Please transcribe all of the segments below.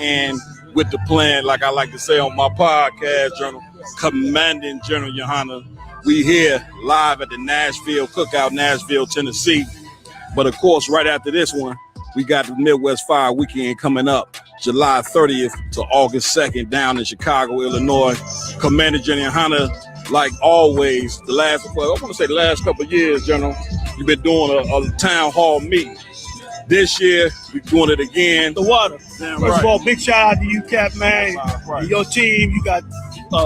And with the plan, like I like to say on my podcast, General, Commanding General Yohana, we here live at the Nashville Cookout, Nashville, Tennessee. But of course, right after this one, we got the Midwest Fire Weekend coming up, July 30th to August 2nd down in Chicago, Illinois. Commander General Yohana, like always, the last couple of years, General, you've been doing a town hall meeting. This year, we're doing it again. The water. First of all, big shout out to you, Cap, man. Right. Your team, you got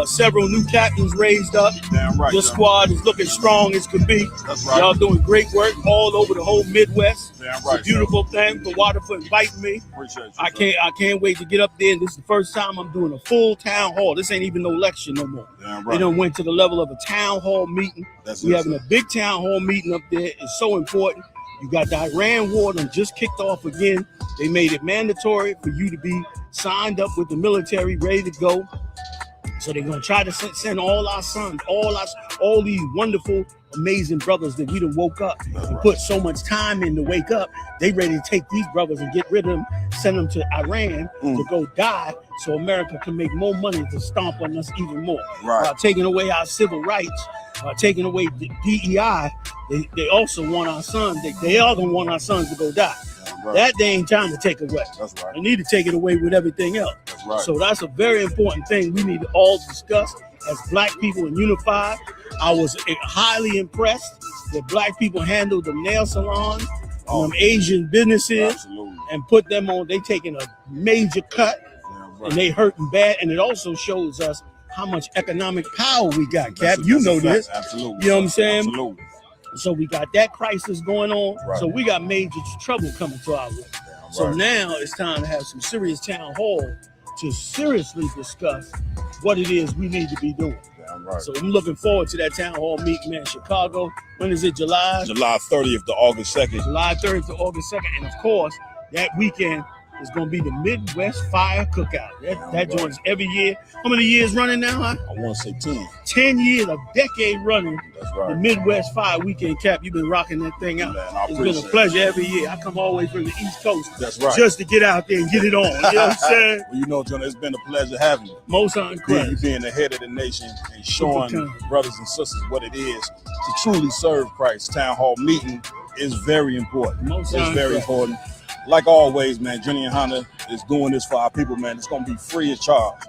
several new captains raised up. Right, your squad is looking strong as could be. That's right. Y'all doing great work all over the whole Midwest. Right, it's a beautiful thing. The water for inviting me. Appreciate you. I can't wait to get up there. And this is the first time I'm doing a full town hall. This ain't even no lecture no more. Right. They done went to the level of a town hall meeting. We're having a big town hall meeting up there. It's so important. You got the Iran war done just kicked off again. They made it mandatory for you to be signed up with the military, ready to go. So they're gonna try to send all our sons, all these wonderful, amazing brothers that we done woke up and put so much time in to wake up. They ready to take these brothers and get rid of them, send them to Iran to go die, so America can make more money to stomp on us even more. Taking away our civil rights, taking away the DEI. They also want our sons. They are gonna want our sons to go die. That they ain't trying to take away. That's right. They need to take it away with everything else. That's right. So that's a very important thing we need to all discuss as Black people and unified. I was highly impressed that Black people handled the nail salon, Asian businesses, and put them on. They taking a major cut, and they hurting bad. And it also shows us how much economic power we got, Cap. You know this. Absolutely. You know what I'm saying? Absolutely. So we got that crisis going on. So we got major trouble coming to our way. So now it's time to have some serious town hall to seriously discuss what it is we need to be doing. So I'm looking forward to that town hall meeting, man, in Chicago. When is it, July? July 30th to August 2nd. July 30th to August 2nd. And of course, that weekend is going to be the Midwest Fire Cookout. That joins every year. How many years running now, huh? I want to say 10. 10 years, a decade running. That's right. The Midwest Fire Weekend, Cap. You've been rocking that thing out. Man, it's been a pleasure every year. I come all the way from the East Coast. That's right. Just to get out there and get it on. You know what I'm saying? Well, you know, John, it's been a pleasure having you. Most uncredited. You being the head of the nation and showing brothers and sisters what it is to truly serve Christ. Town hall meeting is very important. It's very important. Like always, man, General Yohana is doing this for our people, man. It's going to be free of charge.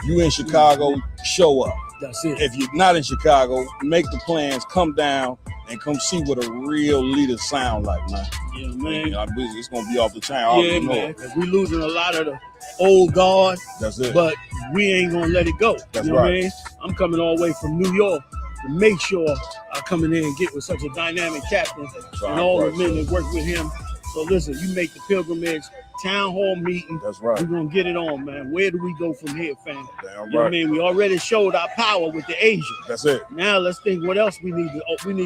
You in Chicago, show up. That's it. If you're not in Chicago, make the plans, come down, and come see what a real leader sound like, man. Yeah, man. It's going to be off the chain. Yeah, man, because we're losing a lot of the old guard. That's it. But we ain't going to let it go. That's you know right. what I mean? I'm coming all the way from New York to make sure I come in there and get with such a dynamic captain and all the men that work with him. So listen, you make the pilgrimage, town hall meeting. That's right. We're going to get it on, man. Where do we go from here, fam? Damn You know what I mean? We already showed our power with the Asians. That's it. Now let's think what else we need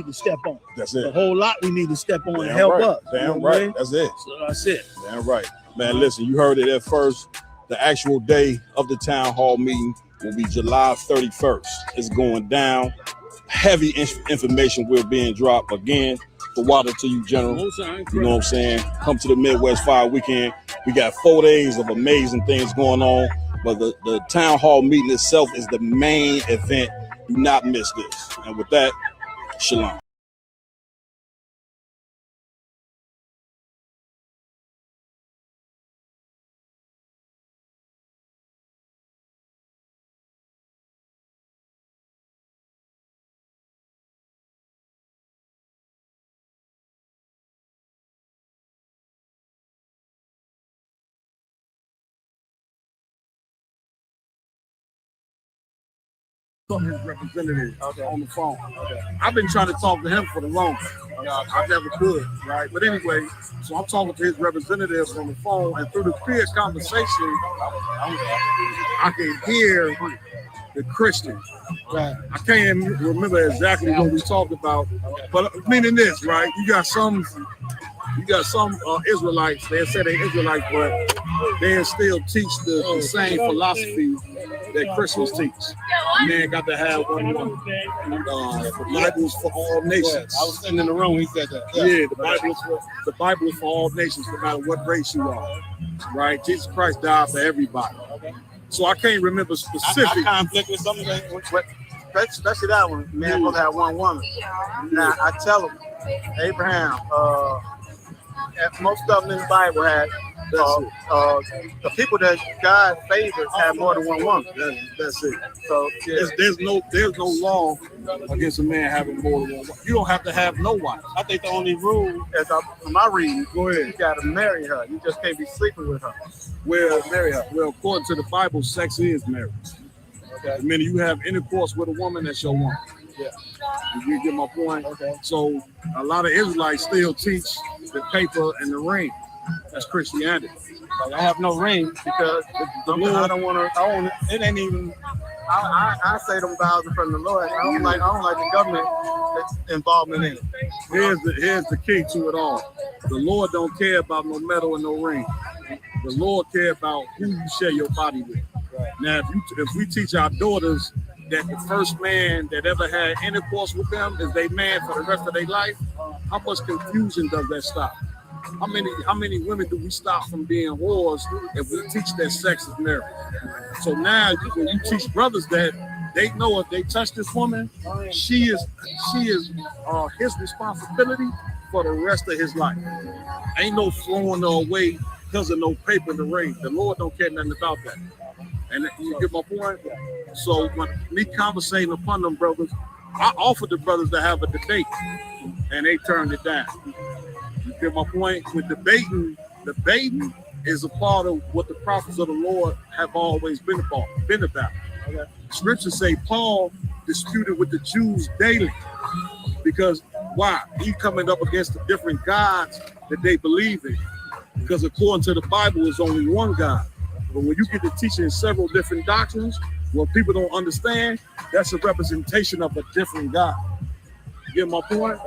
to step on. That's it. A whole lot we need to step on and help us. Damn right. Man? That's it. So that's it. Damn right. Man, listen, you heard it at first. The actual day of the town hall meeting will be July 31st. It's going down. Heavy information will being dropped again. For water to you, General. You know what I'm saying? Come to the Midwest Fire Weekend. We got 4 days of amazing things going on, but the town hall meeting itself is the main event. Do not miss this. And with that, shalom. His representative on the phone. I've been trying to talk to him for the longest. I never could, right? But anyway, so I'm talking to his representatives on the phone, and through the clear conversation, I can hear the Christian. Right. I can't remember exactly what we talked about, but meaning this, right? You got some You got some Israelites, they say they're Israelites, but they still teach the same philosophy that Christians teach. Man got to have one. The Bible is for all nations. I was sitting in the room. He said that. Yeah, the Bible is for all nations, no matter what race you are. Right? Jesus Christ died for everybody. So I can't remember specific. I conflict with some of that. Especially that one. Man, supposed to have one woman. Now I tell them, Abraham. Most of them in the Bible had the people that God favors had more than one woman. That's it. So yeah. There's no law against a man having more than one wife. You don't have to have no wife. I think the only rule, from my reading, Go ahead. you got to marry her. You just can't be sleeping with her. Well, according to the Bible, sex is marriage. Okay. I mean, you have intercourse with a woman, that's your woman. Yeah. You get my point? Okay. So a lot of Israelites still teach the paper and the ring. That's Christianity. Like, I have no ring because I don't want to. It ain't even. I say them vows in front of the Lord. I don't like the government involvement in it. Here's the key to it all. The Lord don't care about no medal and no ring. The Lord care about who you share your body with. Right. Now, if we teach our daughters that the first man that ever had intercourse with them is their man for the rest of their life, how much confusion does that stop? How many women do we stop from being whores if we teach that sex is marriage? So now when you teach brothers that, they know if they touch this woman, she is his responsibility for the rest of his life. Ain't no throwing her away because of no paper in the ring. The Lord don't care nothing about that. And you get my point? So when me conversating upon them brothers, I offered the brothers to have a debate, and they turned it down. You get my point? With debating is a part of what the prophets of the Lord have always been about. Okay. Scriptures say Paul disputed with the Jews daily because why? He coming up against the different gods that they believe in. Because according to the Bible, there's only one God. But when you get to teaching several different doctrines, what people don't understand, that's a representation of a different God. You get my point?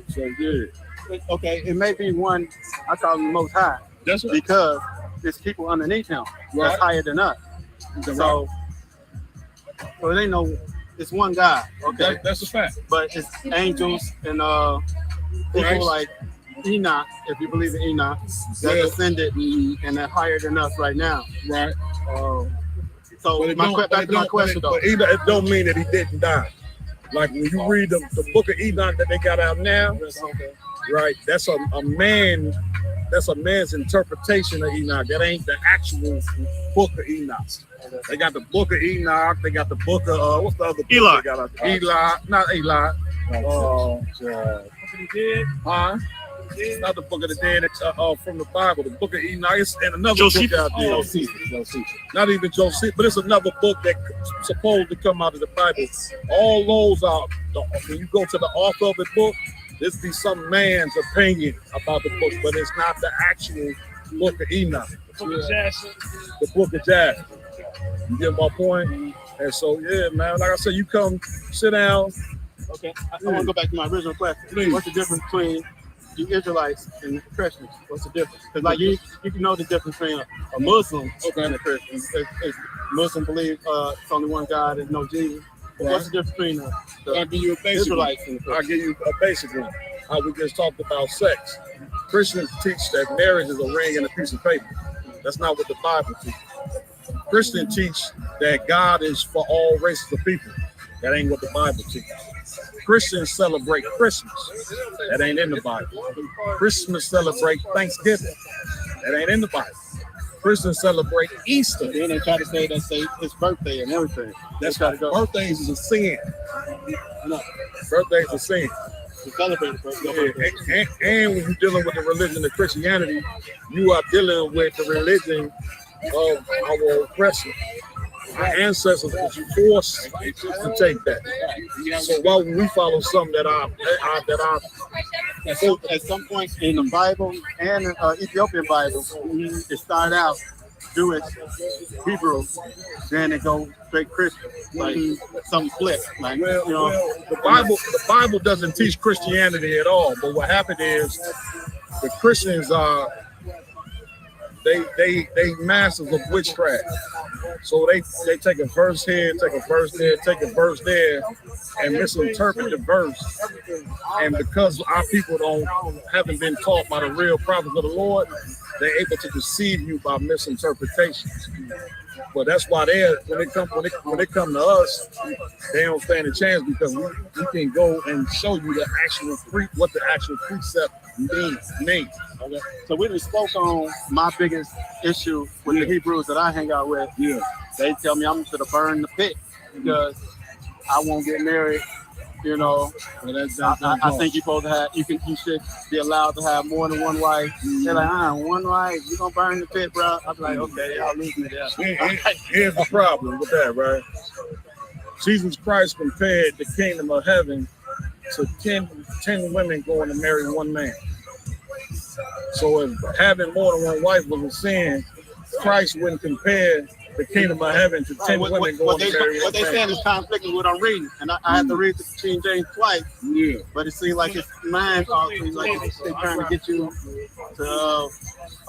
So yeah. Okay, it may be one I call him the Most High. That's right. Because there's people underneath him that's higher than us. So it ain't it's one God. Okay, that's a fact. But it's angels and people like Enoch, if you believe in Enoch, that ascended and they're higher than us right now. Right. So back to my question though. But it don't mean that he didn't die. Like when you read the book of Enoch that they got out now, right? That's a man's interpretation of Enoch. That ain't the actual book of Enoch. They got the book of Enoch. They got the book of what's the other book Eli. They got out there? Eli, not Eli. It's not the book of the dead from the Bible. The book of Enoch and another book out there. Josephus. Not even Josephus, but it's another book that's supposed to come out of the Bible. All those are when you go to the author of the book, this be some man's opinion about the book, but it's not the actual book of Enoch. The book of Jasher. You get my point? And so, yeah, man, like I said, you come sit down. Okay, I want to go back to my original question. Please. What's the difference between the Israelites and the Christians? What's the difference? Because like you can know the difference between a Muslim and a Christian. If Muslim believe it's only one God, there's no Jesus. Right. What's the difference between the Israelites and the Christians? I'll give you a basic one. How we just talked about sex. Christians teach that marriage is a ring and a piece of paper. That's not what the Bible teaches. Christians teach that God is for all races of people. That ain't what the Bible teaches. Christians celebrate Christmas. That ain't in the Bible. Christians celebrate Thanksgiving. That ain't in the Bible. Christians celebrate Easter. Then they try to say his birthday and everything. That's how birthdays is a sin. No, birthdays is a sin. To celebrate the birthday. And when you're dealing with the religion of Christianity, you are dealing with the religion of our oppressor. Our ancestors was forced to take that. So why would we follow something at some point in the Bible and Ethiopian Bible, it started out Jewish, Hebrew, then it go straight Christian, like some flip. Like the Bible doesn't teach Christianity at all. But what happened is the Christians are they masters of witchcraft. So they take a verse here, take a verse there, take a verse there, and misinterpret the verse. And because our people haven't been taught by the real prophets of the Lord, they're able to deceive you by misinterpretations. But that's why when they come to us, they don't stand a chance, because we can go and show you what the actual precept means. Okay. So we just spoke on my biggest issue with the Hebrews that I hang out with. Yeah. They tell me I'm going to burn the pit because I won't get married. You know, I think you're supposed to have. You should be allowed to have more than one wife. They're like, one wife, you gonna burn the pit, bro? I'm like, okay, y'all lose me there. Here's the problem with that, right? Jesus Christ compared the kingdom of heaven to 10 women going to marry one man. So if having more than one wife was a sin, Christ wouldn't compare the kingdom of heaven to 10 women going to marry one man. What they saying is conflicting with what I'm reading, and I have to read the King James twice. Yeah. But it seems like it's mind talk. Seems like they're trying to get you to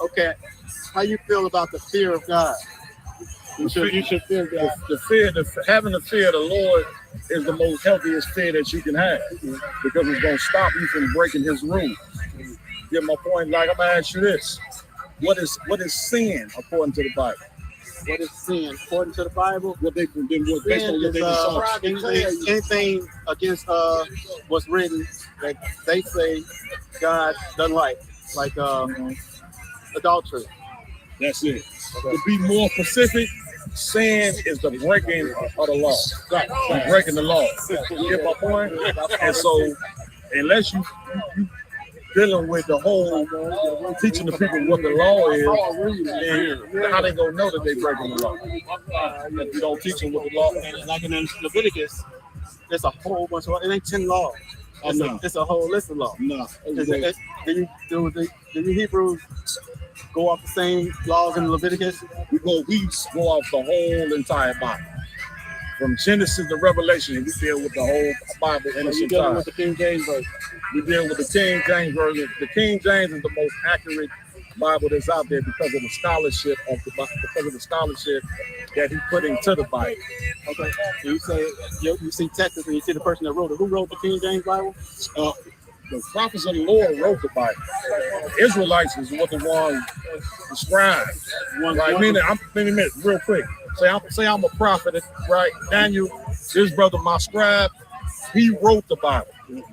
okay. How you feel about the fear of God? You should fear God. Having the fear of the Lord is the most healthiest fear that you can have, because it's going to stop you from breaking His rules. Get my point? Like, I'm gonna ask you this: what is sin according to the Bible? What is sin according to the Bible? What they based on what they saw. Anything against what's written that they say God doesn't like adultery. That's it. Okay. To be more specific, sin is the breaking of the law. Right. Breaking the law. You get my point? And so, unless you dealing with the whole teaching the people what the law is, then how they gonna know that they breaking the law? If you don't teach them what the law is. And like in Leviticus, there's a whole bunch of, it ain't 10 laws. It's a whole list of laws. No. Do you Hebrews go off the same laws in Leviticus? We go off the whole entire Bible. From Genesis to Revelation, we deal with the whole Bible in its entirety. With the King James version. We deal with the King James version. The King James is the most accurate Bible that's out there because of the scholarship that he put into the Bible. Okay. You say you see Texas and you see the person that wrote it. Who wrote the King James Bible? The prophets of the Lord wrote the Bible. Israelites is what the one described. Real quick. Say I'm a prophet, right? Daniel, this brother, my scribe, he wrote the Bible.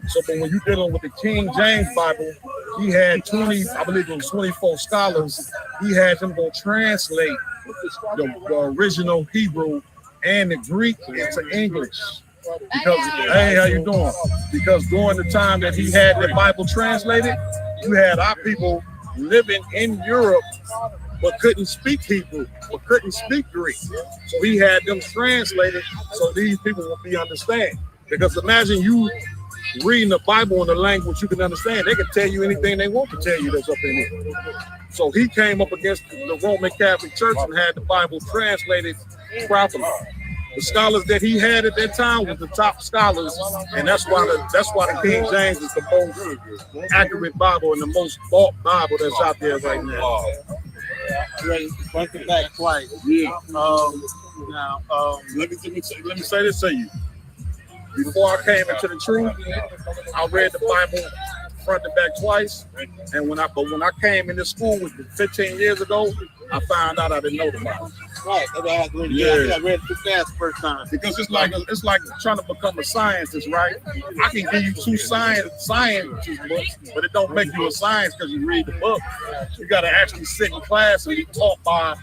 So when you're dealing with the King James Bible, he had 24 scholars. He had them go translate the original Hebrew and the Greek into English. Because, hey, how you doing? Because during the time that he had the Bible translated, you had our people living in Europe but couldn't speak Hebrew, but couldn't speak Greek. So he had them translated so these people would be understand. Because imagine you reading the Bible in a language you can understand. They can tell you anything they want to tell you that's up in here. So he came up against the Roman Catholic Church and had the Bible translated properly. The scholars that he had at that time was the top scholars, and that's why the King James is the most accurate Bible and the most bought Bible that's out there right now. Front to back twice. Yeah. Let me say this to you. Before I came into the truth, I read the Bible front to back twice, and when I came into school 15 years ago, I found out I didn't know the Bible. Right, I read it too fast the first time. Because it's like trying to become a scientist, right? I can give you 2 science books, but it don't make you a scientist because you read the book. You got to actually sit in class and be taught by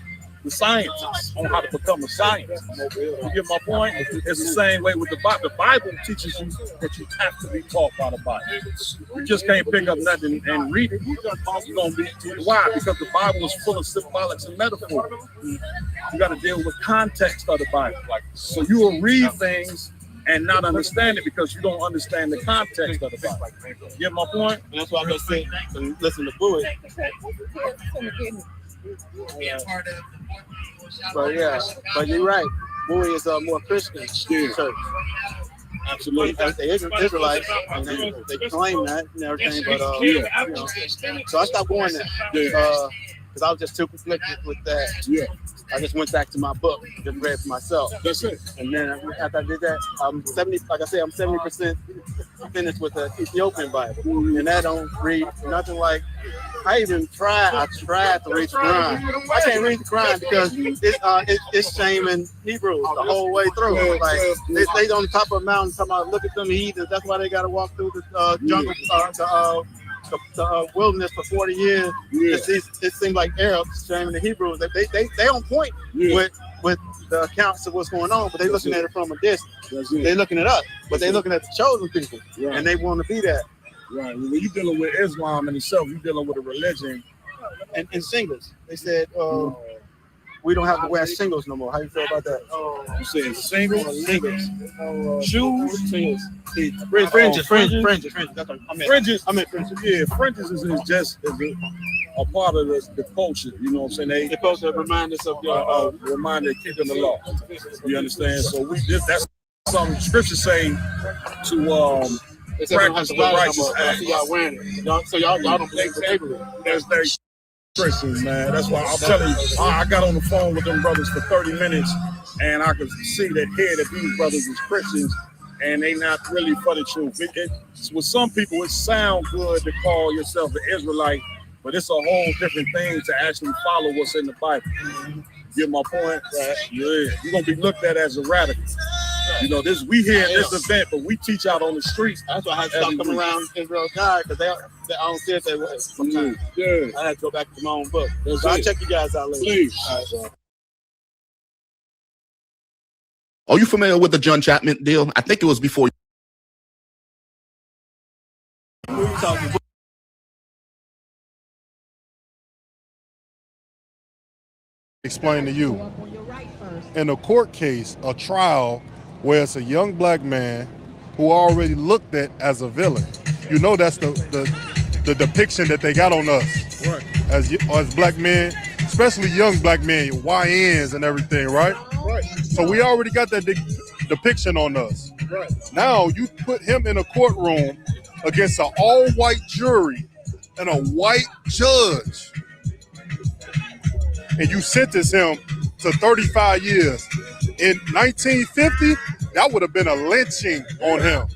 the scientists on how to become a scientist. You get my point? It's the same way with the Bible. The Bible teaches you that you have to be taught by the Bible. You just can't pick up nothing and read it. You're gonna be why? Because the Bible is full of symbolics and metaphors. You got to deal with context of the Bible. So you will read things and not understand it because you don't understand the context of the Bible. You get my point? And that's why I go sit and listen to Bowie. But you're right. Bowie is a more Christian church. Absolutely. They Israelites, and they claim that and everything, but so I stopped going there because I was just too conflicted with that. Yeah. I just went back to my book, just read for myself. That's it. And then after I did that, I'm 70% finished with the Ethiopian Bible, and that don't read nothing like. I tried to read the Quran. I can't read the Quran because it's shaming Hebrews the whole way through. Like they on the top of a mountain talking about look at them heathens. That's why they got to walk through the jungle, the wilderness for 40 years. Yeah. It seems like Arabs shaming the Hebrews. They on point with the accounts of what's going on, but they looking at it from a distance. They looking at us, but they looking at the chosen people, and they want to be that. Right. When you're dealing with Islam in itself, you're dealing with a religion. And singles. They said we don't have to wear singles no more. How you feel about that? You said singles? Shoes? Singles. Fringes. That's what I meant. Fringes. I meant fringes. Yeah, fringes is just a part of the culture. You know what I'm saying? They're supposed to remind us of remind of keeping the law. You understand? So that's something scripture say to practice the righteous act. Y'all wearing it. So y'all don't believe in There's Christians, man. That's why I'm telling you, I got on the phone with them brothers for 30 minutes, and I could see that here that these brothers is Christians, and they not really for the truth. With some people, it sounds good to call yourself an Israelite, but it's a whole different thing to actually follow what's in the Bible. Get my point? Right. Yeah, you're gonna be looked at as a radical. You know, we here at this event, but we teach out on the streets. That's why I had to stop coming around Israel's guy because I don't see it that way sometimes. Yeah. I had to go back to my own book. That's So I'll it. check you guys out later. Please. Are you familiar with the John Chapman deal? I think it was before. Explain to you. In a court case, a trial where it's a young black man who already looked at as a villain. You know that's the depiction that they got on us, Right. as black men, especially young black men, YNs and everything, right? Right. So we already got that depiction on us. Right. Now you put him in a courtroom against an all-white jury and a white judge, and you sentence him to 35 years. In 1950, that would have been a lynching on him.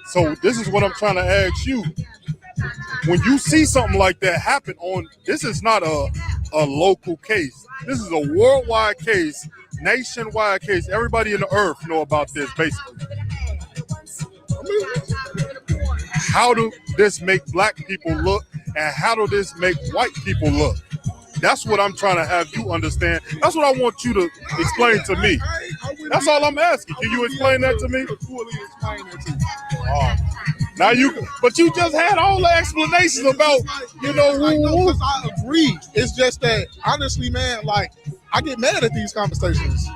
So this is what I'm trying to ask you. When you see something like that happen this is not a local case. This is a worldwide case, nationwide case. Everybody in the earth know about this, basically. How do this make black people look, and how do this make white people look? That's what I'm trying to have you understand. That's what I want you to explain to me. That's all I'm asking. Can you explain that to me? Now but you just had all the explanations about, Because I agree. It's just that, honestly, man, like, I get mad at these conversations.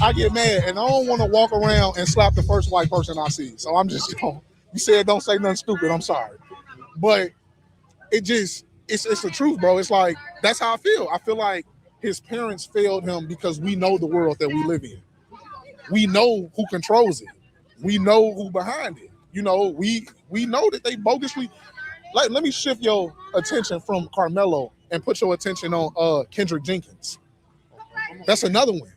I get mad, and I don't want to walk around and slap the first white person I see. So I'm just, you said don't say nothing stupid. I'm sorry. But it's the truth, bro. It's like, that's how I feel. I feel like his parents failed him because we know the world that we live in. We know who controls it. We know who behind it. We know that they bogusly. Like, let me shift your attention from Carmelo and put your attention on Kendrick Jenkins. That's another one.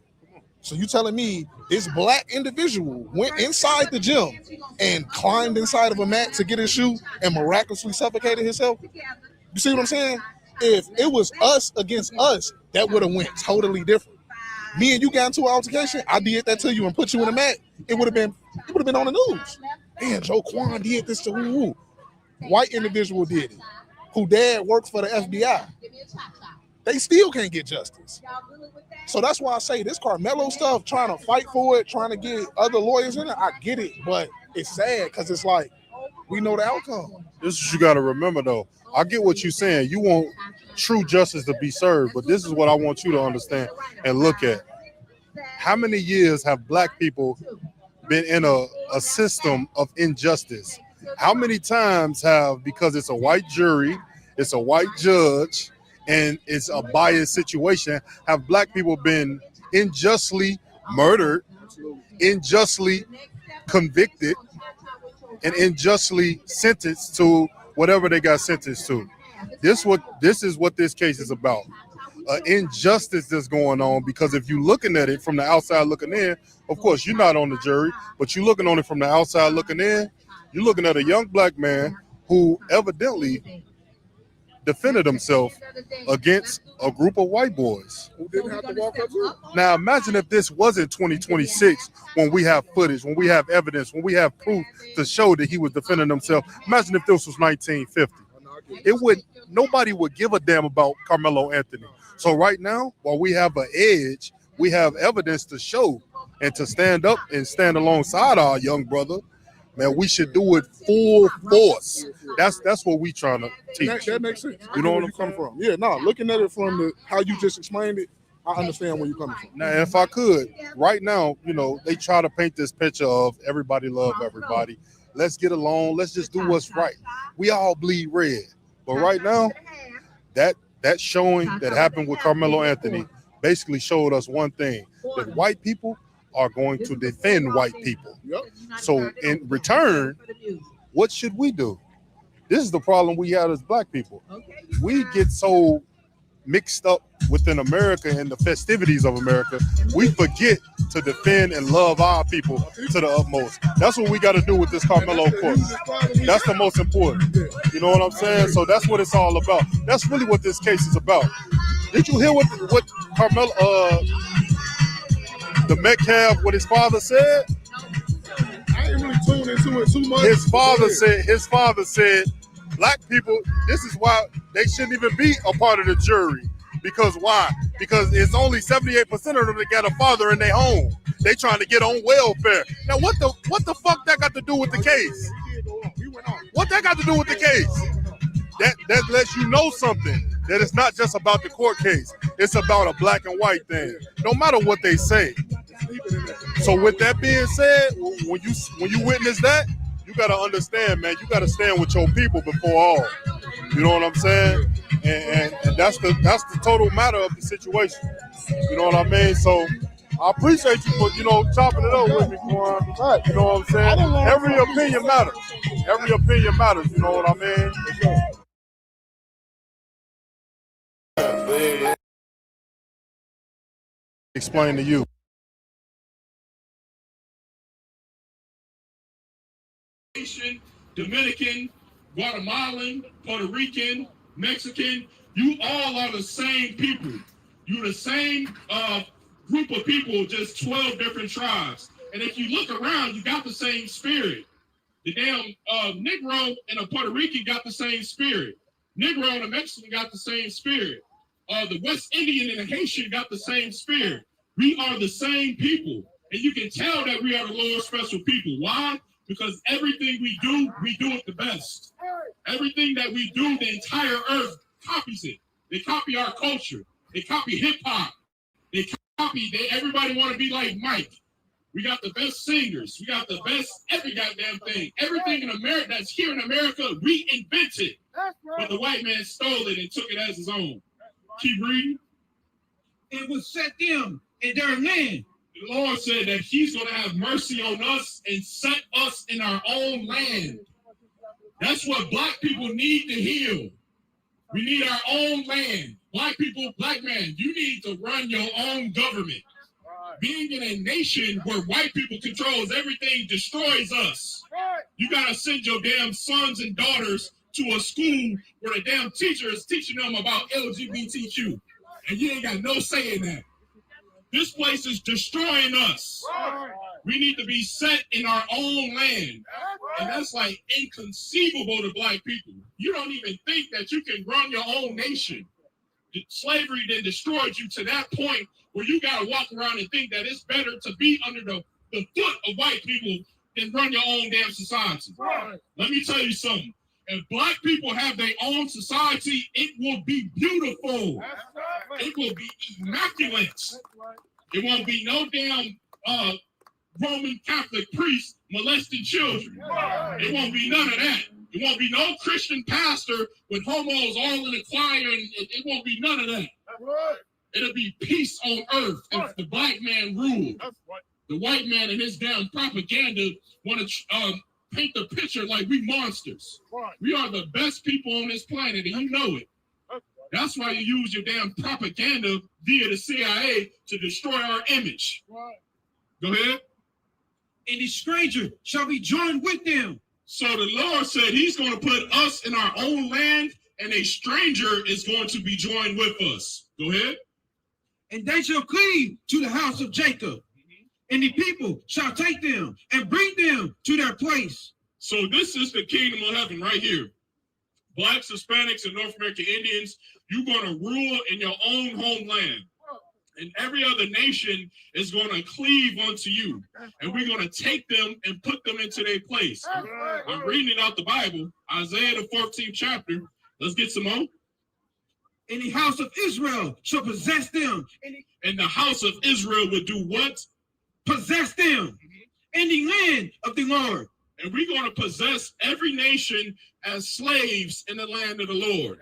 So you telling me this black individual went inside the gym and climbed inside of a mat to get his shoe and miraculously suffocated himself? You see what I'm saying? If it was us against us, that would have went totally different. Me and you got into an altercation, I did that to you and put you in a mat, it would have been on the news. Man, Joe Quan did this to who? White individual did it, who dad worked for the FBI. They still can't get justice. So that's why I say this Carmelo stuff, trying to fight for it, trying to get other lawyers in it, I get it, but it's sad because it's like, we know the outcome. This is what you got to remember, though. I get what you're saying. You want true justice to be served, but this is what I want you to understand and look at. How many years have black people been in a system of injustice? How many times because it's a white jury, it's a white judge, and it's a biased situation, have black people been unjustly murdered, unjustly convicted and unjustly sentenced to whatever they got sentenced to. This is what this case is about. Injustice that's going on, because if you're looking at it from the outside looking in, of course you're not on the jury, but you're looking on it from the outside looking in, you're looking at a young black man who evidently defended himself against a group of white boys. Who didn't have to walk up to it? Now imagine if this wasn't 2026, when we have footage, when we have evidence, when we have proof to show that he was defending himself. Imagine if this was 1950. Nobody would give a damn about Carmelo Anthony. So right now, while we have an edge, we have evidence to show and to stand up and stand alongside our young brother. Man, we should do it full force. That's what we trying to teach. That makes sense. You know where what you come from. Yeah, no, looking at it from how you just explained it, I understand where you're coming from. Now, if I could, right now, they try to paint this picture of everybody love everybody. Let's get along. Let's just do what's right. We all bleed red. But right now, that showing that happened with Carmelo Anthony basically showed us one thing, that white people are going to defend white people. So in return, what should we do? This is the problem we have as black people. We get so mixed up within America and the festivities of America, we forget to defend and love our people to the utmost. That's what we got to do with this Carmelo court. That's the most important. You know what I'm saying? So that's what it's all about. That's really what this case is about. Did you hear what Carmelo, the Metcalf, what his father said? I ain't really tuned into it too much. His father said, black people, this is why they shouldn't even be a part of the jury. Because why? Because it's only 78% of them that got a father in their home. They trying to get on welfare. Now, what the fuck that got to do with the case? What that got to do with the case? That lets you know something, that it's not just about the court case. It's about a black and white thing, no matter what they say. So with that being said, when you witness that, you got to understand, man, you got to stand with your people before all. You know what I'm saying? And that's the total matter of the situation. You know what I mean? So I appreciate you for, chopping it up with me, Quan. You know what I'm saying? Every opinion matters. Every opinion matters, you know what I mean? Explain to you. Dominican, Guatemalan, Puerto Rican, Mexican, you all are the same people. You're the same group of people, just 12 different tribes. And if you look around, you got the same spirit. The damn Negro and a Puerto Rican got the same spirit. Negro and a Mexican got the same spirit. The West Indian and a Haitian got the same spirit. We are the same people. And you can tell that we are the Lord's special people. Why? Because everything we do it the best. Everything that we do, the entire earth copies it. They copy our culture. They copy hip hop. Everybody want to be like Mike. We got the best singers. We got the best every goddamn thing. Everything in America that's here in America, we invented. But the white man stole it and took it as his own. Keep reading. It was set them in their land. The Lord said that he's going to have mercy on us and set us in our own land. That's what black people need to heal. We need our own land. Black people, black man, you need to run your own government. Being in a nation where white people controls everything destroys us. You got to send your damn sons and daughters to a school where the damn teacher is teaching them about LGBTQ. And you ain't got no say in that. This place is destroying us. We need to be set in our own land. And that's like inconceivable to black people. You don't even think that you can run your own nation. Slavery then destroyed you to that point where you got to walk around and think that it's better to be under the foot of white people than run your own damn society. Let me tell you something. If black people have their own society, it will be beautiful. It will be immaculate. It won't be no damn Roman Catholic priest molesting children. It won't be none of that. It won't be no Christian pastor with homos all in the choir, and it won't be none of that. It'll be peace on earth if the black man ruled. The white man and his damn propaganda want to paint the picture like we monsters. We are the best people on this planet, and you know it. That's why you use your damn propaganda via the CIA to destroy our image. Go ahead. And the stranger shall be joined with them. So the Lord said he's going to put us in our own land, and a stranger is going to be joined with us. Go ahead. And they shall cleave to the house of Jacob. And the people shall take them and bring them to their place. So this is the kingdom of heaven right here. Blacks, Hispanics, and North American Indians, you're going to rule in your own homeland. And every other nation is going to cleave unto you. And we're going to take them and put them into their place. I'm reading it out the Bible, Isaiah the 14th chapter. Let's get some more. And the house of Israel shall possess them. And the house of Israel will do what? Possess them in the land of the Lord. And we're going to possess every nation as slaves in the land of the Lord.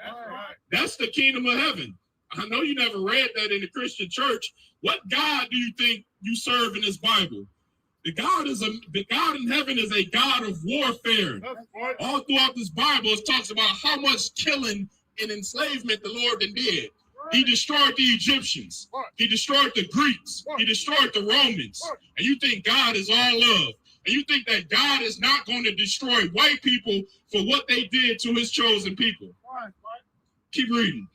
That's the kingdom of heaven. I know you never read that in the Christian church. What God do you think you serve in this Bible? The God in heaven is a God of warfare. All throughout this Bible, it talks about how much killing and enslavement the Lord did. He destroyed the Egyptians. He destroyed the Greeks. He destroyed the Romans. And you think God is all love. And you think that God is not going to destroy white people for what they did to his chosen people. Keep reading.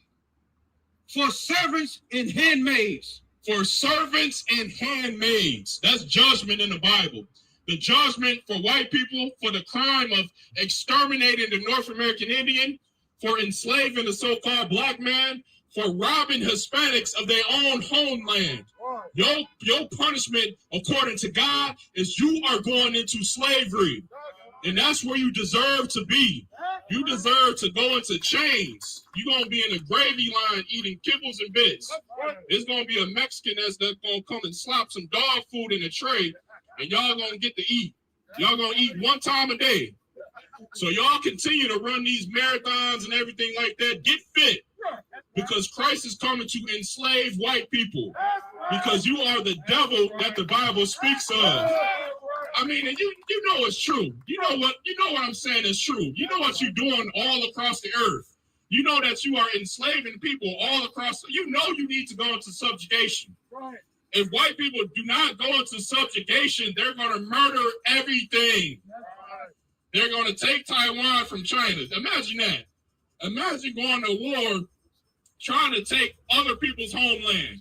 For servants and handmaids. For servants and handmaids. That's judgment in the Bible. The judgment for white people for the crime of exterminating the North American Indian, for enslaving the so-called black man, for robbing Hispanics of their own homeland. Your punishment, according to God, is you are going into slavery. And that's where you deserve to be. You deserve to go into chains. You're going to be in a gravy line eating kibbles and bits. There's going to be a Mexican that's going to come and slap some dog food in a tray, and y'all going to get to eat. Y'all going to eat one time a day. So y'all continue to run these marathons and everything like that. Get fit. Because Christ is coming to enslave white people. Because you are the devil that the Bible speaks of. I mean, and you know it's true. You know what I'm saying is true. You know what you're doing all across the earth. You know that you are enslaving people all across. You know you need to go into subjugation. If white people do not go into subjugation, they're going to murder everything. They're going to take Taiwan from China. Imagine that. Imagine going to war trying to take other people's homeland.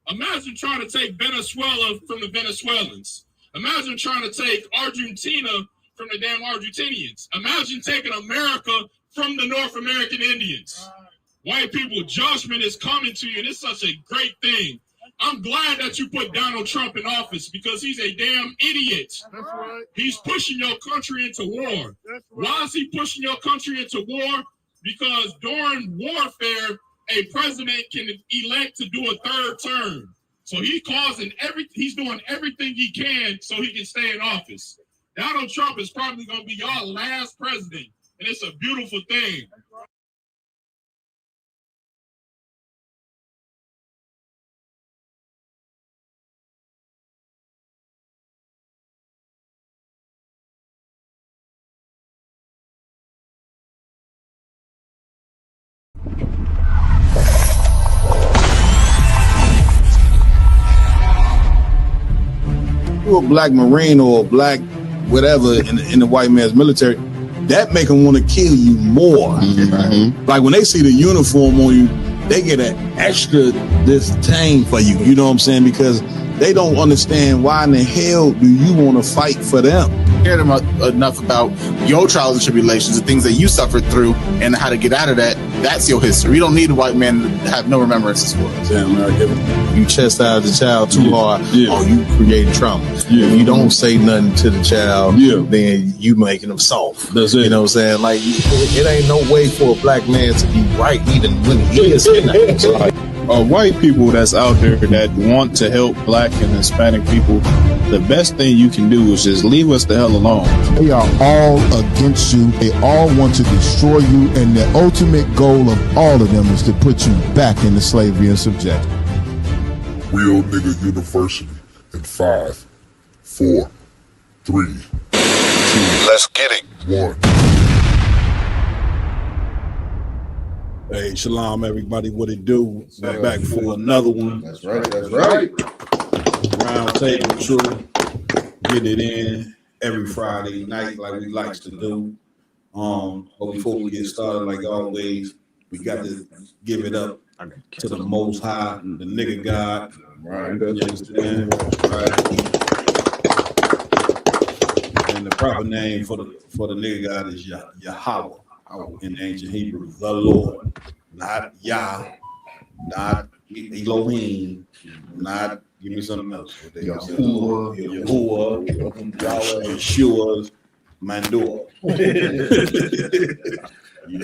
Imagine trying to take Venezuela from the Venezuelans. Imagine trying to take Argentina from the damn Argentinians. Imagine taking America from the North American Indians. White people, judgment is coming to you, and it's such a great thing. I'm glad that you put Donald Trump in office because he's a damn idiot. That's right. He's pushing your country into war. That's right. Why is he pushing your country into war? Because during warfare, a president can elect to do a third term. So he's doing everything he can so he can stay in office. Donald Trump is probably going to be your last president, and it's a beautiful thing. You're a black Marine or a black whatever in the white man's military, that make them want to kill you more. Mm-hmm. Like when they see the uniform on you, they get an extra disdain for you. You know what I'm saying? Because they don't understand why in the hell do you want to fight for them. Cared enough about your trials and tribulations, the things that you suffered through, and how to get out of that. That's your history. You don't need a white man to have no remembrances for it. Yeah, America. You chastise the child too hard, or you create trauma. Yeah. If you don't say nothing to the child, then you making them soft. That's it. You know what I'm saying? Like, it ain't no way for a black man to be right even when he is white people that's out there that want to help black and Hispanic people, the best thing you can do is just leave us the hell alone. They are all against you. They all want to destroy you, and the ultimate goal of all of them is to put you back into slavery and subjection. Real Nigga University in 5, 4, 3, 2, let's get it. 1. Hey, shalom, everybody. What it do? We're back for another one. That's right. That's right. Round table true. Get it in every Friday night like we likes to do. But before we get started, like always, we got to give it up to the Most High, the nigga God. Right. You understand? Right. And the proper name for the nigga God is Yahweh in ancient Hebrew, the Lord, not Yah, not Elohim, not give me something else. Yahuwah, Yeshua, Mandor. You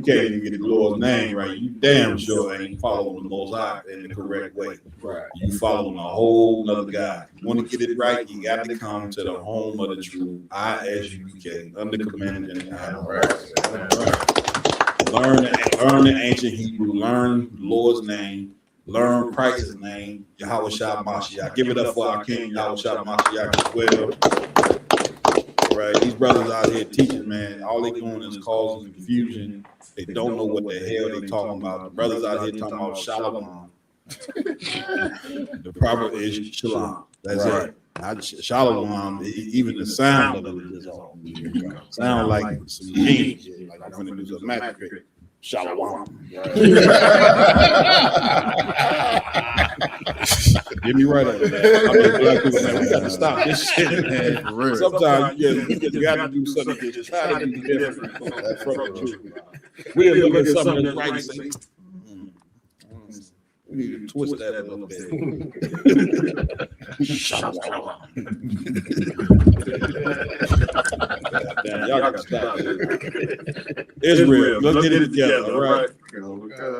can't even get the Lord's name right. You damn sure ain't following the Most High in the correct way. Right. You following a whole nother God. You want to get it right, you got to come to the home of the true ISUK, under command and Learn the ancient Hebrew, learn the Lord's name, learn Christ's name, Yahweh Shah Mashiach. Give it up for our King, Yahweh Shah Mashiach as well. Right, these brothers out here teaching, man, all they doing is causing confusion. They don't know what the hell they talking about. The brothers out here talking about shalom. The proper is shalom. That's right. Not shalom. Even the sound of it is off. Sound like some genius. Like I'm gonna do some magic trick. Shalom. Get me right up there. I mean, black people, man, we got to stop this shit, man. Sometimes you got to do something to just try to be different from the truth. We'll look at something that's right and say, we need to twist that a little bit. Damn, y'all gotta stop it. Israel, let's get it together, all right?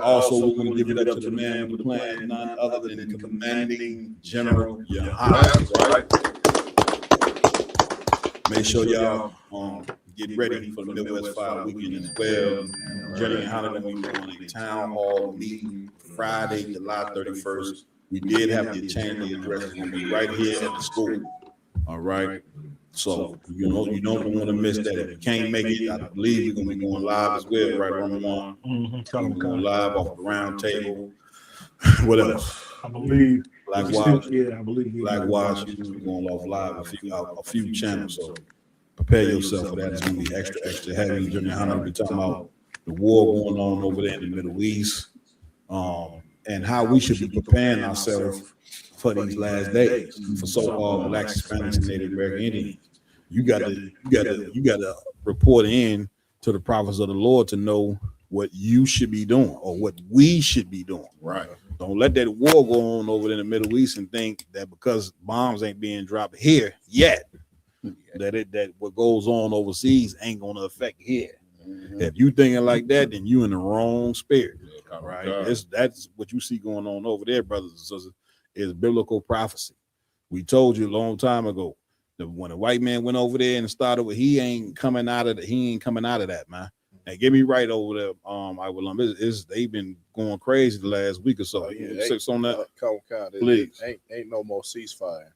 Also, we're gonna give it up to the man with the plan, none other than the commanding general Yahweh, right? Make sure y'all get ready for the Midwest 5 weekend as well. Jenny and Hannah will be doing a town hall meeting Friday, July 31st. We did have to change the address. It's gonna be right here at the school. All right. So you don't want to miss that. If you can't make it, I believe we're gonna be going live as well, right, Roman? We're going live off the round table. What else? I believe Black Watch. Yeah, I believe Black Watch. We're going off live a few channels. So prepare yourself for that. It's gonna be extra heavy. Junior Hunter will be talking about the war going on over there in the Middle East. And how we should be preparing ourselves for these last days for so-called Black, Hispanics, and Native American Indians. You gotta report in to the prophets of the Lord to know what you should be doing or what we should be doing. Right. Don't let that war go on over in the Middle East and think that because bombs ain't being dropped here yet, that what goes on overseas ain't gonna affect here. If you thinking like that, then you in the wrong spirit. Right, that's what you see going on over there, brothers and sisters, is biblical prophecy. We told you a long time ago that when a white man went over there and started with, he ain't coming out of that, man. Now get me right over there. They've been going crazy the last week or so. Six on that. Please. Ain't no more ceasefire.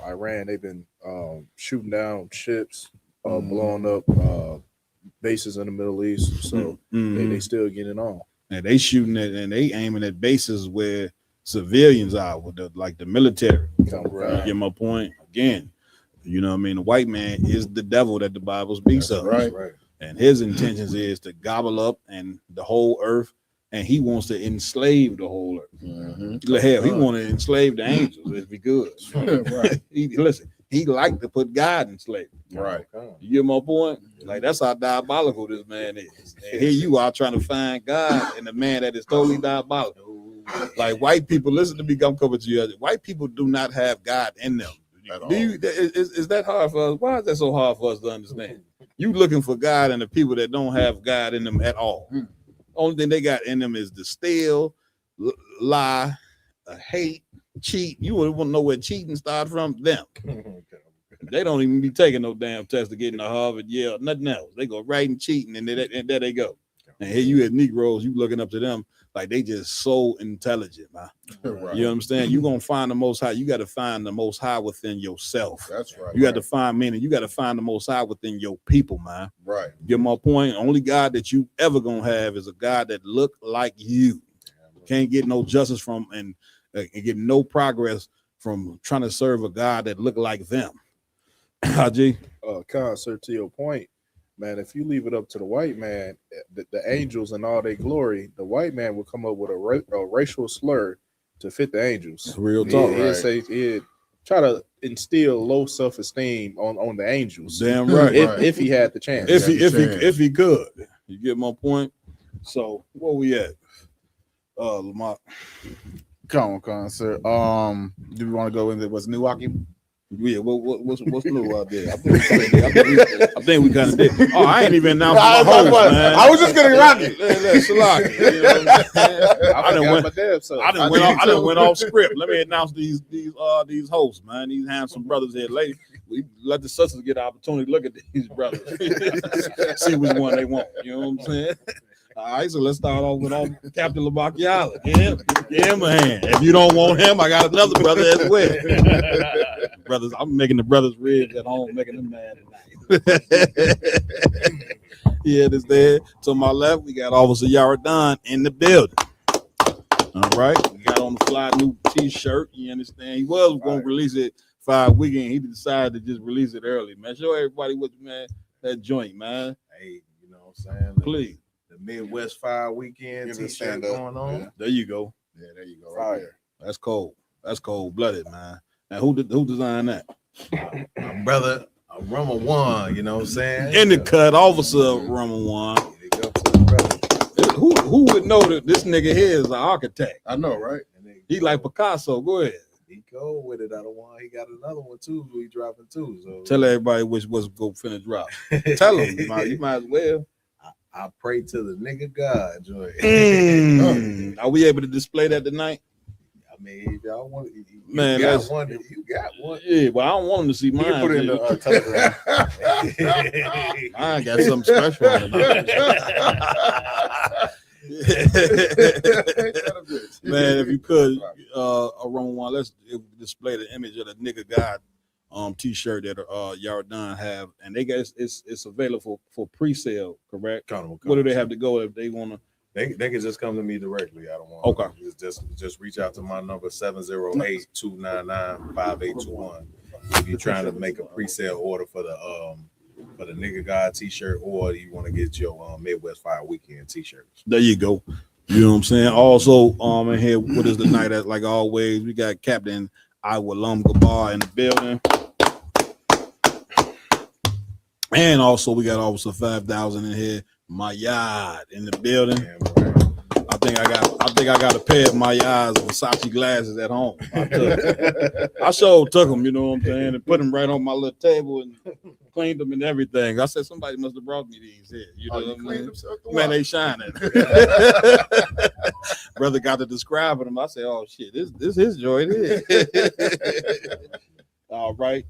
Iran, they've been shooting down ships, blowing up bases in the Middle East, so they still getting on. And they shooting at and they aiming at bases where civilians are with the military. You get my point? Again, you know what I mean? The white man is the devil that the Bible speaks of. Right. And his intentions is to gobble up and the whole earth, and he wants to enslave the whole earth. Hell, he want to enslave the angels if he could. Right. He like to put God in slavery. Right. You get my point? Like, that's how diabolical this man is. And here you are trying to find God in a man that is totally diabolical. Like, white people, listen to me, I'm coming to you. White people do not have God in them. Is that hard for us? Why is that so hard for us to understand? You looking for God in the people that don't have God in them at all. Only thing they got in them is to steal, lie, hate, cheat. You wouldn't want to know where cheating started from. Them. They don't even be taking no damn test to get into Harvard, Yale, nothing else. They go right and cheating, and there they go. And here you had Negroes, you looking up to them like they just so intelligent, man. Right. You understand? You're gonna find the Most High. You got to find the Most High within yourself. That's right. You got to find meaning. You got to find the Most High within your people, man. Right. Get my point? Only God that you ever gonna have is a God that look like you. Can't get no justice from and get no progress from trying to serve a God that look like them. Haji? Concert to your point, man, if you leave it up to the white man, the angels and all their glory, the white man will come up with a racial slur to fit the angels. Real talk. He'd try to instill low self-esteem on the angels. Damn right. If he had the chance. If he could. You get my point? So where we at? Lamont. Come on, concert. Do we want to go into what's new, Akim? Yeah, what's new out there? I think we kind of did. Oh, I ain't even announced my host, man. I was just getting rocky. I done went off script. Let me announce these hosts, man. These handsome brothers here, ladies. We let the sisters get an opportunity to look at these brothers, see which one they want. You know what I'm saying? All right, so let's start off with Captain Labakiala. Give him a hand. If you don't want him, I got another brother as well. Brothers, I'm making the brothers ribs at home, making them mad tonight. Yeah, this there. To my left, we got Officer Yaradan in the building. All right, we got on the fly new T-shirt. You understand? He was going to release it 5 weekend. He decided to just release it early, man. Show everybody what man that joint, man. Hey, you know what I'm saying? Please. Midwest 5 weekend T-shirt going on. Yeah. There you go. Yeah, there you go. Right there. That's cold. That's cold blooded, man. And who designed that? My brother, Rama One. You know what I'm saying? In the cut, Officer Rama One. Who would know that this nigga here is an architect? I know, right? He like Picasso. Go ahead. He go with it. I don't want. He got another one too. He dropping too. So tell everybody which was go finna drop. Tell them. You might as well. I pray to the nigga God, Joy. Are we able to display that tonight? I mean, if y'all want, you man, got one. You got one. Yeah, well, I don't want them to see mine. You put it in the Telegram. I got something special on it. Man, if you could, Rome One, let's display the image of the nigga God T-shirt that Yaradan have, and they guess it's available for pre-sale, correct? What do they have to go if they want to? They can just come to me directly. I don't want. Okay. Just reach out to my number 708-299-5821. If you're trying to make a pre-sale order for the nigga God T-shirt, or you want to get your Midwest 5 weekend T-shirts. There you go. You know what I'm saying? Also, in here, what is the night at? Like always, we got Captain Iwalam Gabar in the building. And also we got Officer 5,000 in here. My yard in the building. I think I got a pair of my yards Versace glasses at home. I sure took them, you know what I'm saying, and put them right on my little table and cleaned them and everything. I said somebody must have brought me these here. You know what I mean? Man, they shining. Brother got to describing them. I said, oh shit, this his joint here. All right.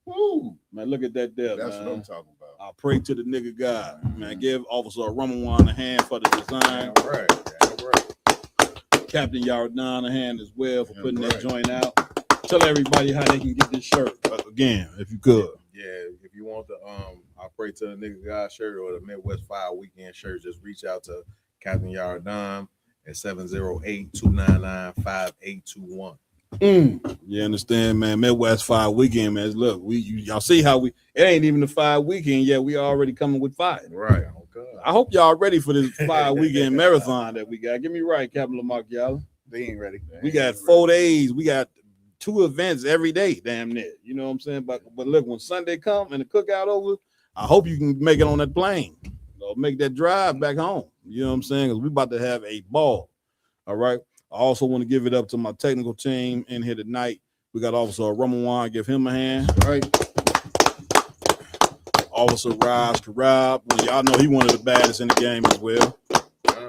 Woo. Man, look at that there. That's man. what I'm talking about. I pray to the nigga God. Man, give Officer Ramawan a hand for the design. All right. Captain Yaradan a hand as well for putting that joint out. Tell everybody how they can get this shirt again, if you could. Yeah, if you want the I pray to the nigga God shirt or the Midwest 5 weekend shirt, just reach out to Captain Yaradan at 708-299-5821. You understand, man? Midwest 5 weekend, man. Look, y'all see how it ain't even the 5 weekend yet. We already coming with 5. Right. I hope y'all ready for this 5 weekend marathon that we got. Get me right, Captain Lamar Gallo. They ain't ready. We got 4 days. We got 2 events every day, damn near. You know what I'm saying? But look, when Sunday come and the cookout over, I hope you can make it on that plane. Or make that drive back home. You know what I'm saying? Because we about to have a ball. All right. I also want to give it up to my technical team in here tonight. We got Officer Ramawan, give him a hand. All right. Officer Raj Karab. Well, y'all know he one of the baddest in the game as well.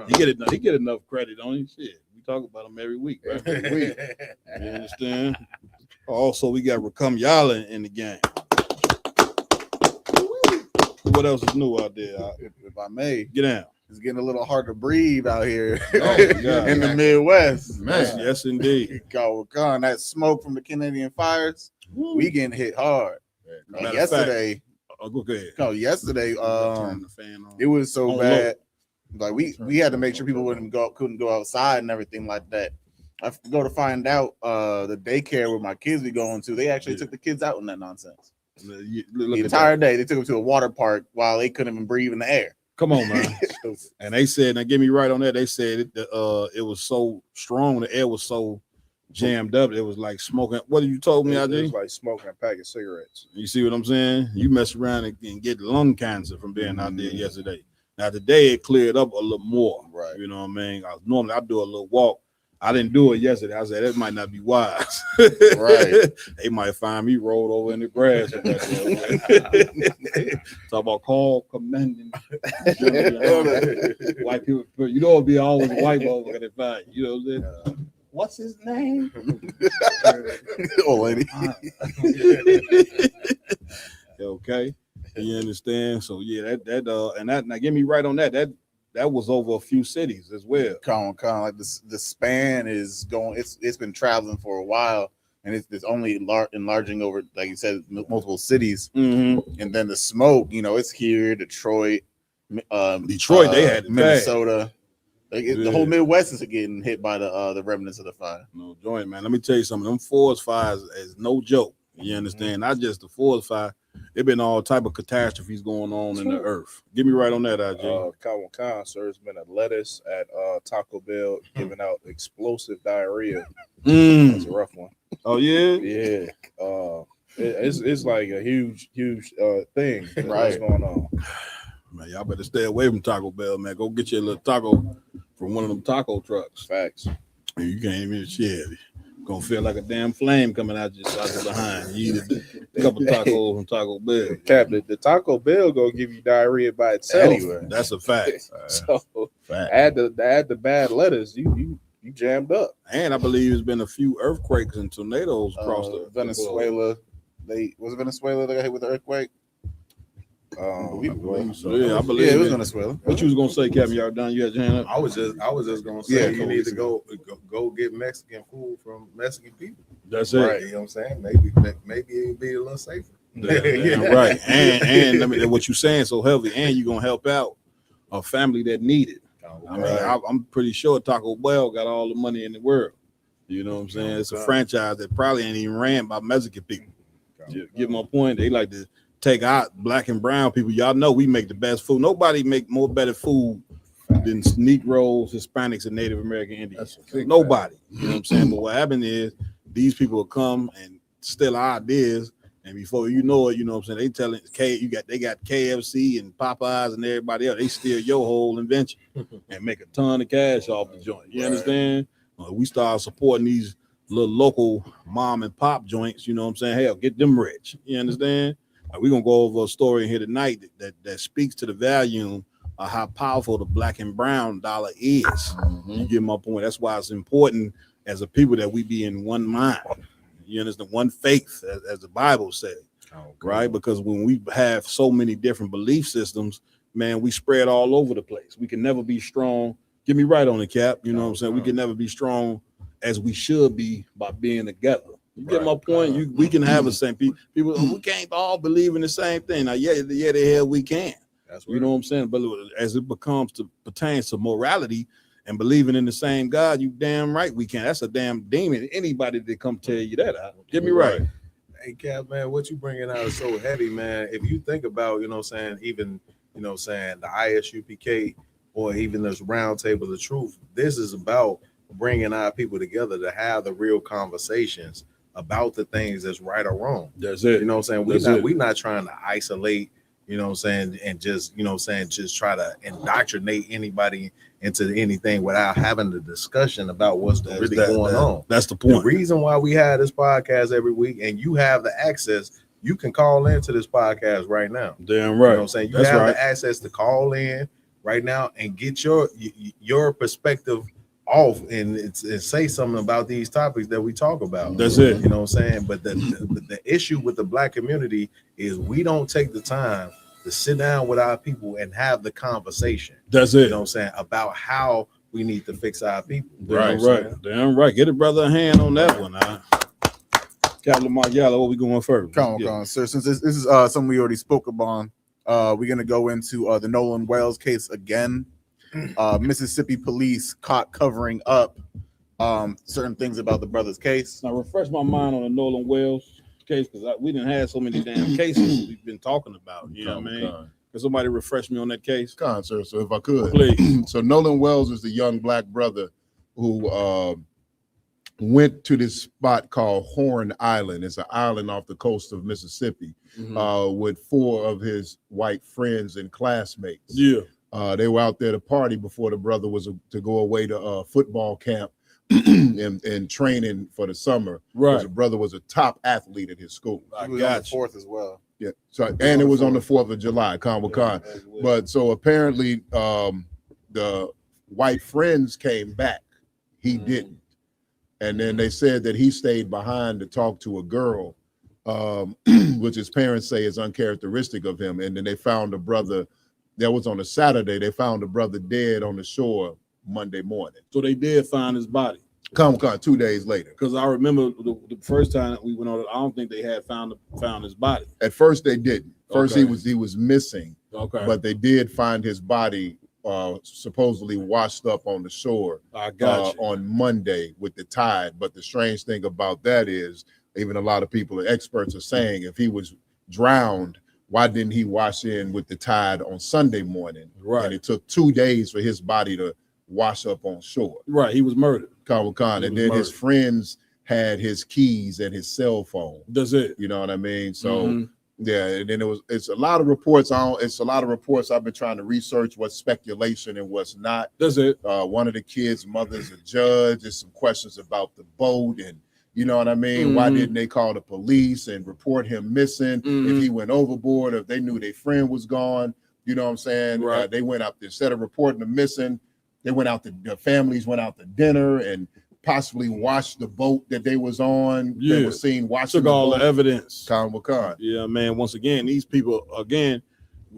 He get enough credit on him. Shit. We talk about him every week, right? Every week. You understand? Also, we got Rakam Yala in the game. what else is new out there. If I may, Get down. it's getting a little hard to breathe out here God. in the Midwest. Yes, indeed. Con, that smoke from the Canadian fires, we getting hit hard. Matter of Yesterday, go ahead. no, yesterday, Turn the fan on. it was so On bad. Like we had to make sure people couldn't go outside and everything like that. I go to find out the daycare where my kids be going to, they actually took the kids out in that nonsense. The The entire day, they took them to a water park while they couldn't even breathe in the air. Come on, man. And they said, now get me right on that. They said it was so strong, the air was so jammed up, it was like smoking. What you told me, It was ID? like smoking a pack of cigarettes. You see what I'm saying? You mess around and get lung cancer from being out there yesterday. Now today it cleared up a little more. Right. You know what I mean? Normally I do a little walk. I didn't do it yesterday. I said that might not be wise. Right. They might find me rolled over in the grass. Talk about call commending. White people, you know, it'll be always white over there find you. You know what I'm saying? What's his name? Old lady. Okay. You understand? So yeah, that now get me right on that. That was over a few cities as well. Con, like the span is going. It's been traveling for a while, and it's only enlarging over, like you said, multiple cities. Mm-hmm. And then the smoke, you know, it's here, Detroit, They had it Minnesota. Like bad. the whole Midwest is getting hit by the remnants of the fire. No joint, man. Let me tell you something. Them forest fires is no joke. You understand? Not just the forest fire. There been all type of catastrophes going on in the earth. Get me right on that, IJ. Khan, sir, has been a lettuce at Taco Bell giving out explosive diarrhea. Mm. That's a rough one. Oh yeah, Yeah. It's like a huge thing. Right. What's going on? Man, y'all better stay away from Taco Bell, man. Go get you a little taco from one of them taco trucks. Facts. You can't even shit. Gonna feel like a damn flame coming out your behind. You eat a couple tacos from Taco Bell. Captain, the Taco Bell gonna give you diarrhea by itself. Anyway. That's a fact. So Fact. add the bad lettuce, you jammed up. And I believe there's been a few earthquakes and tornadoes across the Venezuela. Was it Venezuela that got hit with the earthquake? I believe Yeah, it was Venezuela. What you was gonna say, Captain? Y'all done? You had your hand up? I was just gonna say Yeah, you need to go get Mexican food from Mexican people. That's it. Right. You know what I'm saying? Maybe it'll be a little safer. Yeah, right. And let me what you saying so heavy, and you're gonna help out a family that need it. I mean, I'm pretty sure Taco Bell got all the money in the world. You know what I'm saying? It's a franchise that probably ain't even ran by Mexican people. You get my point? They like to take out black and brown people. Y'all know we make the best food. Nobody make more better food than Negroes, Hispanics, and Native American Indians. Nobody. You know what I'm saying? But what happened is these people will come and steal our ideas, and before you know it, you know what I'm saying, they telling they got KFC and Popeyes and everybody else. They steal your whole invention and make a ton of cash off the joint. You understand? We start supporting these little local mom and pop joints. You know what I'm saying? Hell, get them rich. You understand? We're gonna go over a story here tonight that speaks to the value of how powerful the black and brown dollar is. You get my point. That's why it's important as a people that we be in one mind. You understand? One faith, as the Bible said, right? Because when we have so many different belief systems, man, we spread all over the place. We can never be strong. Get me right on the Cap. You know what I'm saying? We can never be strong as we should be by being together. You get my point? We can have the same people. We can't all believe in the same thing. Now, the hell we can. That's you know what I'm saying? But as it pertains to morality and believing in the same God, you damn right we can. That's a damn demon. Anybody that come tell you that, get me right. Hey, Cap, man, what you bringing out is so heavy, man. If you think about, you know what I'm saying, even, you know what I'm saying, the ISUPK or even this round table of truth, this is about bringing our people together to have the real conversations about the things that's right or wrong. That's it. You know what I'm saying? We're not trying to isolate, you know what I'm saying, and just, you know what I'm saying, just try to indoctrinate anybody into anything without having the discussion about what's really going on. That's the point. The reason why we have this podcast every week and you have the access, you can call into this podcast right now. Damn right. You know what I'm saying? You That's have right. the access to call in right now and get your perspective off and say something about these topics that we talk about. That's it. You know what I'm saying? But the issue with the black community is we don't take the time to sit down with our people and have the conversation. That's it. You know what I'm saying? About how we need to fix our people. Damn right. Get a brother a hand on that one. Captain Margiela, what we going first? Come on, sir. Since this is something we already spoke about, we're gonna go into the Nolan Wells case again. Mississippi police caught covering up certain things about the brother's case. Now refresh my mind on the Nolan Wells case, because we didn't have so many damn cases we've been talking about. You know what I mean? Can somebody refresh me on that case? Sir, so if I could, please. So Nolan Wells is the young black brother who went to this spot called Horn Island. It's an island off the coast of Mississippi, with 4 of his white friends and classmates. Yeah. They were out there to party before the brother was to go away to football camp and training for the summer. Right. The brother was a top athlete at his school. He was on the 4th as well. Yeah. So and it was on the 4th of July, Con. But so apparently the white friends came back. He didn't. And then they said that he stayed behind to talk to a girl, which his parents say is uncharacteristic of him. And then they found a brother. That was on a Saturday. They found a brother dead on the shore Monday morning. So they did find his body. Con 2 days later. Because I remember the first time that we went on it, I don't think they had found his body. At first they didn't. First Okay. he was missing. Okay. But they did find his body supposedly washed up on the shore on Monday with the tide. But the strange thing about that is, even a lot of people and experts are saying, if he was drowned, why didn't he wash in with the tide on Sunday morning? Right. And it took 2 days for his body to wash up on shore. Right. He was murdered. Con. And then his friends had his keys and his cell phone. That's it. You know what I mean? So yeah, and then it's a lot of reports on. It's a lot of reports. I've been trying to research what's speculation and what's not. That's it. One of the kids' mother's a judge. There's some questions about the boat, and you know what I mean. Why didn't they call the police and report him missing? If he went overboard, if they knew their friend was gone, you know what I'm saying. Right. They went out, instead of reporting him missing, they went out to, the families went out to dinner and possibly watched the boat that they was on. Yeah. They were seen watching Took all the evidence. Con. Yeah, man. Once again, these people, again,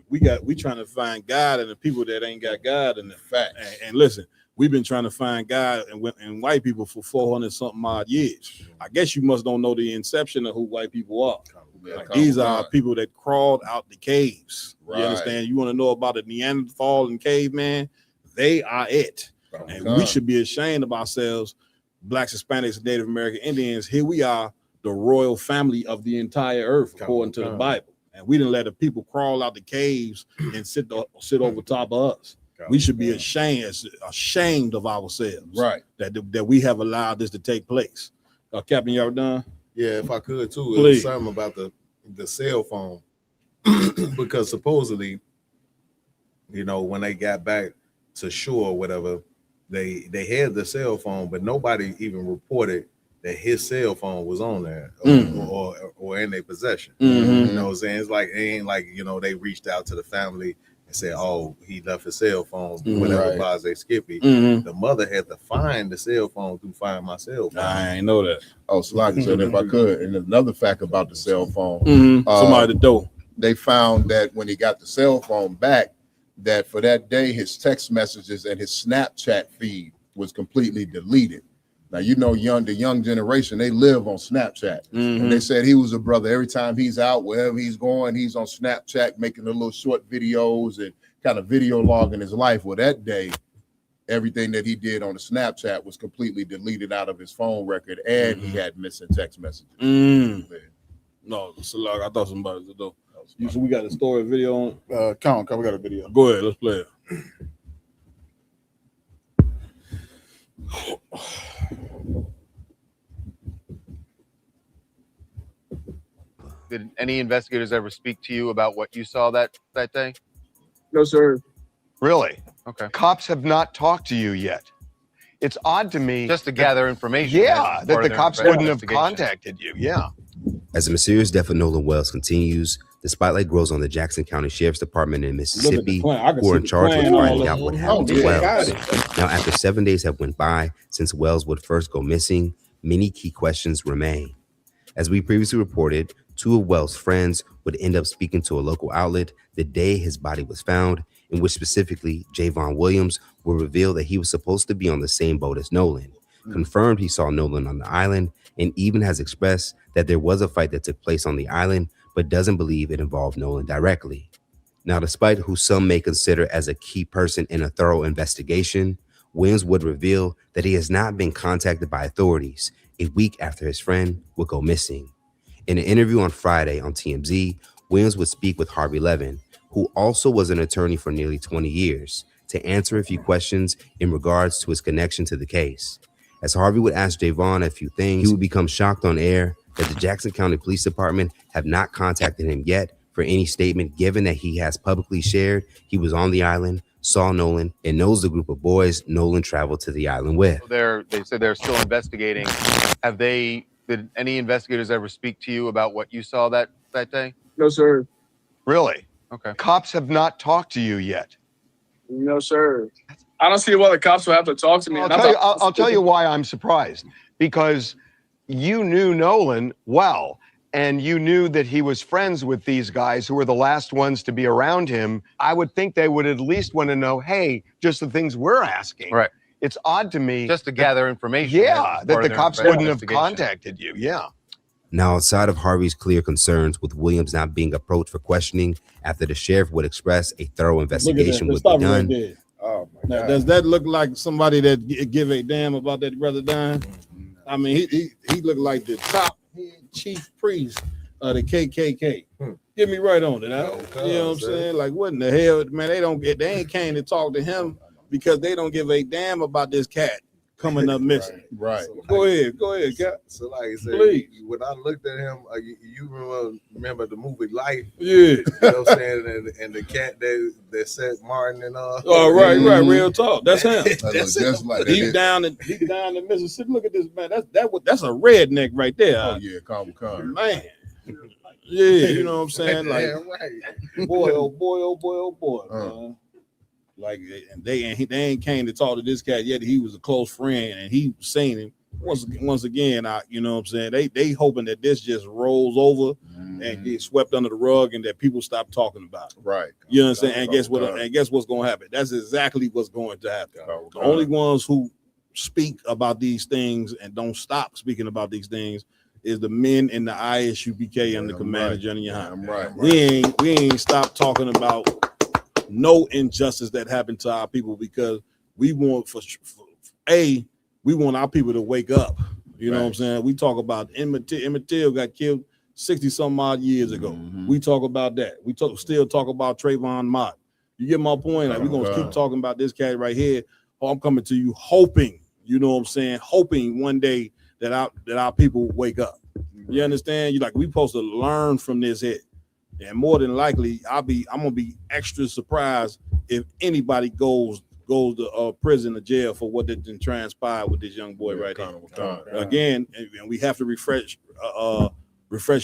we trying to find God and the people that ain't got God in the fact. And listen, we've been trying to find God and white people for 400 something odd years. I guess you must don't know the inception of who white people are. Like, these are people that crawled out the caves. Right. You understand? You want to know about the Neanderthal and caveman? They are it. And we should be ashamed of ourselves, Blacks, Hispanics, Native American Indians. Here we are, the royal family of the entire earth, according to the Bible. And we didn't let the people crawl out the caves and sit over top of us. We should be ashamed of ourselves, right? That we have allowed this to take place. Captain, y'all done? Yeah, if I could too. Please. It was something about the cell phone because supposedly, you know, when they got back to shore or whatever, they had the cell phone, but nobody even reported that his cell phone was on there or in their possession. You know what I'm saying? It's like, it ain't like, you know, they reached out to the family and said, oh, he left his cell phone, whatever, Baze Skippy. The mother had to find the cell phone through Find My Cell Phone. I ain't know that. Oh, Slocky said if I could. And another fact about the cell phone. Somebody at the door. They found that when he got the cell phone back, that for that day, his text messages and his Snapchat feed was completely deleted. Now, you know, the young generation, they live on Snapchat. And they said he was a brother. Every time he's out, wherever he's going, he's on Snapchat making the little short videos and kind of video logging his life. Well, that day, everything that he did on the Snapchat was completely deleted out of his phone record, and he had missing text messages. No, Salak, I thought somebody was at the door. So we got a story video on. We got a video. Go ahead, let's play it. Did any investigators ever speak to you about what you saw that day? No, sir. Really? Okay. Cops have not talked to you yet. It's odd to me. Just to gather information. Yeah, as that part the of their cops wouldn't have investigation. contacted you. Yeah. As the mysterious death of Nolan Wells continues, the spotlight grows on the Jackson County Sheriff's Department in Mississippi, who are in charge with finding out what happened to Wells. Now, after 7 days have went by since Wells would first go missing, many key questions remain. As we previously reported, two of Wells' friends would end up speaking to a local outlet the day his body was found, in which specifically Javon Williams would reveal that he was supposed to be on the same boat as Nolan, confirmed he saw Nolan on the island, and even has expressed that there was a fight that took place on the island, but doesn't believe it involved Nolan directly. Now, despite who some may consider as a key person in a thorough investigation, Williams would reveal that he has not been contacted by authorities a week after his friend would go missing. In an interview on Friday on TMZ, Williams would speak with Harvey Levin, who also was an attorney for nearly 20 years, to answer a few questions in regards to his connection to the case. As Harvey would ask Javon a few things, he would become shocked on air that the Jackson County Police Department have not contacted him yet for any statement, given that he has publicly shared he was on the island, saw Nolan, and knows the group of boys Nolan traveled to the island with. They said they're still investigating. Did any investigators ever speak to you about what you saw that day? No, sir. Really? Okay. Cops have not talked to you yet. No, sir. I don't see why the cops would have to talk to me. I'll tell you why I'm surprised. Because you knew Nolan well, and you knew that he was friends with these guys who were the last ones to be around him. I would think they would at least want to know, hey, just the things we're asking. Right. It's odd to me. Just to gather information. Yeah, that the cops wouldn't have contacted you. Yeah. Now, outside of Harvey's clear concerns with Williams not being approached for questioning after the sheriff would express a thorough investigation would be done. Right now, does that look like somebody that give a damn about that brother dying? I mean, he looked like the top chief priest of the KKK. Get me right on it. You know what I'm saying? Like, what in the hell, man? They ain't came to talk to him because they don't give a damn about this cat coming up missing. Right. So go ahead, Cap. So like I said, Please. when I looked at him, you remember the movie Life? Yeah. You know what I'm saying? And the cat that said Martin and Oh, right, real talk. That's him. That's just like Deep down in Mississippi. Look at this, man. That's a redneck right there. Oh yeah, Common. Man. Yeah, you know what I'm saying? Like, right. boy, oh boy, man. Like, and they ain't came to talk to this cat yet. He was a close friend, and he was saying him once again. You know what I'm saying? They hoping that this just rolls over and get swept under the rug, and that people stop talking about it. Right. You know what I'm saying? And guess what's going to happen? That's exactly what's going to happen. The only ones who speak about these things and don't stop speaking about these things is the men in the ISUPK and the Commander General. Right. We ain't stopped talking about no injustice that happened to our people, because we want we want our people to wake up. You know what I'm saying? We talk about Emmett Till got killed 60 some odd years ago. We talk about that. We still talk about Trayvon Mott. You get my point? Like, we're gonna keep talking about this cat right here. Oh, I'm coming to you hoping, you know what I'm saying, hoping one day that our people wake up. You understand? You like, we supposed to learn from this hit. And more than likely, I'm gonna be extra surprised if anybody goes to prison or jail for what didn't transpire with this young boy right here. Again, and we have to refresh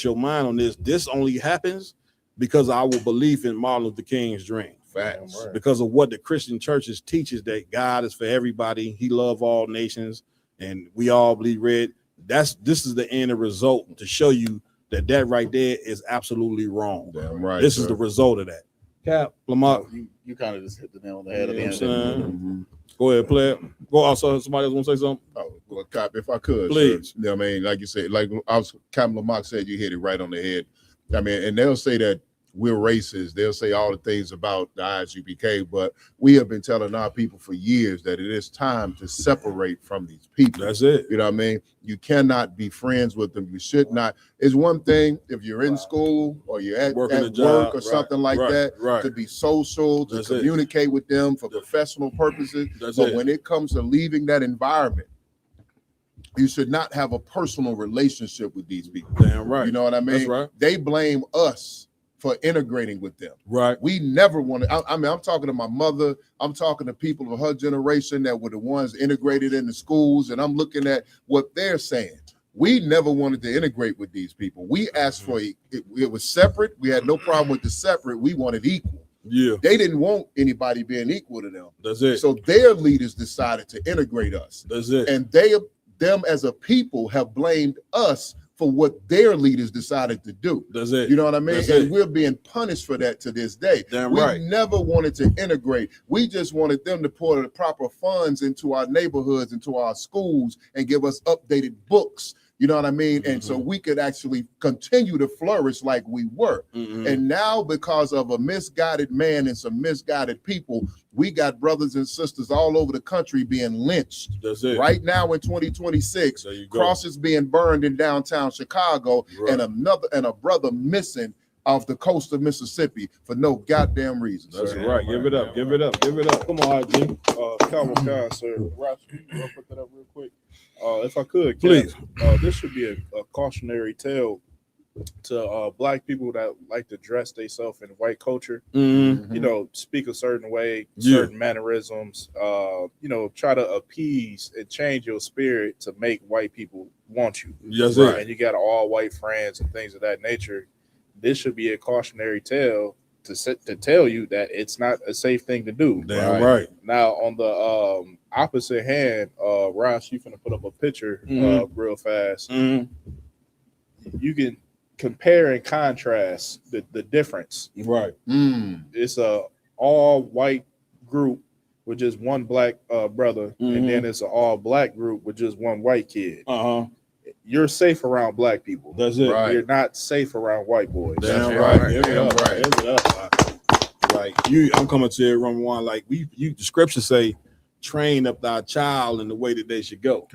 your mind on this. This only happens because of our belief in Martin Luther King's dream. Facts. Because of what the Christian churches teaches, that God is for everybody. He loves all nations, and we all believe red. This is the end result to show you that right there is absolutely wrong. Damn right. This is the result of that. Cap, Lamar. You kind of just hit the nail on the head at the end. Go ahead, play it. Go also. Somebody else want to say something? Oh, well, Cap, if I could, please. Sir. You know what I mean, like you said, like Captain Lamar said, you hit it right on the head. I mean, and they'll say that we're racist. They'll say all the things about the ISUPK, but we have been telling our people for years that it is time to separate from these people. That's it. You know what I mean? You cannot be friends with them. You should not. It's one thing if you're in school or you're at work or something like that, to be social, to communicate with them for professional purposes. But when it comes to leaving that environment, you should not have a personal relationship with these people. Damn right. You know what I mean? That's right. They blame us for integrating with them. Right. We never wanted, I mean, I'm talking to my mother, I'm talking to people of her generation that were the ones integrated in the schools, and I'm looking at what they're saying. We never wanted to integrate with these people. We asked for it was separate. We had no problem with the separate. We wanted equal. Yeah. They didn't want anybody being equal to them. That's it. So their leaders decided to integrate us. That's it. And them as a people have blamed us for what their leaders decided to do. That's it. You know what I mean? That's and it. we're being punished for that to this day. Damn we right. never wanted to integrate. We just wanted them to pour the proper funds into our neighborhoods, into our schools, and give us updated books. You know what I mean? And so we could actually continue to flourish like we were. And now, because of a misguided man and some misguided people, we got brothers and sisters all over the country being lynched. That's it. Right now in 2026, crosses being burned in downtown Chicago, and a brother missing off the coast of Mississippi for no goddamn reason. That's right. Give it up. Give it up. Give it up. Come on, Jim. Kyle, sir. Ross, you put that up real quick. If I could, please. This should be a cautionary tale to black people that like to dress themselves in white culture. You know, speak a certain way, certain mannerisms. You know, try to appease and change your spirit to make white people want you. Yes, right. sir. And you got all white friends and things of that nature. This should be a cautionary tale to tell you that it's not a safe thing to do. Damn right. Now, on the opposite hand, Ross, you finna put up a picture real fast. You can compare and contrast the difference. Right. It's a all white group with just one black brother, and then it's an all black group with just one white kid. You're safe around black people. That's it. Right. You're not safe around white boys. Damn right. Give it up. Give it up. Like you, I'm coming to it, Roman one. Like the scriptures say, train up thy child in the way that they should go.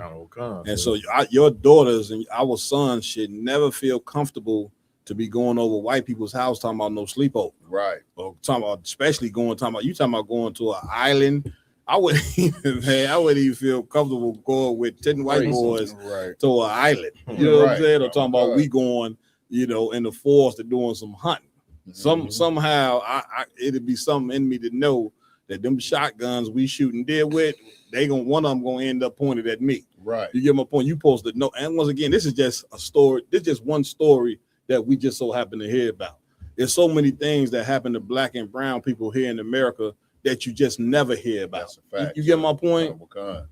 And so your daughters and our sons should never feel comfortable to be going over white people's house talking about no sleepover. Right. Or talking about, especially talking about going to an island. I wouldn't even feel comfortable going with 10 white boys to an island. You know what I'm saying? Or talking about we going, in the forest and doing some hunting. Somehow it'd be something in me to know that them shotguns we shooting dead with, one of them gonna end up pointed at me. Right. You get my point? You supposed to know. And once again, this is just a story. This is just one story that we just so happen to hear about. There's so many things that happen to black and brown people here in America that you just never hear about. That's a fact. You get my point?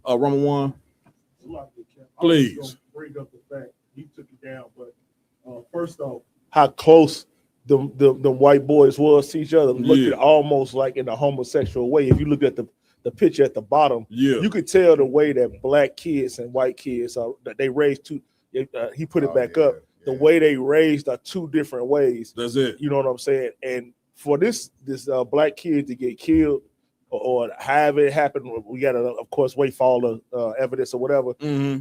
Roman one, please. Bring up the fact he took it down, but first off, how close the white boys was to each other, looking almost like in a homosexual way. If you look at the picture at the bottom, you could tell the way that black kids and white kids are, that they raised two. He put it back up. The way they raised are two different ways. That's it. You know what I'm saying? And for this black kid to get killed or have it happen, we gotta of course wait for all the evidence or whatever.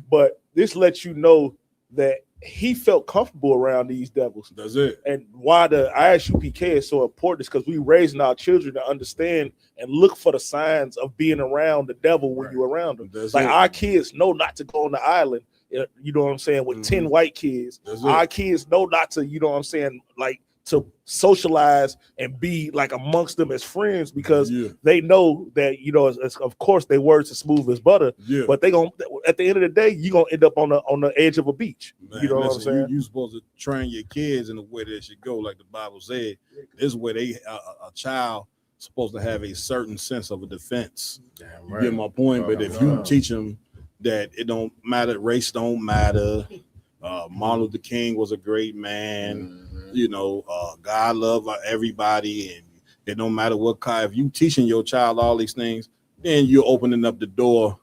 But this lets you know that he felt comfortable around these devils. That's it. And why the ISUPK is so important is because we raising our children to understand and look for the signs of being around the devil when you're around them. That's like it. our kids know not to go on the island. You know what I'm saying? With 10 white kids, our kids know not to. You know what I'm saying? Like to socialize and be like amongst them as friends because they know that of course their words are smooth as butter. But they gonna at the end of the day you're gonna end up on the edge of a beach. Man, you know what I'm saying? You supposed to train your kids in the way they should go, like the Bible said. This is where a child supposed to have a certain sense of a defense. Damn You get my point? But if you teach them that it don't matter, race don't matter. Martin Luther King was a great man. God love everybody, and it don't matter what kind. If you teaching your child all these things, then you're opening up the door,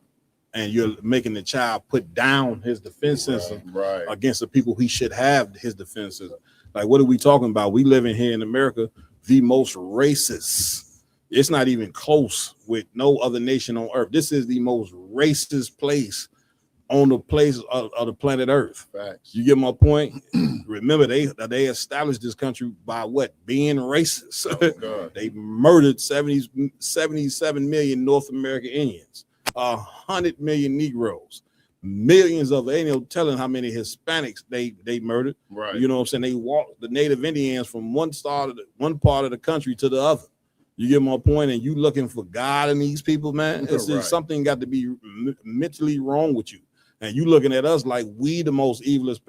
and you're making the child put down his defense system against the people he should have his defense system. Like, what are we talking about? We live in here in America, the most racist. It's not even close with no other nation on earth. This is the most racist place on the place of the planet Earth. Facts. You get my point? Remember, they established this country by what? Being racist. They murdered 77 million North American Indians, 100 million Negroes, millions of, ain't no telling how many Hispanics they murdered. Right. You know what I'm saying? They walked the Native Indians from one part of the country to the other. You get my point? And you looking for God in these people, man. It's just something got to be mentally wrong with you. And you looking at us like we the most evilest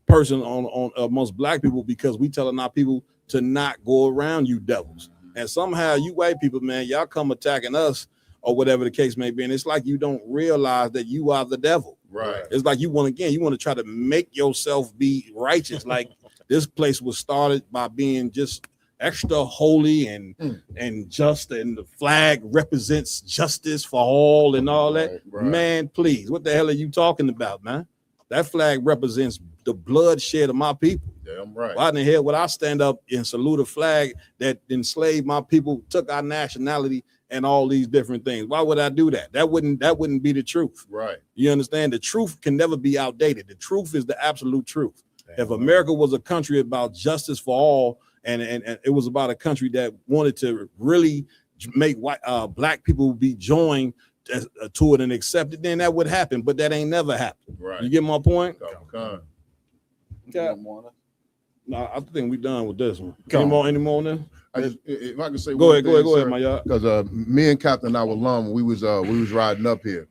person on amongst black people because we telling our people to not go around you devils. And somehow you white people, man, y'all come attacking us or whatever the case may be. And it's like you don't realize that you are the devil. Right. It's like you want to try to make yourself be righteous. Like this place was started by being just extra holy and just, and the flag represents justice for all and all that. Right. Man, please, what the hell are you talking about, man? That flag represents the bloodshed of my people. Damn right. Why in the hell would I stand up and salute a flag that enslaved my people, took our nationality and all these different things? Why would I do that? That wouldn't be the truth. Right. You understand? The truth can never be outdated. The truth is the absolute truth. If America was a country about justice for all, and it was about a country that wanted to really make black people be joined to it and accepted, then that would happen. But that ain't never happened. Right. You get my point? Yeah. No, I think we're done with this one. Any more on this? If I can say, go ahead, my y'all. Because me and Captain Awalum, we was riding up here.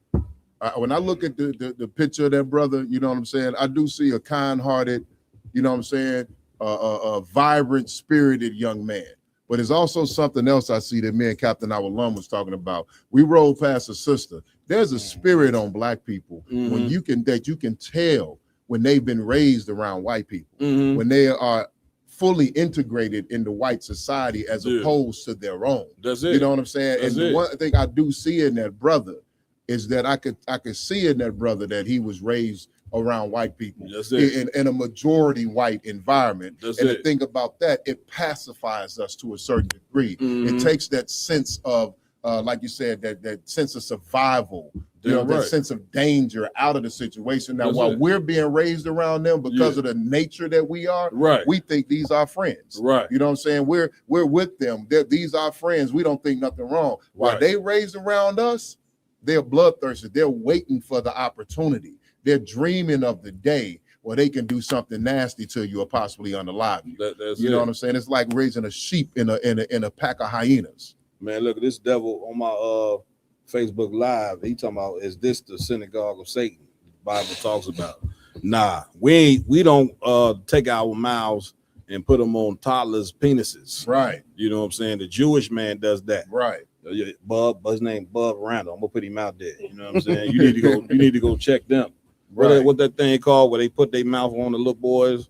When I look at the picture of that brother, you know what I'm saying, I do see a kind-hearted, you know what I'm saying, a vibrant, spirited young man. But there's also something else I see that me and Captain Awalum was talking about. We rolled past a sister. There's a spirit on black people when you can tell when they've been raised around white people, when they are fully integrated into white society as opposed to their own. That's it. You know what I'm saying? That's and it. The one thing I do see in that brother is that I could see in that brother that he was raised around white people in a majority white environment. The thing about that, it pacifies us to a certain degree. It takes that sense of like you said, that sense of survival, that sense of danger out of the situation. Now, while we're being raised around them because of the nature that we are, we think these are friends. Right. You know what I'm saying? We're with them. These are friends. We don't think nothing wrong. While they raised around us, they're bloodthirsty. They're waiting for the opportunity. They're dreaming of the day where they can do something nasty to you or possibly unalive you. You know what I'm saying? It's like raising a sheep in a pack of hyenas. Man, look at this devil on my Facebook Live. He talking about, is this the synagogue of Satan? The Bible talks about. Nah, we don't take our mouths and put them on toddlers' penises. Right. You know what I'm saying? The Jewish man does that. Right. His name Bub Randall. I'm gonna put him out there. You know what I'm saying? You need to go check them. Right. What that thing called where they put their mouth on the little boys'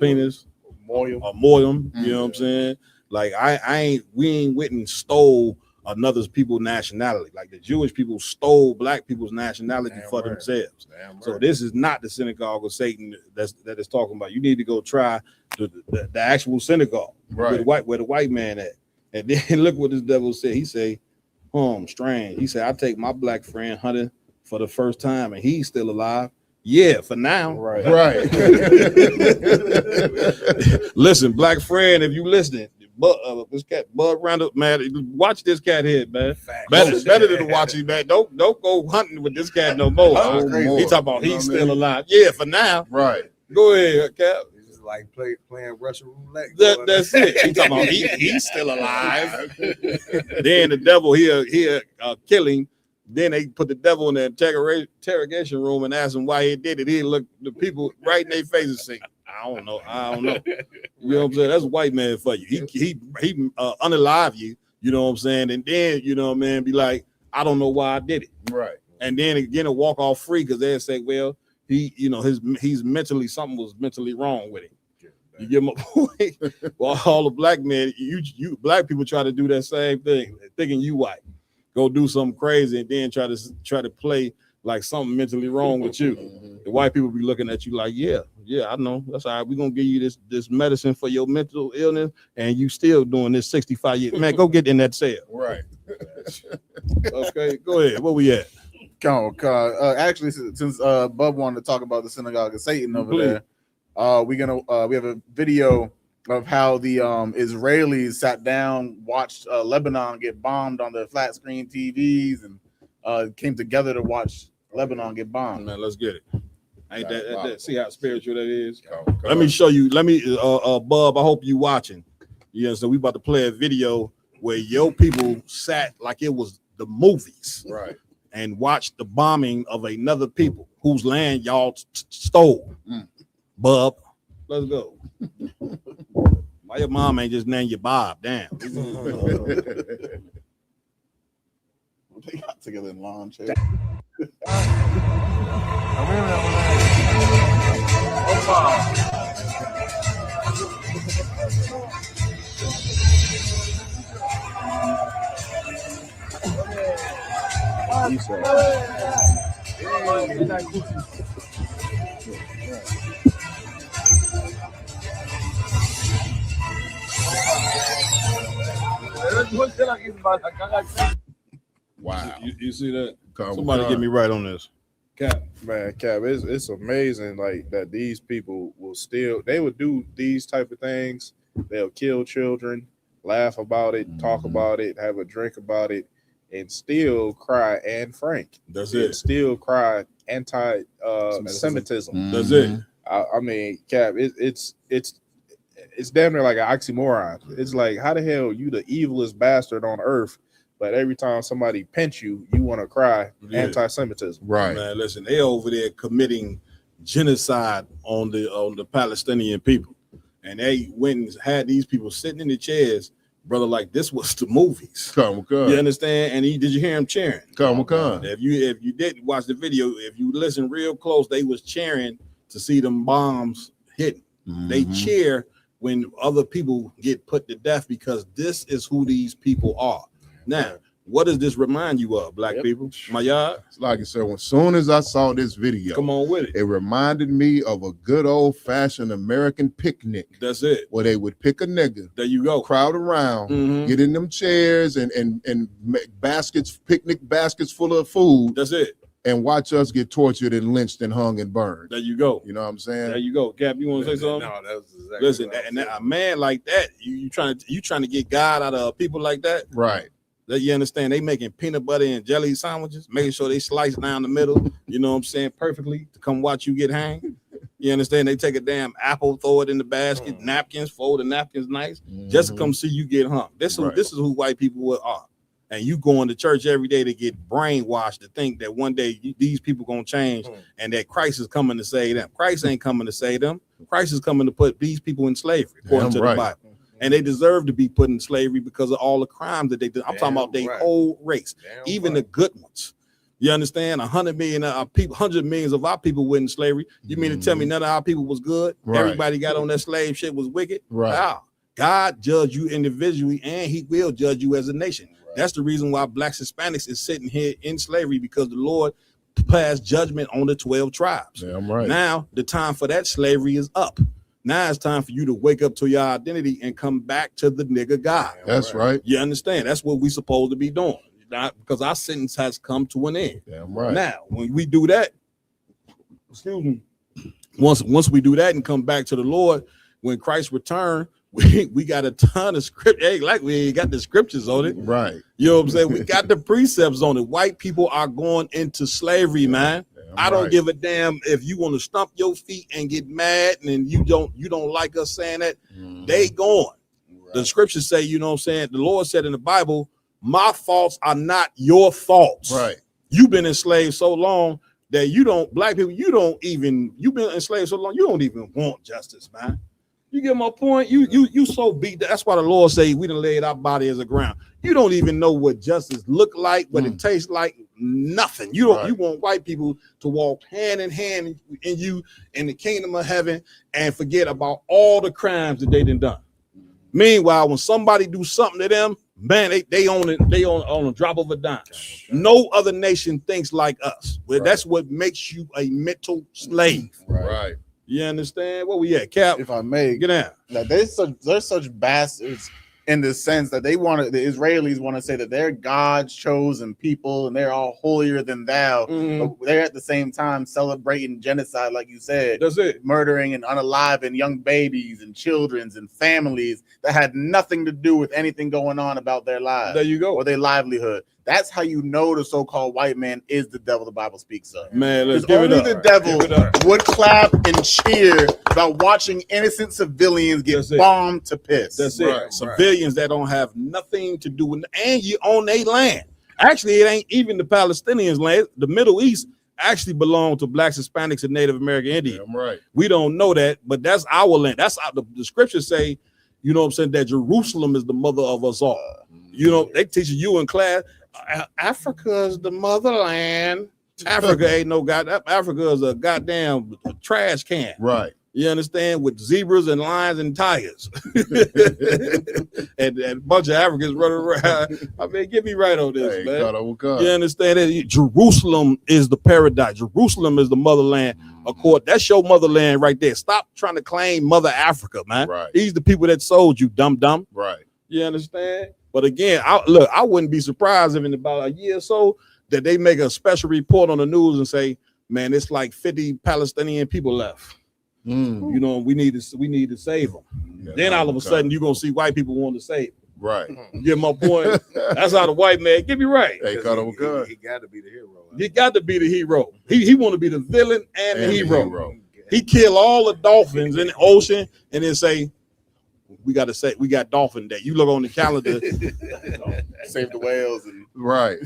penis? Moyum. You know what I'm saying? Like we ain't went and stole another's people's nationality. Like the Jewish people stole black people's nationality for themselves. So this is not the synagogue of Satan that is talking about. You need to go try the actual synagogue where the white man at. And then look what this devil said. He say, strange. He said, I take my black friend hunting for the first time and he's still alive. Yeah, for now. Right. Listen, black friend, if you listening, this cat Bud Randall, man, watch this cat here, man. Better than watching, man. Don't go hunting with this cat no more. He talking about he's still alive. Yeah, for now. Right. Go ahead, Cap. Like playing Russian roulette. That's it. He talking about he's still alive. Then the devil here killing. Then they put the devil in the interrogation room and asked him why he did it. He looked the people right in their faces and say, I don't know. You know what I'm saying? That's a white man for you. He unalive you. You know what I'm saying? And then be like, I don't know why I did it. Right. And then again, it walk off free because they'll say, well, he's mentally, something was mentally wrong with him. You get my point? Well, all the black men, you black people try to do that same thing, thinking you white. Go do something crazy and then try to play like something mentally wrong with you. The white people be looking at you like, yeah, I know. That's all right. We're gonna give you this medicine for your mental illness, and you still doing this 65 years. Man, go get in that cell. Right. Okay, go ahead. Where we at? Actually, since Bub wanted to talk about the synagogue of Satan over there, we have a video of how the Israelis sat down, watched Lebanon get bombed on the flat screen TVs, and came together to watch Lebanon get bombed. Man, let's get it. Ain't that see how spiritual that is? Let me show you. Bub, I hope you watching. So we about to play a video where your people sat like it was the movies, right, and watched the bombing of another people whose land y'all stole. Bub, let's go. Why your mom ain't just named you Bob? Damn. They got together in lawn chairs. Wow. You see that? Come Somebody on. get me right on this. Cap, it's amazing like that these people will still they would do these type of things. They'll kill children, laugh about it, talk about it, have a drink about it, and still cry Anne Frank. That's and it. Still cry anti-Semitism. That's it. I mean, Cap, it's damn near like an oxymoron. It's like, how the hell you the evilest bastard on earth, but every time somebody pinch you, you want to cry anti-Semitism. Right. Man, listen, they over there committing genocide on the Palestinian people. And they went and had these people sitting in the chairs, brother, like this was the movies. Come on. You understand? And did you hear him cheering? Come on. If you didn't watch the video, if you listen real close, they was cheering to see them bombs hitting. They cheer when other people get put to death because this is who these people are. Now, what does this remind you of, black people? My yard? Like I said, as soon as I saw this video, come on with it. It reminded me of a good old-fashioned American picnic. That's it. Where they would pick a nigga. There you go. Crowd around, get in them chairs and make baskets, picnic baskets full of food. That's it. And watch us get tortured and lynched and hung and burned. There you go. You know what I'm saying? There you go. Cap, you want to say something? No, that was exactly Listen, and a man like that, you trying to get God out of people like that? Right. That you understand, they making peanut butter and jelly sandwiches, making sure they slice down the middle, you know what I'm saying, perfectly to come watch you get hanged. You understand? They take a damn apple, throw it in the basket, napkins, fold the napkins nice, just to come see you get hung. This is who white people are. And you going to church every day to get brainwashed to think that one day these people gonna change and that Christ is coming to save them. Christ ain't coming to save them. Christ is coming to put these people in slavery, according to the Bible. And they deserve to be put in slavery because of all the crimes that they did. I'm talking about their whole race, even the good ones. You understand? 100 million people, 100 millions of our people were in slavery. You mean to tell me none of our people was good? Right. Everybody got on that slave shit was wicked? Right. Wow. God judged you individually and he will judge you as a nation. That's the reason why blacks, Hispanics is sitting here in slavery, because the Lord passed judgment on the 12 tribes. Damn right. Now the time for that slavery is up. Now it's time for you to wake up to your identity and come back to the nigga God. That's right. You understand? That's what we supposed to be doing. Not because our sentence has come to an end. Damn right. Now, when we do that, excuse me, once we do that and come back to the Lord, when Christ return, we got a ton of script. Hey, like we ain't got the scriptures on it. Right. You know what I'm saying? We got the precepts on it. White people are going into slavery, man. I don't give a damn if you want to stump your feet and get mad and you don't like us saying that. They going. The scriptures say, you know what I'm saying? The Lord said in the Bible, my faults are not your faults. Right. You've been enslaved so long that black people, you've been enslaved so long, you don't even want justice, man. You get my point? You so beat. That's why the Lord say we done laid our body as a ground. You don't even know what justice look like, what it tastes like, nothing. You don't. You want white people to walk hand in hand in you in the kingdom of heaven and forget about all the crimes that they done. Meanwhile, when somebody do something to them, man, they own it. They on a drop of a dime. No other nation thinks like us. Well, that's what makes you a mental slave. Right. You understand? Where we at, Cap? If I may, get out. Like they're such bastards in the sense that the Israelis want to say that they're God's chosen people and they're all holier than thou. But they're at the same time celebrating genocide, like you said. That's it. Murdering and unaliving young babies and children and families that had nothing to do with anything going on about their lives. There you go. Or their livelihood. That's how you know the so-called white man is the devil the Bible speaks of. Man, let's give give only it up. the devil would clap and cheer about watching innocent civilians get bombed to piss. That's it. Civilians that don't have nothing to do with, and you own their land. Actually, it ain't even the Palestinians' land. The Middle East actually belong to blacks, Hispanics, and Native American Indians. I'm right. We don't know that, but that's our land. That's how the scriptures say, you know what I'm saying, that Jerusalem is the mother of us all. You know, they teach you in class, Africa is the motherland. Africa ain't no goddamn. Africa is a goddamn trash can. Right. You understand? With zebras and lions and tigers, and a bunch of Africans running around. I mean, get me right on this, man. You understand that? Jerusalem is the paradise. Jerusalem is the motherland. Of course, that's your motherland right there. Stop trying to claim Mother Africa, man. Right. These the people that sold you, dumb. Right. You understand? But again, I wouldn't be surprised if in about a year or so that they make a special report on the news and say, man, it's like 50 Palestinian people left. You know, we need to save them. Yeah, then all of a sudden you're gonna see white people want to save them. Right. You get my point? That's how the white man get me right. Hey, He got to be the hero. He got to be the hero. He want to be the villain and the And the hero. hero. He kill all the dolphins in the ocean and then say, we got dolphin day. You look on the calendar, Save the whales and Right.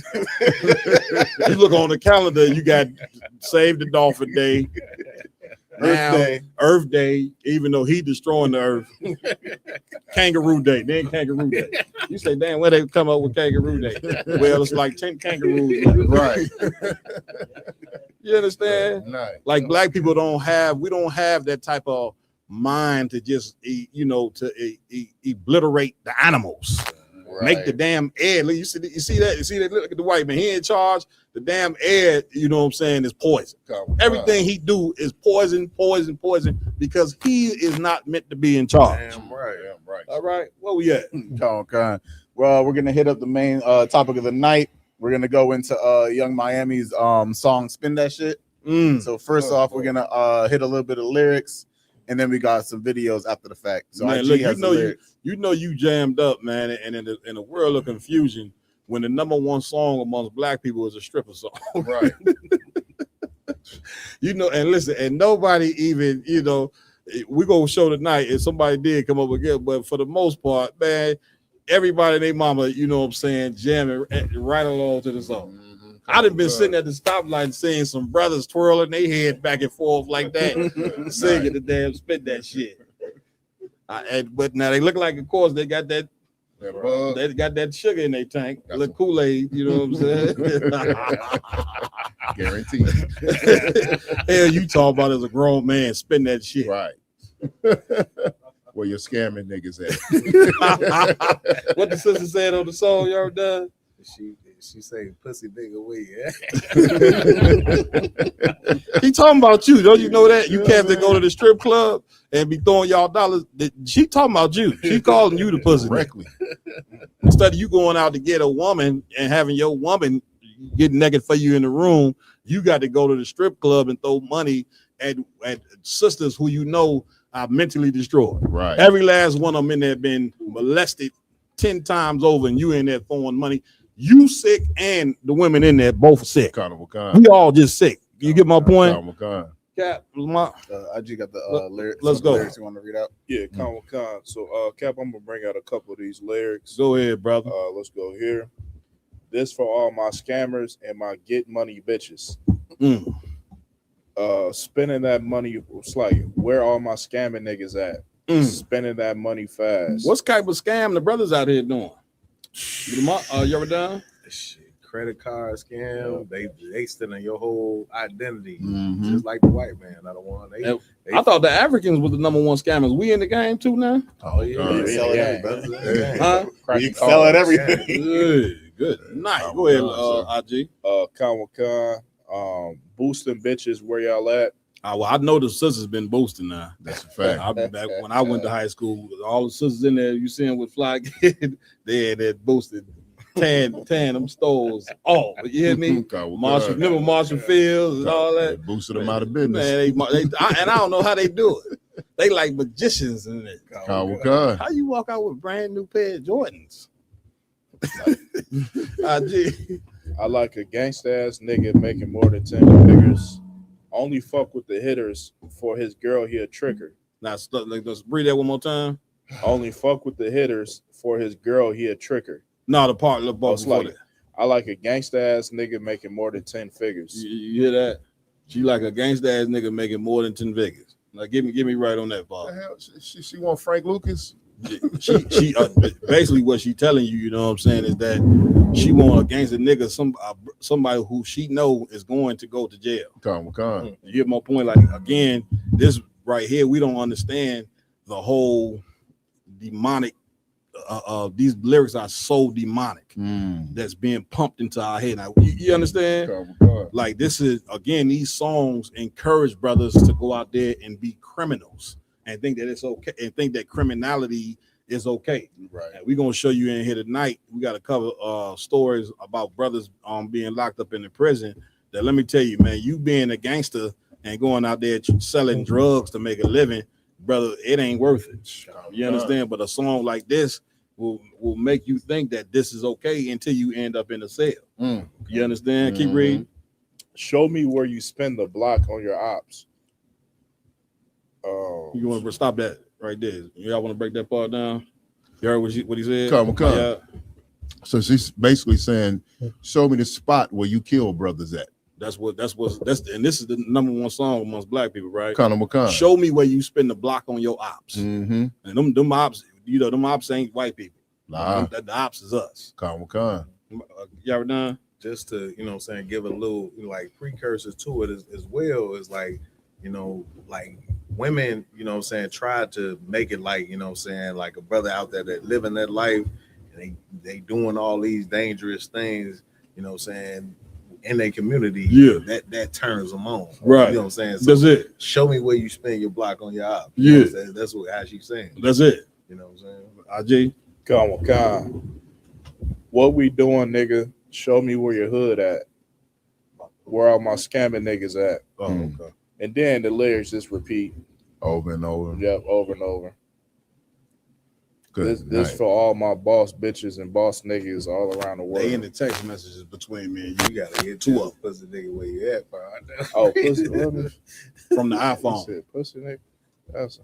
you look on the calendar, you got save the dolphin day. Earth Day, even though he destroying the earth. Kangaroo Day, then Kangaroo Day. You say, damn, where they come up with Kangaroo Day? Well, it's like 10 kangaroos. Right. You understand? Nice. Like black people we don't have that type of mind to just, obliterate the animals. Make the damn air. You see that? Look at the white man. He in charge. The damn air, you know what I'm saying, is poison. Everything he do is poison, because he is not meant to be in charge. Damn right. All right. Where we at? Okay. Well, we're gonna hit up the main topic of the night. We're gonna go into Young Miami's song "Spin That Shit." So first off, we're gonna hit a little bit of lyrics, and then we got some videos after the fact. So Man, IG look, has the lyrics. you jammed up, man, and in a world of confusion, when the number one song amongst black people is a stripper song. Right. And listen, and nobody even, we gonna show tonight if somebody did come up again, but for the most part, man, everybody and their mama, you know what I'm saying, jamming right along to the song. I'd have been sitting at the stoplight seeing some brothers twirling their head back and forth like that, singing the damn "Spit That Shit." But now they look like, of course, they got that. They got that sugar in their tank, the Kool-Aid, you know what I'm saying? Guaranteed. Hell, you talk about as a grown man, spin that shit. Right. Where your scamming niggas at? What the sister said on the song, you ever done? She say pussy nigga we. He talking about you. Don't you know that? You cats that go to the strip club and be throwing y'all dollars. She talking about you. She calling you the pussy directly. Instead of you going out to get a woman and having your woman get naked for you in the room, you got to go to the strip club and throw money at sisters who you know are mentally destroyed. Right. Every last one of them in there been molested 10 times over, and you in there throwing money. You sick and the women in there both sick. We all just sick. You get my point? Cap, I just got the lyrics. Let's go. Lyrics you want to read out? Yeah, Con. So, Cap, I'm gonna bring out a couple of these lyrics. Go ahead, brother. Let's go here. This for all my scammers and my get money bitches. Spending that money. It's like, where all my scamming niggas at? Spending that money fast. What's type of scam the brothers out here doing? You ever done? Credit card scam. They stealing your whole identity, just like the white man. I don't want. I thought the Africans were the number one scammers. We in the game too now. Oh yeah, sell it everything. Huh? You sell it everything. Good night. Go ahead, IG. Boosting bitches. Where y'all at? Well, I know the sisters been boosting now. That's a fact. I back when I went to high school, all the sisters in there, you see them with Fly Kid, they had that boosted tan them stoves. Oh, you hear me? Remember Marshall Fields and all that? They boosted them out of business. Man, and I don't know how they do it. They like magicians in it. How you walk out with a brand new pair of Jordans? I like a gangsta ass nigga making more than 10 figures. Only fuck with the hitters. For his girl, he a tricker. Now, let's read that one more time. Only fuck with the hitters. For his girl, he a tricker. No, the part look both like I like a gangsta ass nigga making more than 10 figures. You hear that? She like a gangsta ass nigga making more than 10 figures. Like, give me right on that bar. The hell? She want Frank Lucas? she basically what she telling you, you know what I'm saying, is that she want a gangster nigga, somebody who she know is going to go to jail. Con. You get my point? Like, again, this right here, we don't understand the whole demonic. These lyrics are so demonic that's being pumped into our head. Now, you understand? Like, this is, again, these songs encourage brothers to go out there and be criminals and think that it's okay, and think that criminality is okay. Right. And we're gonna show you in here tonight. We got to cover stories about brothers being locked up in the prison. That, let me tell you, man, you being a gangster and going out there selling drugs to make a living, brother, it ain't worth it. You understand? But a song like this will make you think that this is okay until you end up in a cell. You understand? Keep reading. Show me where you spend the block on your ops. You want to stop that right there? Y'all want to break that part down? You heard what he said? Come. Yeah. So she's basically saying, show me the spot where you kill brothers at. That's and this is the number one song amongst black people, right? Con. Show me where you spend the block on your ops. Mm-hmm. And them ops, you know, them ops ain't white people. Nah. The ops is us. Con. Y'all done? Just to, you know what I'm saying, give a little, like, precursor to it as well, is like, you know, like women, you know what I'm saying, try to make it like, you know what I'm saying, like a brother out there that living that life, and they doing all these dangerous things, you know what I'm saying, in their community. Yeah. That turns them on. Right. You know what I'm saying? So that's it. Show me where you spend your block on your op. Yeah. You know what I'm saying? That's how she's saying. That's it. You know what I'm saying? IJ. Come. What we doing, nigga? Show me where your hood at. Where all my scamming niggas at. Okay. And then the lyrics just repeat. Over and over. Yep, over and over. Good This night. for all my boss bitches and boss niggas all around the world. They in the text messages between me and you. You gotta get two up. Pussy nigga where you at, bro. Oh, pussy. From the iPhone. Pussy nigga. That's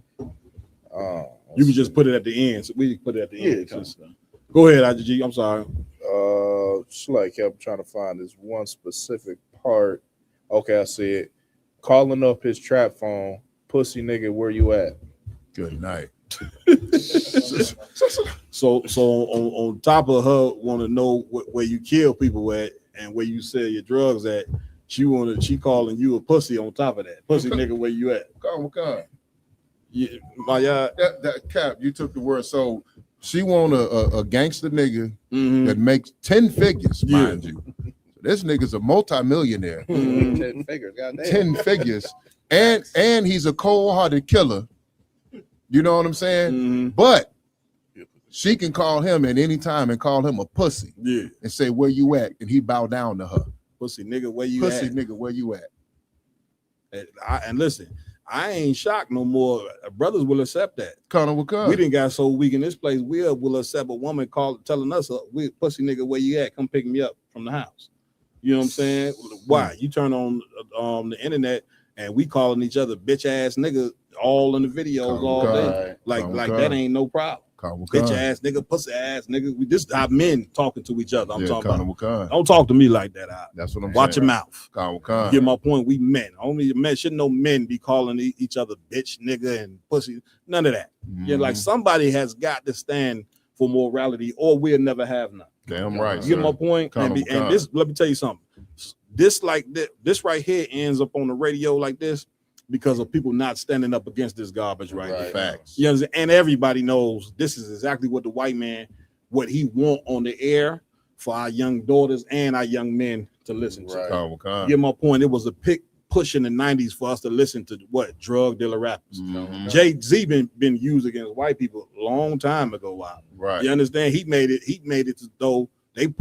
You can just put it at the end. So we can put it at the end. Go ahead, IGG. I'm sorry. Like kept trying to find this one specific part. Okay, I see it. Calling up his trap phone. Pussy nigga, where you at? Good night. So on top of her want to know where you kill people at and where you sell your drugs at, she calling you a pussy on top of that. Pussy nigga, where you at? Come. Yeah, that Cap, you took the word. So she want a gangster nigga Mm-hmm. that makes 10 figures, mind you. This nigga's a multimillionaire. 10 figures, goddamn. 10 figures. And he's a cold-hearted killer. You know what I'm saying? Mm-hmm. But she can call him at any time and call him a pussy. Yeah. And say, where you at? And he bow down to her. Pussy nigga, where you Pussy at? nigga, where you at? And listen, I ain't shocked no more. Brothers will accept that. Connor. We didn't got so weak in this place. We will accept a woman telling us, "We pussy nigga, where you at? Come pick me up from the house." You know what I'm saying? Why? You turn on the internet and we calling each other bitch ass nigga all in the videos all day. Like that ain't no problem. Bitch ass nigga, pussy ass nigga. We just our men talking to each other. I'm talking about. Don't talk to me like that. That's what I'm Watch saying. your mouth. Get my point. We men. Only men should no men be calling each other bitch, nigga, and pussy. None of that. Yeah, like somebody has got to stand for morality, or we'll never have none. Damn right. You get my point? And this, let me tell you something. This right here ends up on the radio like this because of people not standing up against this garbage right here. Facts. You understand? And everybody knows this is exactly what the white man, what he want on the air for our young daughters and our young men to listen to. You get my point? It was a push in the 90s for us to listen to what? Drug dealer rappers. Jay-Z been used against white people a long time ago. Wow. Right. You understand? He made it as though they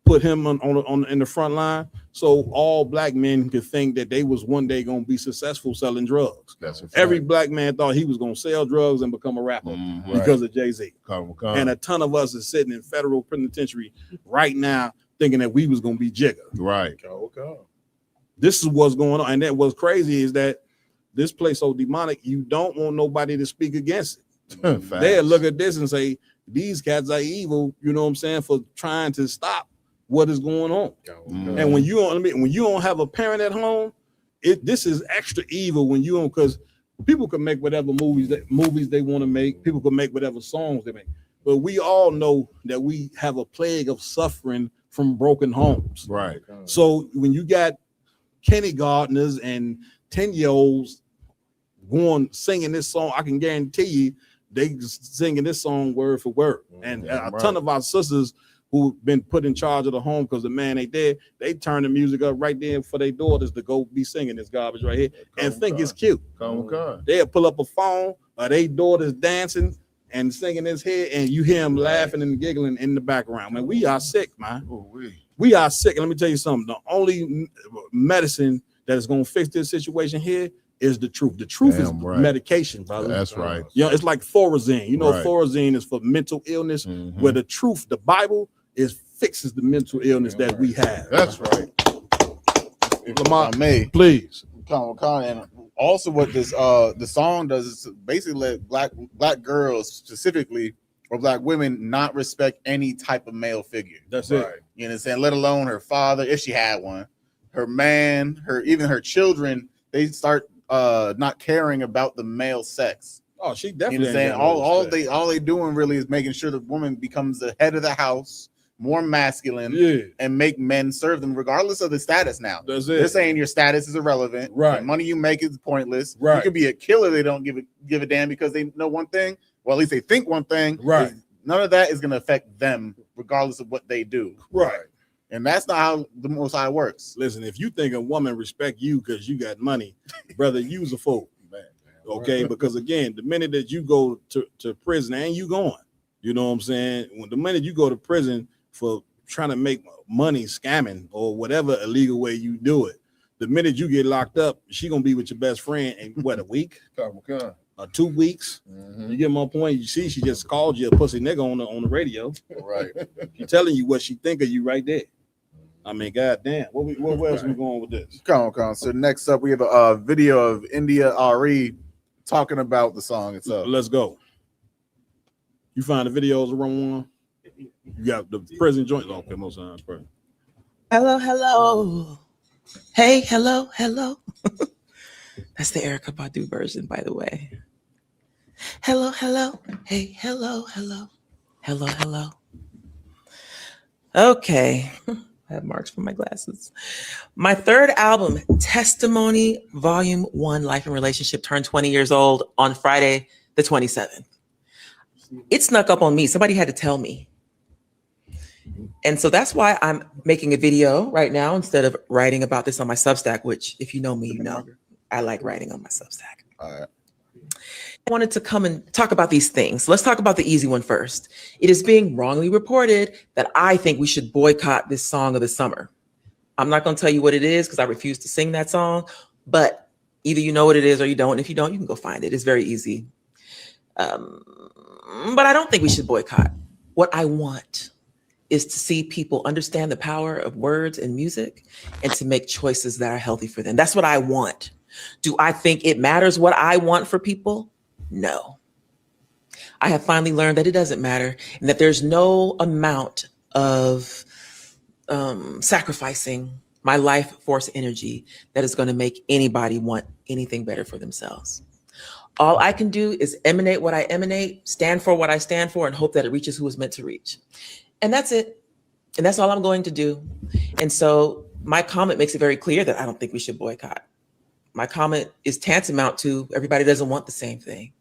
put him on in the front line so all black men could think that they was one day going to be successful selling drugs. That's Every black man thought he was going to sell drugs and become a rapper because of Jay-Z. And a ton of us is sitting in federal penitentiary right now thinking that we was going to be Jigga. Right. This is what's going on. And that what's crazy is that this place so demonic, you don't want nobody to speak against it. They'll look at this and say, these cats are evil, you know what I'm saying, for trying to stop what is going on. And when you don't have a parent at home, this is extra evil when you don't, because People can make whatever movies they want to make. People can make whatever songs they make. But we all know that we have a plague of suffering from broken homes. Right. So when you got kindergartners and 10-year-olds going singing this song, I can guarantee you they singing this song word for word. And a ton of our sisters who've been put in charge of the home because the man ain't there, they turn the music up right there for their daughters to go be singing this garbage right here and think it's cute. They'll pull up a phone or they daughters dancing and singing this here, and you hear them laughing and giggling in the background. Man, we are sick, man. We are sick. And let me tell you something. The only medicine that is going to fix this situation here is the truth. The truth is medication, brother. That's right. You know, it's like Thorazine. You know, Right. Thorazine is for mental illness, where the truth, the Bible, fixes the mental illness that we have. That's right. If I may, please. And also, what this the song does is basically let black girls specifically or black women not respect any type of male figure. That's it. You know what I'm saying? Let alone her father, if she had one, her man, even her children. They start not caring about the male sex. Oh, she You know definitely. what I'm saying? ain't got no All they doing really is making sure the woman becomes the head of the house, more masculine, and make men serve them regardless of the status now. That's They're it. saying your status is irrelevant. Right. The money you make is pointless. Right. You could be a killer. They don't give a damn because they know one thing. Well, at least they think one thing. Right. None of that is going to affect them regardless of what they do. Right. And that's not how the Most High works. Listen, if you think a woman respect you because you got money, brother, use a fool. Okay, because again, the minute that you go to prison, and you going, you know what I'm saying? When the minute you go to prison for trying to make money scamming or whatever illegal way you do it, the minute you get locked up, she gonna be with your best friend in what, a week? Or 2 weeks? You get my point? You see, she just called you a pussy nigga on the radio. Right. She telling you what she think of you right there. I mean, goddamn. Where else we going with this? Come on. So next up, we have a video of India Ari talking about the song itself. Let's go. You find the videos around one? You got the prison joint. Okay, most times, bro. Hello. Hey, hello. That's the Erykah Badu version, by the way. Hello. Hey, hello. Okay. I have marks from my glasses. My third album, Testimony, Volume 1, Life and Relationship, turned 20 years old on Friday, the 27th. It snuck up on me. Somebody had to tell me. And so that's why I'm making a video right now instead of writing about this on my Substack, which if you know me, you know I like writing on my Substack. All right. I wanted to come and talk about these things. Let's talk about the easy one first. It is being wrongly reported that I think we should boycott this song of the summer. I'm not going to tell you what it is because I refuse to sing that song, but either you know what it is or you don't. And if you don't, you can go find it. It's very easy. But I don't think we should boycott. What I want is to see people understand the power of words and music and to make choices that are healthy for them. That's what I want. Do I think it matters what I want for people? No. I have finally learned that it doesn't matter and that there's no amount of sacrificing my life force energy that is going to make anybody want anything better for themselves. All I can do is emanate what I emanate, stand for what I stand for, and hope that it reaches who it's meant to reach. And that's it. And that's all I'm going to do. And so my comment makes it very clear that I don't think we should boycott. My comment is tantamount to everybody doesn't want the same thing.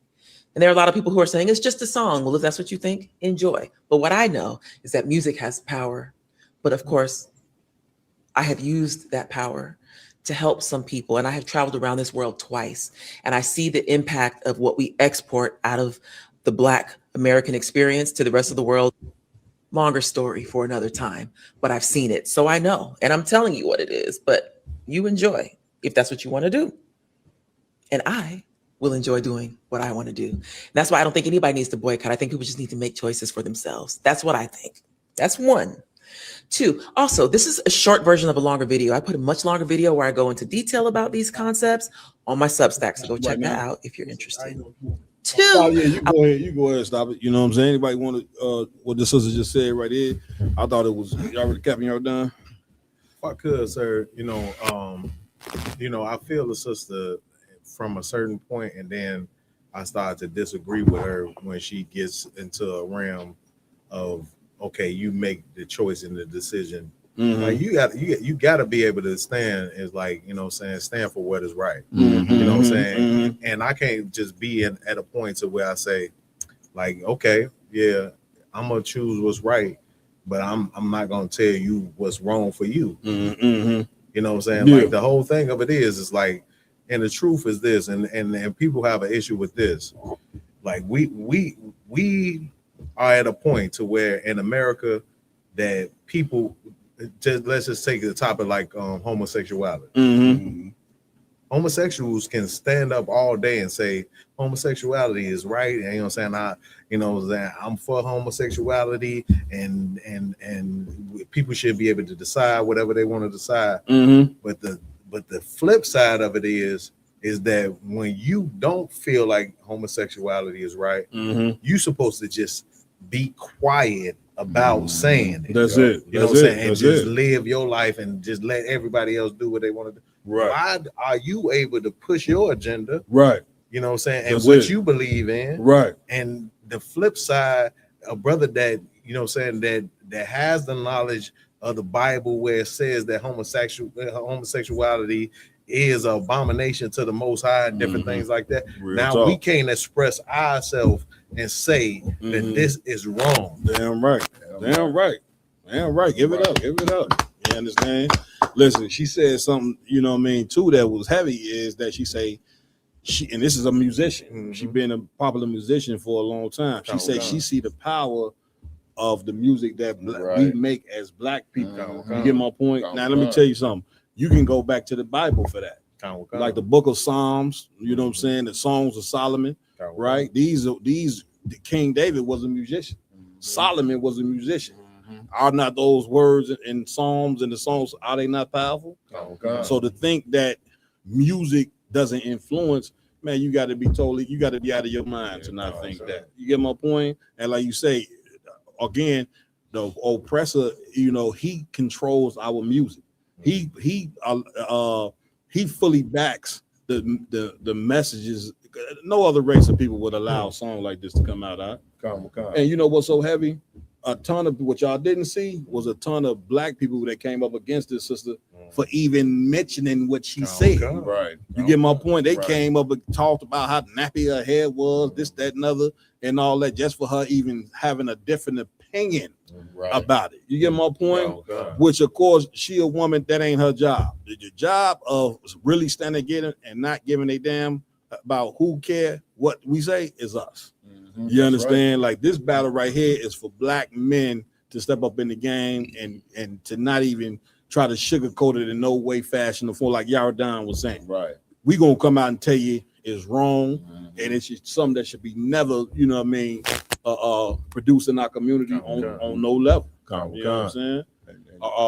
And there are a lot of people who are saying it's just a song. Well, if that's what you think, enjoy. But what I know is that music has power. But of course, I have used that power to help some people. And I have traveled around this world twice. And I see the impact of what we export out of the Black American experience to the rest of the world. Longer story for another time, but I've seen it. So I know, and I'm telling you what it is, but you enjoy if that's what you want to do. And I will enjoy doing what I want to do. And that's why I don't think anybody needs to boycott. I think people just need to make choices for themselves. That's what I think. That's one. Two, also, this is a short version of a longer video. I put a much longer video where I go into detail about these concepts on my Substack. So go check that out if you're interested. Two. Oh, yeah, you go ahead, stop it. You know what I'm saying? Anybody want to what the sister just said right here? I thought it was y'all capping y'all done. If I could, sir, I feel the sister from a certain point, and then I started to disagree with her when she gets into a realm of, okay, you make the choice and the decision. Like you got to be able to stand as, like, you know what I'm saying, stand for what is right. You know what I'm saying? And I can't just be at a point to where I say, like, okay, yeah, I'm gonna choose what's right, but I'm not gonna tell you what's wrong for you. You know what I'm saying? Yeah. Like, the whole thing of it is like, and the truth is this, and people have an issue with this. Like, we are at a point to where in America that people let's just take the topic like homosexuality. Homosexuals can stand up all day and say homosexuality is right, and you know what I'm saying, I'm for homosexuality, and people should be able to decide whatever they want to decide. But the flip side of it is that when you don't feel like homosexuality is right, you're supposed to just be quiet about saying it. That's it. You know what I'm saying? And just live your life and just let everybody else do what they want to do. Right. Why are you able to push your agenda? Right. You know what I'm saying? And That's what it. you believe in. Right. And the flip side, a brother that, you know what I'm saying, that has the knowledge of the Bible where it says that homosexuality is an abomination to the Most High and different things like that. Real now talk. we can't express ourselves and say that this is wrong. Damn right. Damn right. Damn right. Give it up. Give it up. You understand? Listen, she said something, you know what I mean, too, that was heavy, is that she say, and this is a musician. She been a popular musician for a long time. She said she see the power of the music that we make as black people. You get my point? Now, let me tell you something. You can go back to the Bible for that. Like the book of Psalms, you know what I'm saying? The Songs of Solomon, right? These King David was a musician. Solomon was a musician. Are not those words in Psalms and the songs, are they not powerful? So to think that music doesn't influence, man, you got to be out of your mind to not think that. You get my point? And like you say, again, the oppressor, you know, he controls our music. He fully backs the messages. No other race of people would allow a song like this to come out. And you know what's so heavy? A ton of what y'all didn't see was a ton of black people that came up against this sister for even mentioning what she said. Right. You get my point? They came up and talked about how nappy her hair was, this, that, and other, and all that, just for her even having a different opinion about it. You get my point? Which, of course, she a woman, that ain't her job. The job of really standing together and not giving a damn about who care what we say is us. You understand? Like, this battle right here is for black men to step up in the game and to not even try to sugarcoat it in no way, fashion, or form, like Yaradan was saying. Right. We gonna come out and tell you it's wrong, and it's just something that should be never, you know what I mean, produced in our community on no level. You know what I'm saying?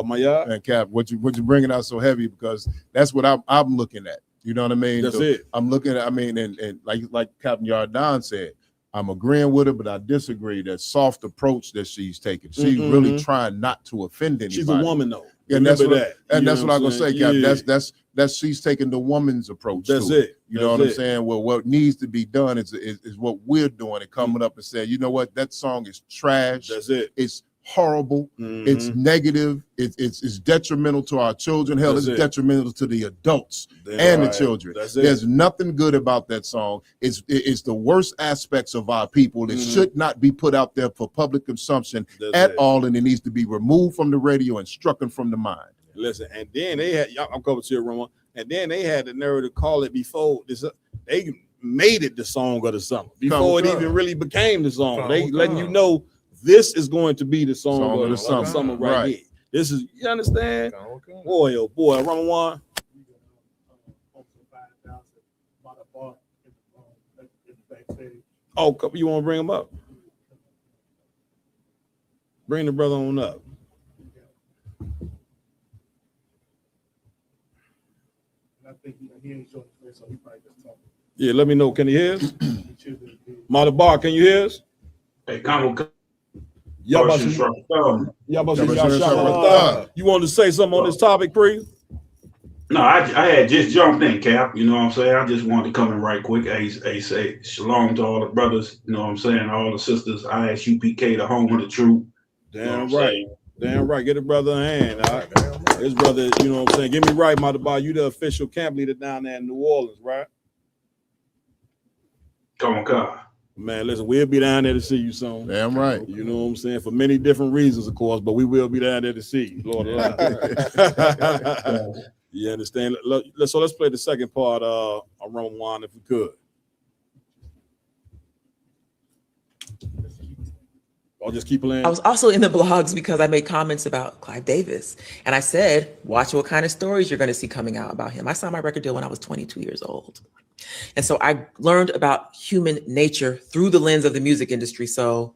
Maya and Cap, what you bringing out so heavy, because that's what I'm looking at. You know what I mean? That's it. I'm looking at, I mean, and like Captain Yardan said, I'm agreeing with her, but I disagree. That soft approach that she's taking. She's really trying not to offend anybody. She's a woman, though. And that's what, that. And that's what I'm gonna say, Cap. Yeah. That's she's taking the woman's approach. That's to it. You know what I'm saying? Well, what needs to be done is what we're doing and coming up and saying, you know what, that song is trash. That's it. It's horrible. It's negative. It's detrimental to our children. Hell, it's detrimental to the adults and the children. There's nothing good about that song. It's the worst aspects of our people. It should not be put out there for public consumption at all, and it needs to be removed from the radio and struck from the mind. Listen, and then they had, I'm coming to your room, and then they had the nerve to call it before this. They made it the song of the summer before it even really became the song. They letting you know this is going to be the song of the summer right here. This is, you understand? Boy, oh boy, Run One. Oh, you want to bring him up? Bring the brother on up. Yeah, let me know. Can he hear us? Mother Bar, can you hear us? Hey, come. You want to say something on this topic, Pre? No, I had just jumped in, Cap. You know what I'm saying? I just wanted to come in right quick. I say shalom to all the brothers. You know what I'm saying? All the sisters. ISUPK, the home of the truth. Damn right. Damn right. Get a brother a hand. All right. His brother, you know what I'm saying? Get me right, Mother Bar. You the official camp leader down there in New Orleans, right? Come on, God. Man, listen, we'll be down there to see you soon. Damn right. You know what I'm saying? For many different reasons, of course, but we will be down there to see you. Lord allow. You understand? So let's play the second part of Roman if we could. I'll just keep playing. I was also in the blogs because I made comments about Clive Davis. And I said, watch what kind of stories you're going to see coming out about him. I signed my record deal when I was 22 years old. And so I learned about human nature through the lens of the music industry. So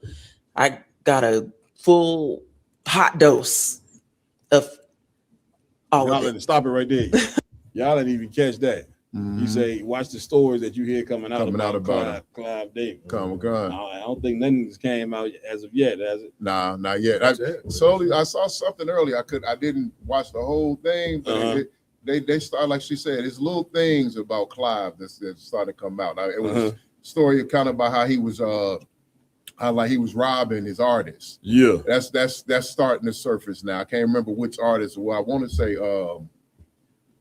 I got a full hot dose of all of it. Stop it right there. Y'all didn't even catch that. You say, watch the stories that you hear coming out about Clive Davis. Come on. I don't think nothing's came out as of yet, has it? Nah, not yet. I saw something earlier. I didn't watch the whole thing, but they started, like she said, it's little things about Clive that started to come out. It was a story kind of about how he was how he was robbing his artists. Yeah. That's starting to surface now. I can't remember which artist. Well, I want to say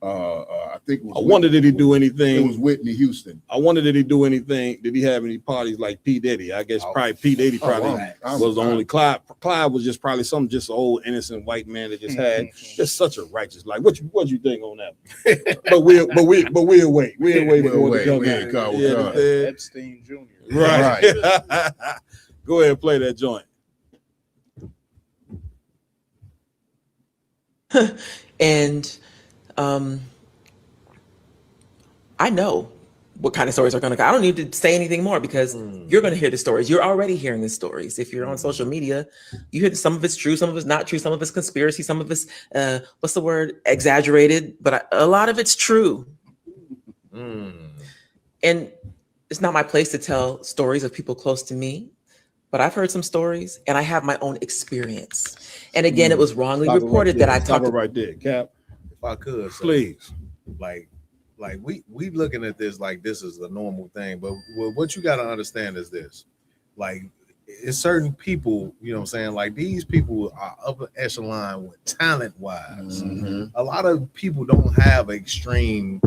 I think it was wonder did he do anything? It was Whitney Houston. I wonder did he do anything? Did he have any parties like P. Diddy? I guess probably P. Diddy was the only. Clive was just probably some just old innocent white man that just had just such a righteous life. What you think on that? but we'll wait. We'll wait. Epstein Jr. Right. Go ahead and play that joint. And I know what kind of stories are going to go. I don't need to say anything more because you're going to hear the stories. You're already hearing the stories. If you're on social media, you hear some of it's true, some of it's not true, some of it's conspiracy, some of it's, what's the word, exaggerated, but a lot of it's true. And it's not my place to tell stories of people close to me, but I've heard some stories and I have my own experience. And again, it was wrongly reported that I talked right there, Cap. If I could, please. Like we looking at this like this is a normal thing, but what you got to understand is this: like, it's certain people, you know what I'm saying? Like, these people are upper echelon with talent wise. A lot of people don't have extreme,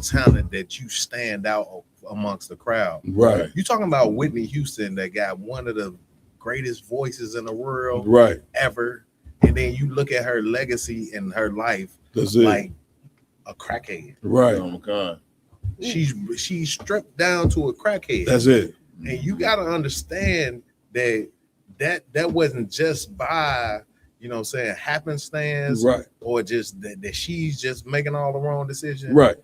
talent that you stand out amongst the crowd. Right. You talking about Whitney Houston that got one of the greatest voices in the world ever, and then you look at her legacy and her life. Like a crackhead. Right. Oh my God. She's stripped down to a crackhead. That's it. And you got to understand that wasn't just by, happenstance, right, or just that she's just making all the wrong decisions. Right.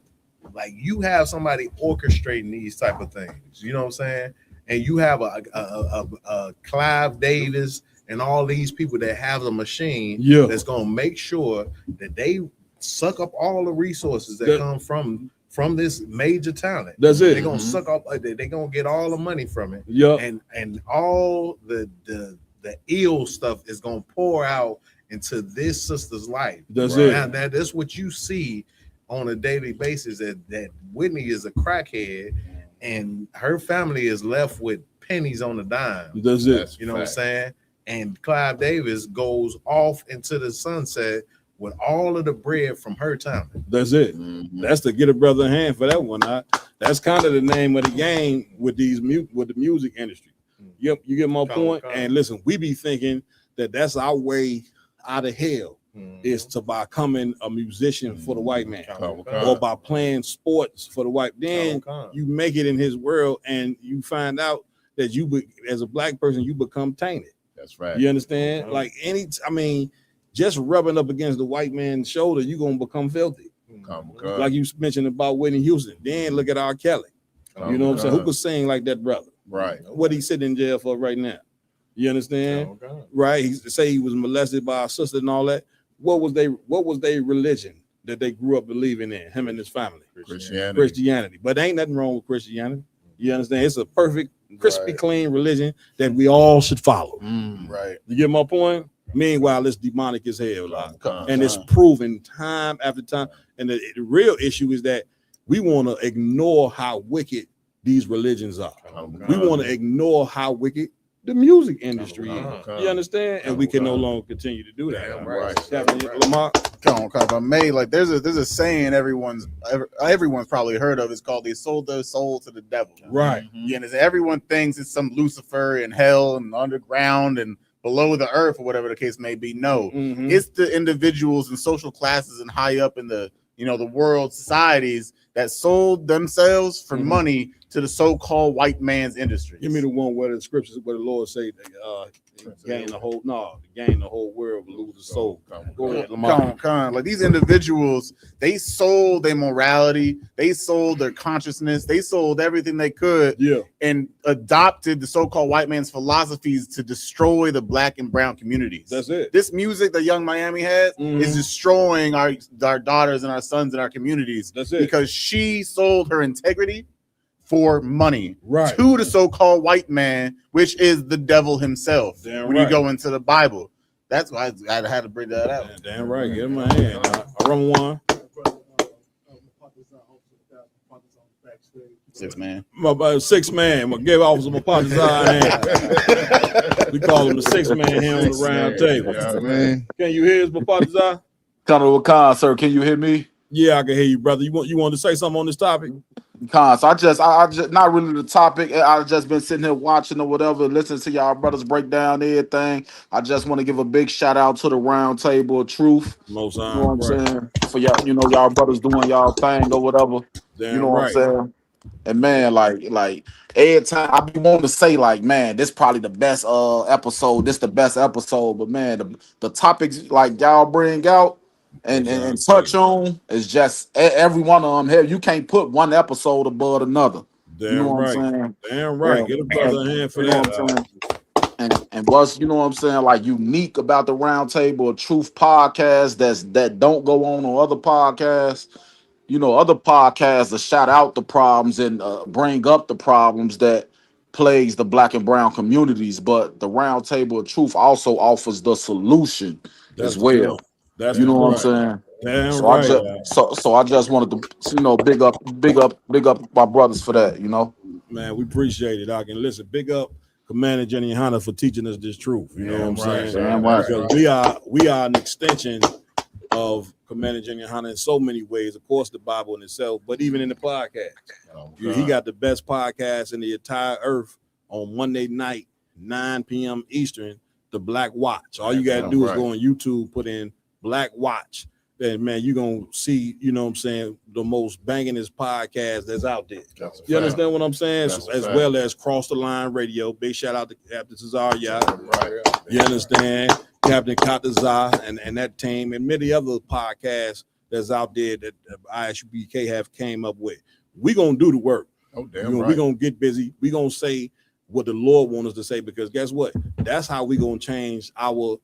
Like, you have somebody orchestrating these type of things. You know what I'm saying? And you have a Clive Davis and all these people that have a machine that's gonna make sure that they suck up all the resources that come from this major talent. That's it. They're gonna suck up. They're gonna get all the money from it. Yeah. And all the ill stuff is gonna pour out into this sister's life. That's it. Now that's what you see on a daily basis. That Whitney is a crackhead, and her family is left with pennies on the dime. That's it. You know what I'm saying? And Clive Davis goes off into the sunset with all of the bread from her talent. That's it. That's to get a brother a hand for that one. That's kind of the name of the game with the music industry. You get my point? And listen, we be thinking that that's our way out of hell is to becoming a musician for the white man or by playing sports for the white. Then you make it in his world and you find out that as a black person, you become tainted. That's right. You understand? Like just rubbing up against the white man's shoulder, you're gonna become filthy. Like you mentioned about Whitney Houston. Then look at R. Kelly. You know what I'm saying? Who could sing like that brother? Right. What he sitting in jail for right now? You understand? Right. He say he was molested by a sister and all that. What was their religion that they grew up believing in? Him and his family. Christianity. But ain't nothing wrong with Christianity. You understand? It's a perfect, crispy, clean religion that we all should follow. Right. You get my point? Meanwhile, it's demonic as hell, and it's proven time after time. And the real issue is that we want to ignore how wicked these religions are. We want to ignore how wicked the music industry is. You understand? And we can no longer continue to do that. Right. Captain Lamar. Like there's a saying everyone's probably heard of. It's called "They sold their soul to the devil." Right. Yeah, and everyone thinks it's some Lucifer in hell and underground and below the earth or whatever the case may be. No, it's the individuals and social classes and high up in the the world societies that sold themselves for money to the so-called white man's industry. Give me the one where the scriptures, where the Lord say, gain the whole world, but lose the soul. Go ahead, Lamar. Like these individuals, they sold their morality, they sold their consciousness, they sold everything they could, and adopted the so-called white man's philosophies to destroy the black and brown communities. That's it. This music that Young Miami has is destroying our daughters and our sons in our communities. That's it. Because she sold her integrity for money to the so-called white man, which is the devil himself. You go into the Bible, that's why I had to bring that out. Damn right, give him a hand. I run one. 6 man. My 6 man. I gave Officer Mapata's hand. We call him the 6 man here on the round table. Yeah, man. Can you hear us, Mapata's eye? Colonel Khan, sir, can you hear me? Yeah, I can hear you, brother. You want to say something on this topic? Khan, so I just not really the topic. I've just been sitting here watching or whatever, listening to y'all brothers break down everything. I just want to give a big shout out to the round table of truth. Most you know what I'm saying? For y'all, y'all brothers doing y'all thing or whatever. Damn you know what I'm saying? And man, like every time I be wanting to say, like, man, this probably the best episode. This the best episode. But man, the topics like y'all bring out and touch on is just every one of them. Hell, you can't put one episode above another. Damn you know right. what I'm saying? Damn right. Get a brother a hand for that. And what's what I'm saying, like unique about the Round Table of Truth podcast that don't go on other podcasts. Other podcasts that shout out the problems and bring up the problems that plagues the black and brown communities, but the Round Table of Truth also offers the solution as well. That's what I'm saying. Damn so right. I just wanted to big up my brothers for that. Man, we appreciate it, Doc. And listen, big up Commander Jenny Hunter for teaching us this truth. You know what I'm saying? Damn right. Because we are an extension of Commander Jenny Hunter in so many ways. Of course, the Bible in itself, but even in the podcast. He got the best podcast in the entire earth on Monday night, 9 p.m. Eastern, the Black Watch. All you got to do is go on YouTube, put in Black Watch. And man, you're going to see, the most bangingest podcast that's out there. You understand what I'm saying? As well as Cross the Line Radio. Big shout out to Captain Cesar. You understand? Captain Katazar and that team and many other podcasts that's out there that ISUPK have came up with. We're going to do the work. Oh, damn right. We're going to get busy. We're going to say what the Lord wants us to say, because guess what? That's how we're going to change our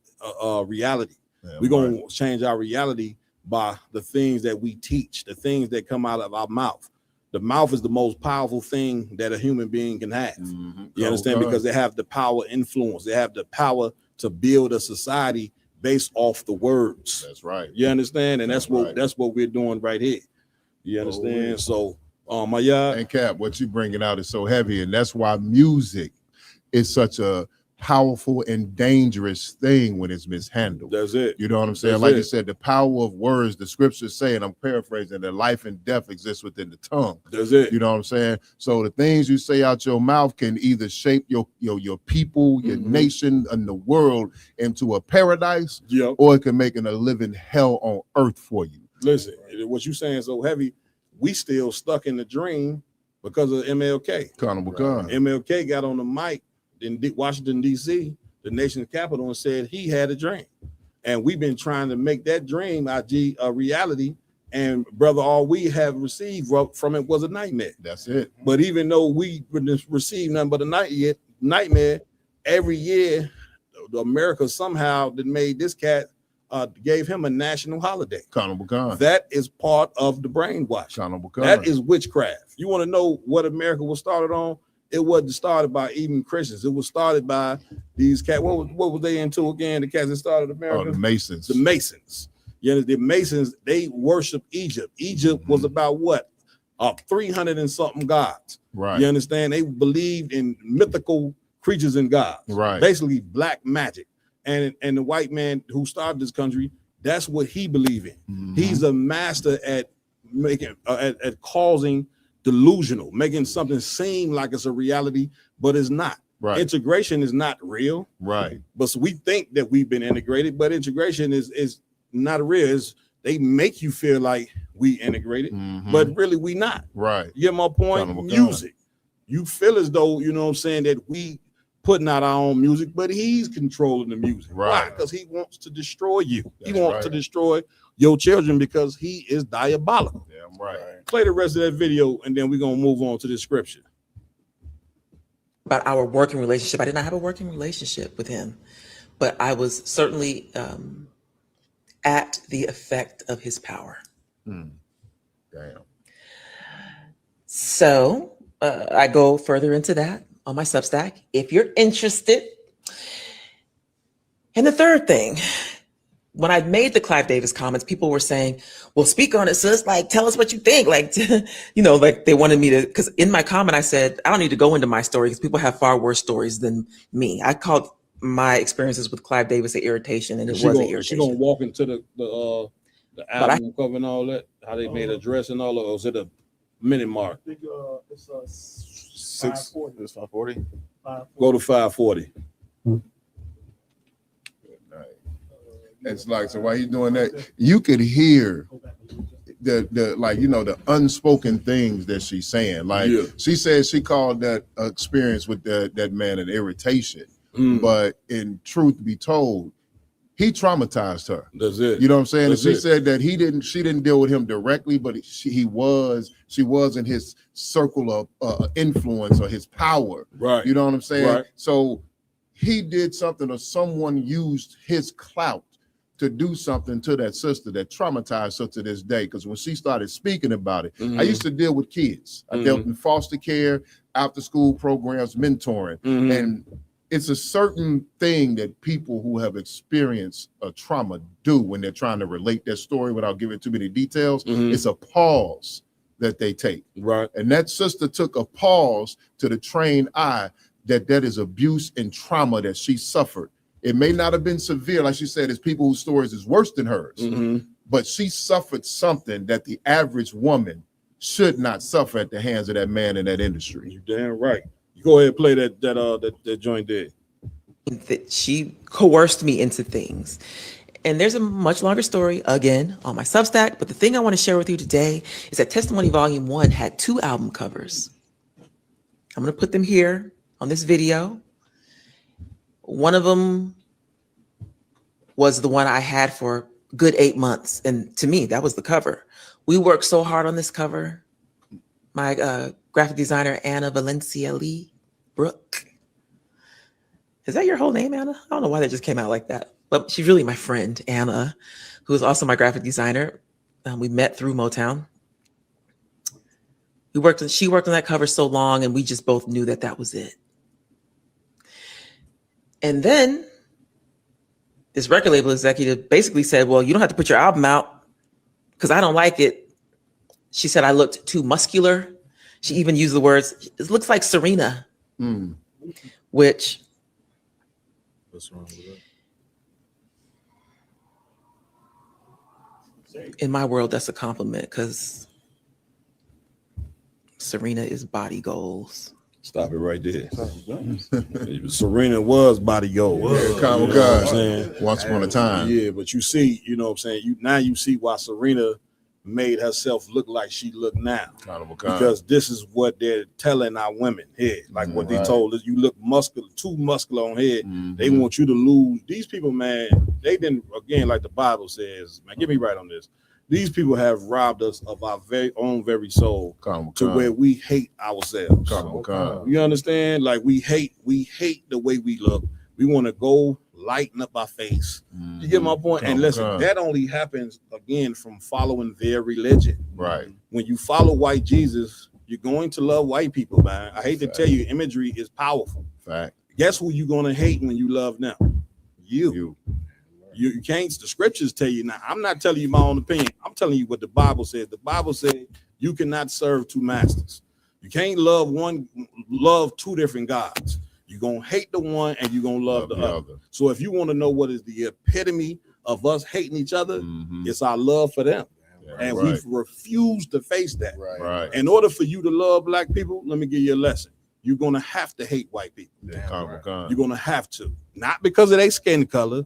reality. We're going to change our reality by the things that we teach, the things that come out of our mouth. The mouth is the most powerful thing that a human being can have. You understand? Because they have the power influence. They have the power to build a society based off the words. That's right. You understand? And that's what we're doing right here. You understand? So, my and Cap, what you bringing out is so heavy, and that's why music is such a powerful and dangerous thing when it's mishandled. That's it. You know what I'm saying? That's like it. you said, the power of words, the scriptures say, and I'm paraphrasing, that life and death exists within the tongue. That's it. You know what I'm saying? So the things you say out your mouth can either shape your people, your nation, and the world into a paradise, or it can make it a living hell on earth for you. Listen, what you saying so heavy, we still stuck in the dream because of MLK. MLK got on the mic in Washington, D.C., the nation's capital, and said he had a dream. And we've been trying to make that dream a reality. And brother, all we have received from it was a nightmare. That's it. But even though we received nothing but a nightmare, every year, America somehow that made this cat gave him a national holiday. That is part of the brainwash. That is witchcraft. You want to know what America was started on? It wasn't started by even Christians. It was started by these cats. What was they into again? The cats that started America? Oh, the Masons. The Masons. You know, the Masons, they worship Egypt. Egypt was about what? 300 and something gods. Right. You understand? They believed in mythical creatures and gods. Right. Basically black magic. And the white man who started this country, that's what he believed in. He's a master at making at causing delusional, making something seem like it's a reality, but it's not. Right. Integration is not real. Right. But we think that we've been integrated, but integration is not real. They make you feel like we integrated, but really we not. Right. You get my point? Music. You feel as though, you know what I'm saying, that we putting out our own music, but he's controlling the music. Right. Why? Because he wants to destroy you. He wants to destroy your children because he is diabolical. Yeah, right. Play the rest of that video and then we're going to move on to the scripture. About our working relationship. I did not have a working relationship with him, but I was certainly at the effect of his power. Damn. So I go further into that on my Substack if you're interested. And the third thing, when I made the Clive Davis comments, people were saying, well, speak on it, sis. Like, tell us what you think. Like, you know, like they wanted me to, because in my comment, I said, I don't need to go into my story because people have far worse stories than me. I called my experiences with Clive Davis an irritation, and it was an irritation. She gonna walk into the album cover and all that, how they made a dress and all that, or is it a minute mark? I think it's 540. It's 540. Go to 540. It's like, so while he's doing that, you could hear the like, you know, the unspoken things that she's saying. Like she said she called that experience with that man an irritation. But in truth be told, he traumatized her. That's it. You know what I'm saying? That's And she it. said that she didn't deal with him directly, but she was in his circle of influence or his power. Right. You know what I'm saying? Right. So he did something, or someone used his clout to do something to that sister that traumatized her to this day. Because when she started speaking about it, I used to deal with kids. I dealt in foster care, after school programs, mentoring. And it's a certain thing that people who have experienced a trauma do when they're trying to relate their story without giving too many details. It's a pause that they take. Right. And that sister took a pause to the trained eye that is abuse and trauma that she suffered. It may not have been severe, like she said, it's people whose stories is worse than hers, but she suffered something that the average woman should not suffer at the hands of that man in that industry. You're damn right. You go ahead and play that joint there. That she coerced me into things. And there's a much longer story, again, on my Substack. But the thing I want to share with you today is that Testimony Volume 1 had 2 album covers. I'm going to put them here on this video. One of them was the one I had for a good 8 months. And to me, that was the cover. We worked so hard on this cover. My graphic designer, Anna Valencia Lee Brooke. Is that your whole name, Anna? I don't know why that just came out like that. But she's really my friend, Anna, who is also my graphic designer. We met through Motown. She worked on that cover so long, and we just both knew that was it. And then this record label executive basically said, well, you don't have to put your album out because I don't like it. She said I looked too muscular. She even used the words, it looks like Serena, which... What's wrong with that? In my world, that's a compliment because Serena is body goals. Stop it right there. Serena was body gold. Once upon a time. Yeah, but you see, you know what I'm saying? You see why Serena made herself look like she look now. Because this is what they're telling our women here. Like what they told us, you look muscular, too muscular on head. They want you to lose. These people, man, they didn't, again, like the Bible says, man, get me right on this. These people have robbed us of our very soul to where we hate ourselves. You understand? Like we hate the way we look. We want to go lighten up our face. You get my point? And listen, that only happens again from following their religion. Right. When you follow white Jesus, you're going to love white people, man. I hate to tell you, imagery is powerful. Fact. Guess who you're gonna hate when you love them? You can't. The scriptures tell you. Now, I'm not telling you my own opinion. I'm telling you what the Bible says. The Bible says you cannot serve two masters. You can't love two different gods. You're gonna hate the one and you're gonna love the other. So if you want to know what is the epitome of us hating each other, it's our love for them. And we've refused to face that. Right. In order for you to love black people, let me give you a lesson. You're gonna have to hate white people. You're gonna have to, not because of their skin color.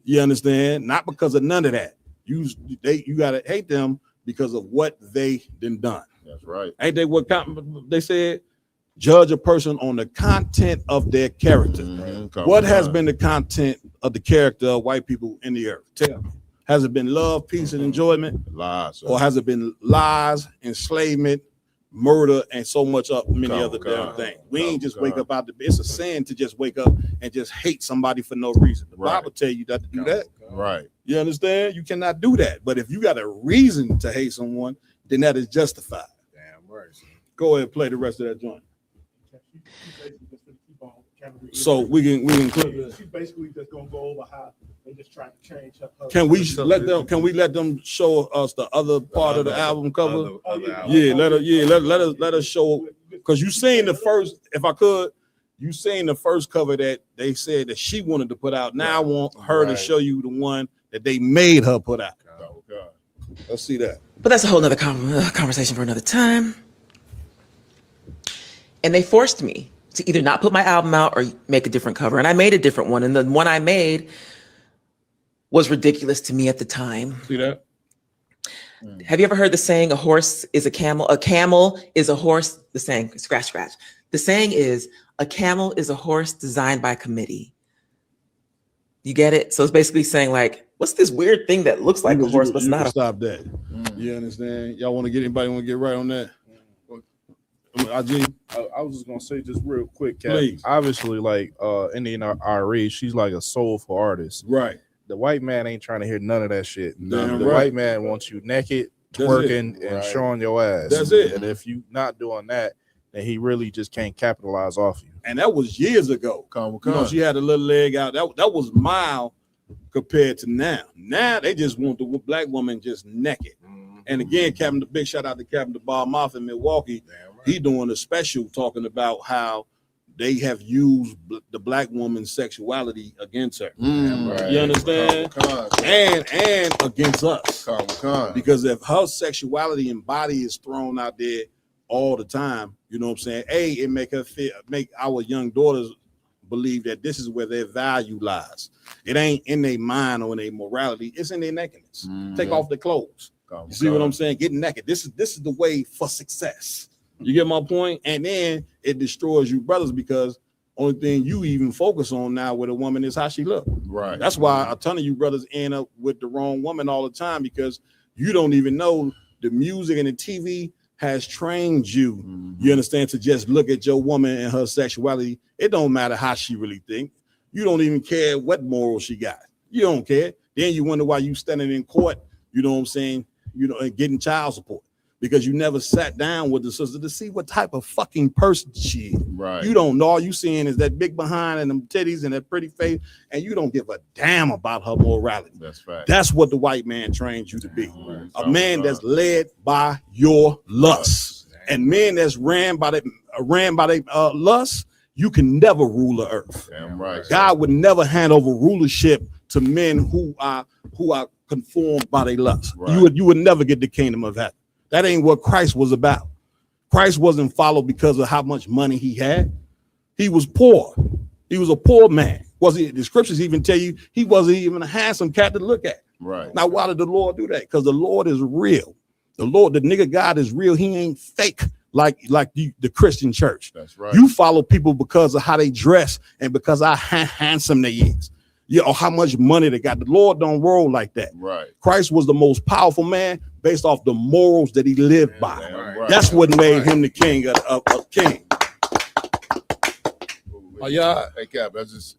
You understand? Not because of none of that. You gotta hate them because of what they done. That's right. Ain't they what they said? Judge a person on the content of their character. What has been the content of the character of white people in the earth? Tell me. Has it been love, peace, and enjoyment? Lies. Or has it been lies, enslavement, murder, and so much many other damn things? We ain't just wake up out the bed. It's a sin to just wake up and just hate somebody for no reason. The Bible tell you not to do that. Right. You understand? You cannot do that. But if you got a reason to hate someone, then that is justified. Damn right. Go ahead and play the rest of that joint. So we can clip this. She's basically just gonna go over how they just trying to change her. Can we let them show us the other part of the album cover? Let us show, because you seen the first, if I could, you seen the first cover that they said that she wanted to put out. Now I want her to show you the one that they made her put out. Let's see that. But that's a whole nother conversation for another time. And they forced me to either not put my album out or make a different cover. And I made a different one. And the one I made was ridiculous to me at the time. See that? Have you ever heard the saying, a horse is a camel is a horse? The saying, scratch. The saying is, a camel is a horse designed by committee. You get it? So it's basically saying, like, what's this weird thing that looks like a horse, but it's not a stop that. You understand? Y'all want to get anybody want to get right on that? I was just gonna say just real quick, Kat. Please. Obviously, like Indian Ari, she's like a soulful artist. Right. The white man ain't trying to hear none of that shit. Damn the right. white man wants you naked, twerking, and showing your ass. That's it. And if you not doing that, then he really just can't capitalize off you. And that was years ago. You know, she had a little leg out. That was mild compared to now. Now they just want the black woman just naked. And again, Captain, the big shout out to Captain DeBar Moth in Milwaukee. He doing a special talking about how they have used the black woman's sexuality against her. You understand? And against us. Because if her sexuality and body is thrown out there all the time, you know what I'm saying? It make our young daughters believe that this is where their value lies. It ain't in their mind or in their morality. It's in their nakedness. Take off the clothes. You see what I'm saying? Get naked. This is the way for success. You get my point? And then it destroys you brothers, because only thing you even focus on now with a woman is how she look. Right. That's why a ton of you brothers end up with the wrong woman all the time, because you don't even know the music and the TV has trained you, you understand, to just look at your woman and her sexuality. It don't matter how she really think. You don't even care what morals she got. You don't care. Then you wonder why you standing in court, you know what I'm saying, you know, and getting child support, because you never sat down with the sister to see what type of fucking person she is. Right. You don't know. All you seeing is that big behind and them titties and that pretty face, and you don't give a damn about her morality. That's right. That's what the white man trains you to be. A man that's led by your lust. And men that's ran by the lust, you can never rule the earth. Damn right. God would never hand over rulership to men who are conformed by their lust. Right. You would never get the kingdom of heaven. That ain't what Christ was about. Christ wasn't followed because of how much money he had. He was poor. He was a poor man. The scriptures even tell you he wasn't even a handsome cat to look at. Right. Now, why did the Lord do that? Because the Lord is real. The nigga God is real. He ain't fake like the Christian church. That's right. You follow people because of how they dress and because how handsome they is. Yeah, or how much money they got. The Lord don't roll like that. Right. Christ was the most powerful man based off the morals that he lived by. Right. That's what made him the king of king. Oh yeah. Hey Cap, it's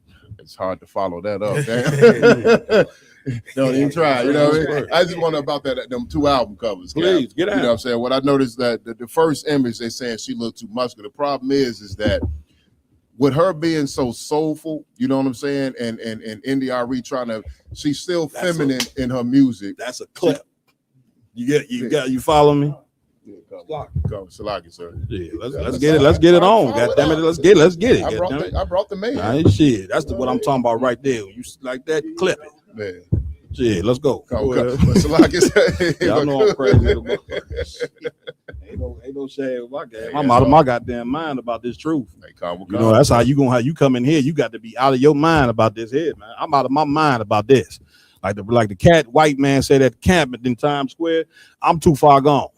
hard to follow that up. Don't even try. You know what I mean? I just wonder about them 2 album covers. Please, Cap. get out. You know what I'm saying? What I noticed that the first image, they saying she looked too muscular. The problem is that with her being so soulful, you know what I'm saying, and NDRE she's still feminine in her music. That's a clip. You follow me? Come, Salaki, sir. Yeah, let's get it. Let's get it on. God damn it, let's get it. I brought the man. All right, shit. That's what I'm talking about right there. You like that? Clip it. Man. Yeah, let's go. Salaki, sir. Y'all know I'm crazy. Ain't no shame with my game. I'm out of my goddamn mind about this truth. You know, that's how you come in here. You got to be out of your mind about this here, man. I'm out of my mind about this. Like the cat white man said at the camp in Times Square, I'm too far gone.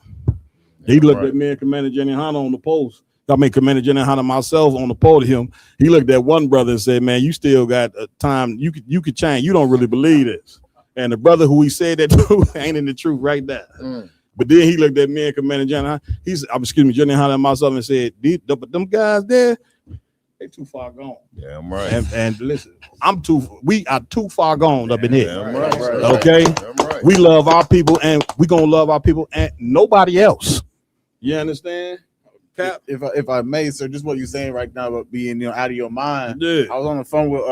He looked at me and Commander Jenny Hanna on the post. I mean, Commander Jenny Hanna myself on the podium. He looked at one brother and said, "Man, you still got time. You could change. You don't really believe this." And the brother who he said that to ain't in the truth right now. But then he looked at me and Commander Jenny Hanna. Jenny Hanna and myself and said, "But them guys there, they too far gone." Yeah, I'm right. And listen, we are too far gone up in here. I'm right. Okay, right. We love our people, and we gonna love our people, and nobody else. You understand? Cap? If I may, sir, just what you're saying right now about being out of your mind. Yeah. I was on the phone with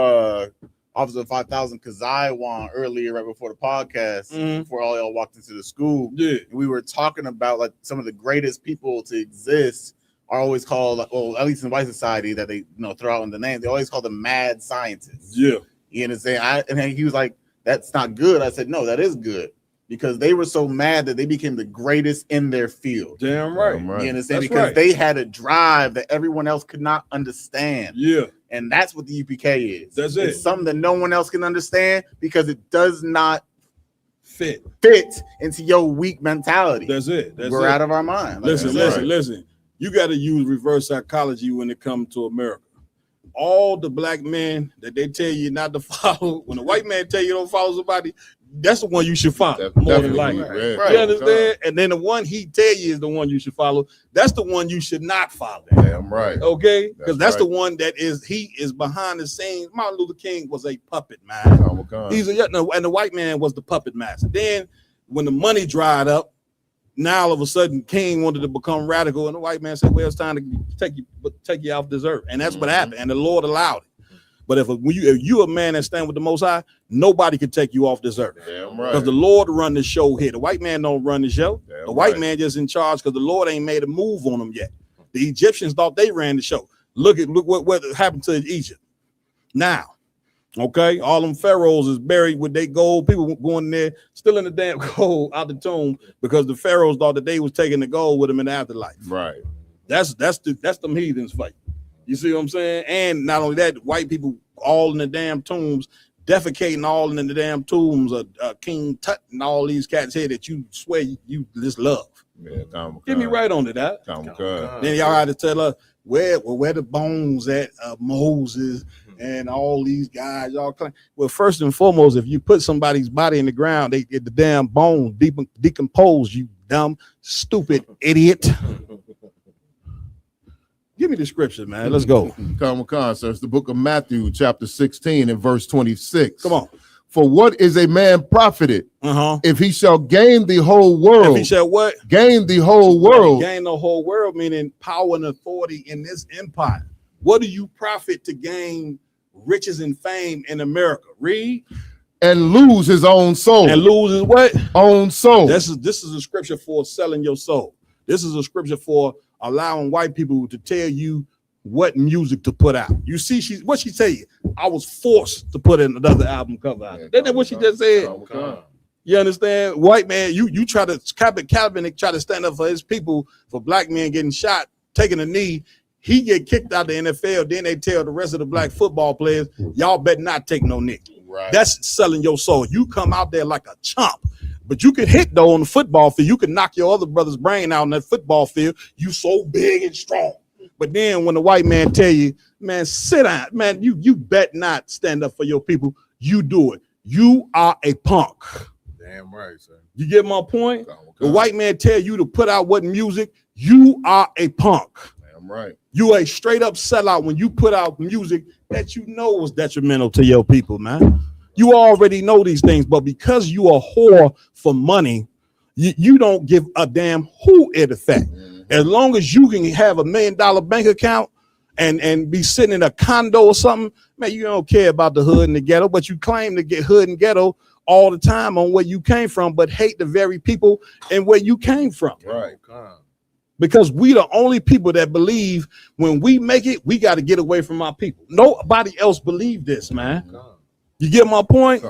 Officer 5000 Kazaiwan earlier, right before the podcast, before all y'all walked into the school. Yeah. And we were talking about like some of the greatest people to exist are always called, well, at least in white society that they throw out in the name, they always call them mad scientists. Yeah. You understand? And he was like, "That's not good." I said, "No, that is good." Because they were so mad that they became the greatest in their field. Damn right. You understand? That's because right. they had a drive that everyone else could not understand. Yeah. And that's what the UPK is. That's it. It's something that no one else can understand because it does not fit into your weak mentality. That's it. We're out of our mind. Listen. You got to use reverse psychology when it comes to America. All the black men that they tell you not to follow, when a white man tell you don't follow somebody, that's the one you should follow. More than likely. Right. You understand? And then the one he tell you is the one you should follow. That's the one you should not follow. Damn right. Okay? Because that's right. the one that he is behind the scenes. Martin Luther King was a puppet, man. And the white man was the puppet master. Then when the money dried up, now all of a sudden King wanted to become radical, and the white man said, "Well, it's time to take you off this earth." And that's what happened. And the Lord allowed it. But if you a man that stand with the Most High, nobody can take you off this earth. Damn right. Because the Lord run the show here. The white man don't run the show. Damn the white right. man just in charge because the Lord ain't made a move on them yet. The Egyptians thought they ran the show. Look what happened to Egypt. Now, okay, all them pharaohs is buried with their gold. People going there still in the damn gold out the tomb because the pharaohs thought that they was taking the gold with them in the afterlife. Right. That's them heathens fight. You see what I'm saying? And not only that, white people all in the damn tombs, defecating all in the damn tombs of King Tut and all these cats here that you swear you just love. Yeah, Get me right on to that. Then y'all had to tell us where the bones at Moses and all these guys. Y'all claim. Well, first and foremost, if you put somebody's body in the ground, they get the damn bones decompose. You dumb, stupid idiot. Give me the scripture, man. Let's go. Come on, sir. It's the book of Matthew, chapter 16 and verse 26. Come on. For what is a man profited if he shall gain the whole world? If he shall what? Gain the whole world. Gain the whole world, meaning power and authority in this empire. What do you profit to gain riches and fame in America? Read. And lose his own soul. And lose his what? Own soul. This is a scripture for selling your soul. This is a scripture for allowing white people to tell you what music to put out. You see, what she tell you? I was forced to put in another album cover out. Isn't that what she just said? You understand? White man, you try to Kaepernick try to stand up for his people, for black men getting shot, taking a knee. He get kicked out of the NFL. Then they tell the rest of the black football players, y'all better not take no knee. Right. That's selling your soul. You come out there like a chump. But you can hit though on the football field. You can knock your other brother's brain out on that football field. You so big and strong. But then when the white man tell you, man, sit down, man, you bet not stand up for your people. You do it. You are a punk. Damn right, sir. You get my point? The white man tell you to put out what music, you are a punk. Damn right. You a straight up sellout when you put out music that you know was detrimental to your people, man. You already know these things, but because you a whore for money, you don't give a damn who it affects. As long as you can have $1 million bank account and be sitting in a condo or something, man, you don't care about the hood and the ghetto, but you claim to get hood and ghetto all the time on where you came from, but hate the very people and where you came from. Right. Because we the only people that believe when we make it, we got to get away from our people. Nobody else believe this, man. You get my point?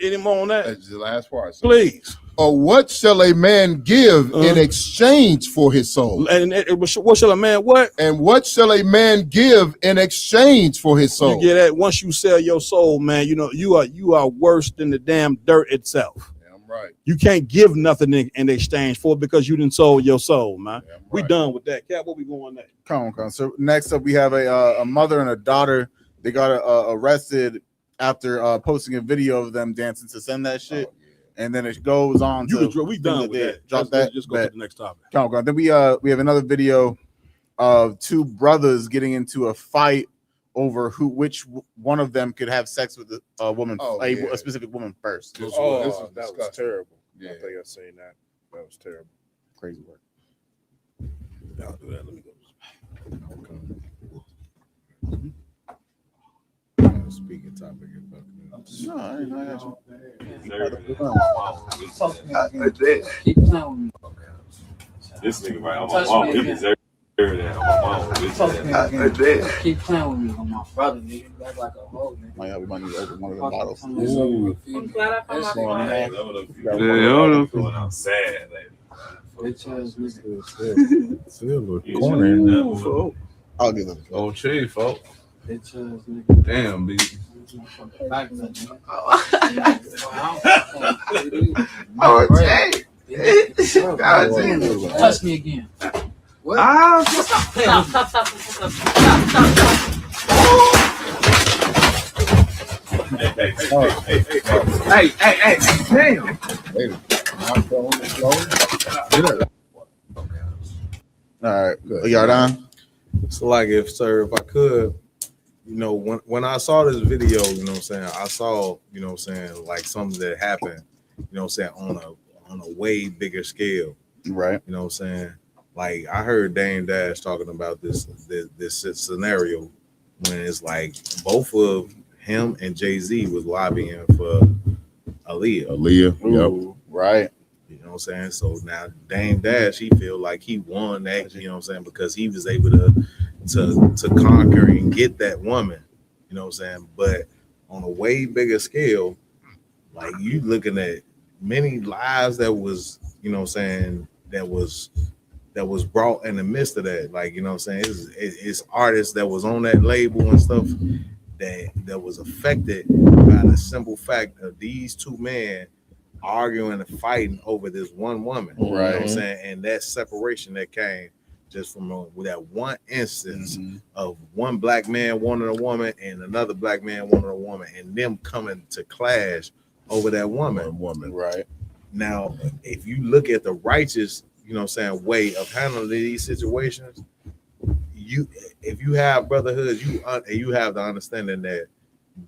Any more on that? That's the last part. Please. Or what shall a man give in exchange for his soul? And what shall a man what? And what shall a man give in exchange for his soul? You get that? Once you sell your soul, man, you know you are worse than the damn dirt itself. Damn right. You can't give nothing in exchange for it because you didn't sold your soul, man. Right. We done with that. Cat, what we going next? Come on. So next up, we have a mother and a daughter. They got arrested after posting a video of them dancing to Send That Shit. And then it goes on to we done with that. Drop that. Just go to the next topic. Come on. Then we have another video of two brothers getting into a fight over which one of them could have sex with a woman, a specific woman first. That was terrible. Yeah. I think I seen that. That was terrible. Crazy work. I'll do that. Let me go. Speaking topic. No, I got you. This nigga right on my mom. He deserves that on my mom. Keep playing with me on my brother, nigga. That's like a hoe, nigga. We might need to open one of the bottles. I'm glad I found my Going out sad. I'll give them. Oh, chill, folks. Damn, B. Oh, Jay. Touch me again. What? Stop. Hey, damn. All right, y'all done? So like if I could, you know, when I saw this video, you know what I'm saying, I saw, you know what I'm saying, like something that happened, you know what I'm saying, on a way bigger scale. Right. You know what I'm saying? Like I heard Dame Dash talking about this scenario when it's like both of him and Jay-Z was lobbying for Aaliyah. Yep. Right. You know what I'm saying? So now Dame Dash, he feel like he won that, you know what I'm saying, because he was able to conquer and get that woman, you know what I'm saying? But on a way bigger scale, like you looking at many lives that was, you know what I'm saying, that was brought in the midst of that. Like, you know what I'm saying? It's artists that was on that label and stuff that was affected by the simple fact of these two men arguing and fighting over this one woman. Right. You know what I'm saying? And that separation that came just from with that one instance of one black man wanting a woman and another black man wanting a woman and them coming to clash over that woman. Right. Now, if you look at the righteous, you know what I'm saying, way of handling these situations, if you have brotherhood, you have the understanding that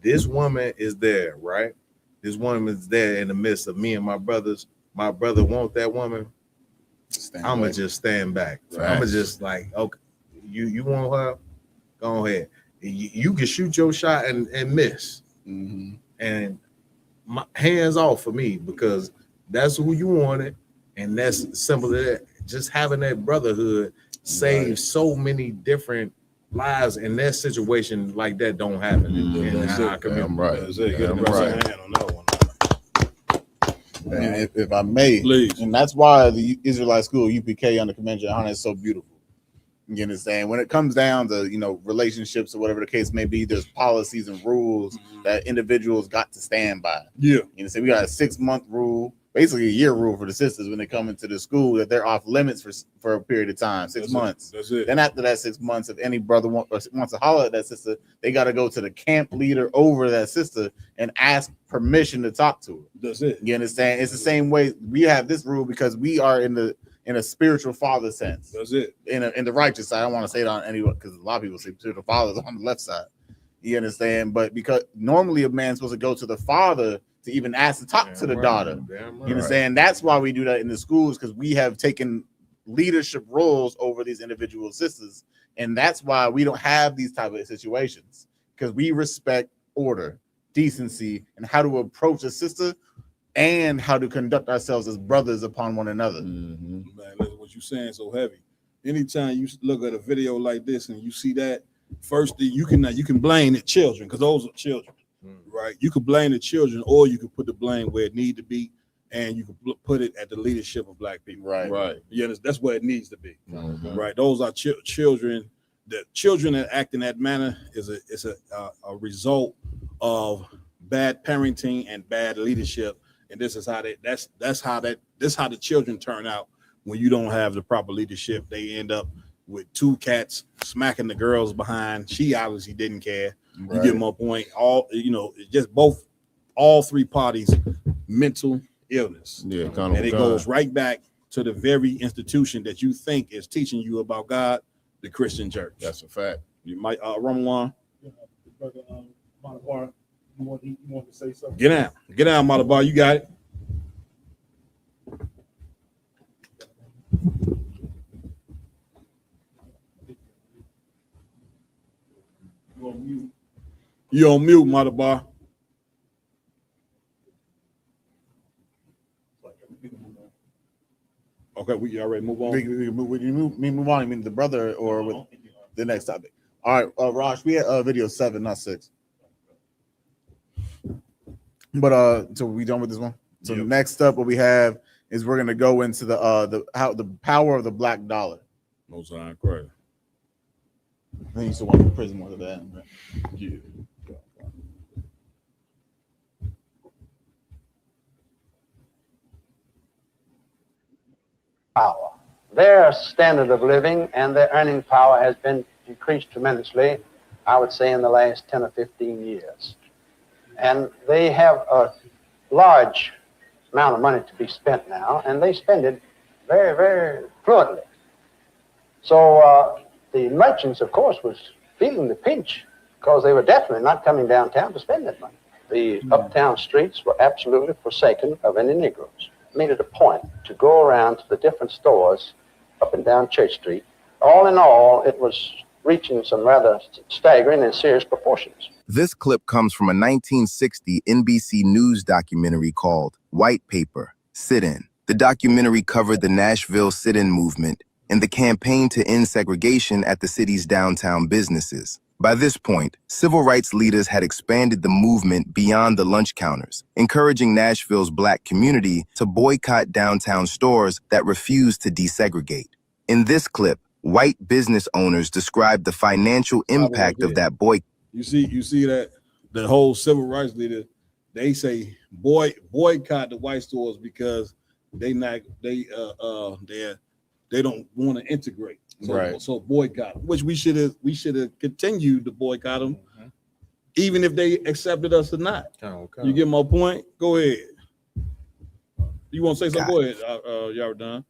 this woman is there, right? This woman is there in the midst of me and my brothers. My brother want that woman. I'ma just stand back. Right. I'ma just like, okay, you want her? Go ahead. You can shoot your shot and miss. And my hands off for me because that's who you wanted, and that's simple as that. Just having that brotherhood saves so many different lives, and that situation like that don't happen in our community. And if I may, please. And that's why the Israelite School UPK under Convention 100 is so beautiful. You understand? When it comes down to, you know, relationships or whatever the case may be, there's policies and rules that individuals got to stand by. Yeah. You know, so we got a 6-month rule, basically a year rule for the sisters when they come into the school, that they're off limits for a period of time, 6 months. That's it. Then after that 6 months, if any brother wants to holler at that sister, they got to go to the camp leader over that sister and ask permission to talk to her. That's it. You understand? It's the same way we have this rule because we are in a spiritual father sense. That's it. In the righteous side, I don't want to say it on anyone because a lot of people say spiritual fathers on the left side. You understand? But because normally a man's supposed to go to the father to even ask to talk to the daughter. You understand? That's why we do that in the schools, because we have taken leadership roles over these individual sisters, and that's why we don't have these type of situations, because we respect order, decency, and how to approach a sister and how to conduct ourselves as brothers upon one another. Man, listen, what you saying so heavy. Anytime you look at a video like this and you see that, first thing you can blame the children, because those are children, right? You could blame the children, or you could put the blame where it need to be, and you can put it at the leadership of black people. Right. Yeah, that's where it needs to be. Right. Those are children. The children that act in that manner is a result of bad parenting and bad leadership. And this is how that's how the children turn out when you don't have the proper leadership. They end up with two cats smacking the girls behind. She obviously didn't care. You get my point. All three parties mental illness. Yeah, and it goes right back to the very institution that you think is teaching you about God, the Christian church. That's a fact. You might Ramadan. You want to say something? Get out, Malabar. You got it. You on mute, Malabar. Okay, we already move on. We move on. I mean, the brother or with the next topic. All right, Raj, we had video 7, not 6. But so we done with this one. So next up, what we have is we're gonna go into the power of the black dollar. Most time, correct. I used to want the prison more than that. Right? Yeah. Power. Their standard of living and their earning power has been decreased tremendously, I would say, in the last 10 or 15 years. And they have a large amount of money to be spent now, and they spend it very, very fluently. So the merchants, of course, was feeling the pinch because they were definitely not coming downtown to spend that money. The uptown streets were absolutely forsaken of any Negroes. Made it a point to go around to the different stores up and down Church Street. All in all, it was reaching some rather staggering and serious proportions. This clip comes from a 1960 NBC News documentary called White Paper, Sit-In. The documentary covered the Nashville sit-in movement and the campaign to end segregation at the city's downtown businesses. By this point, civil rights leaders had expanded the movement beyond the lunch counters, encouraging Nashville's black community to boycott downtown stores that refused to desegregate. In this clip, white business owners described the financial impact of that boycott. You see that the whole civil rights leader, they say boycott the white stores because they don't want to integrate. So boycott, which we should have continued to boycott them, even if they accepted us or not. You get my point? Go ahead. You want to say something? Go ahead, y'all done.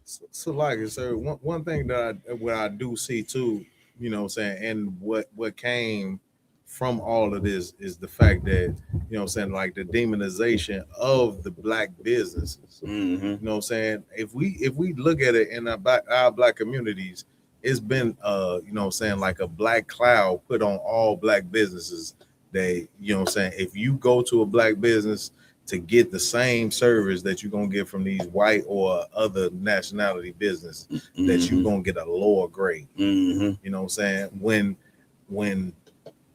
So like I said, one thing that I do see too, you know what I'm saying, and what came from all of this is the fact that, you know what I'm saying, like the demonization of the black businesses. You know what I'm saying? If we look at it in our black communities, it's been you know what I'm saying, like a black cloud put on all black businesses. They, you know what I'm saying, if you go to a black business to get the same service that you're gonna get from these white or other nationality business, that you're gonna get a lower grade. You know what I'm saying? When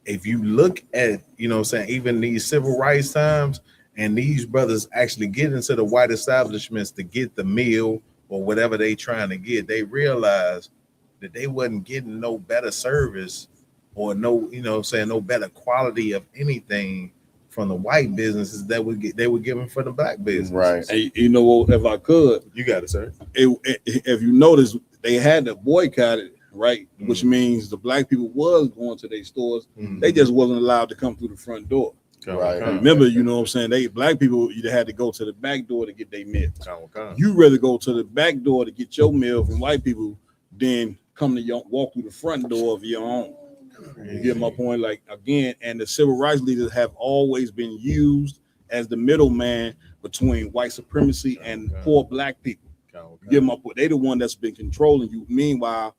if you look at, you know what I'm saying, even these civil rights times, and these brothers actually get into the white establishments to get the meal or whatever they trying to get, they realize that they wasn't getting no better service or no, you know what I'm saying, no better quality of anything from the white businesses that they were giving for the black business. Right. And you know what, if I could, you got it, sir. If you notice, they had to boycott it, right? Which means the black people was going to their stores. They just wasn't allowed to come through the front door. Right. Remember, you know what I'm saying? Black people either had to go to the back door to get their meal. You rather go to the back door to get your meal from white people than come to walk through the front door of your own. You get my point? Like, again, and the civil rights leaders have always been used as the middleman between white supremacy and poor black people. You get my point? They the one that's been controlling you. Meanwhile,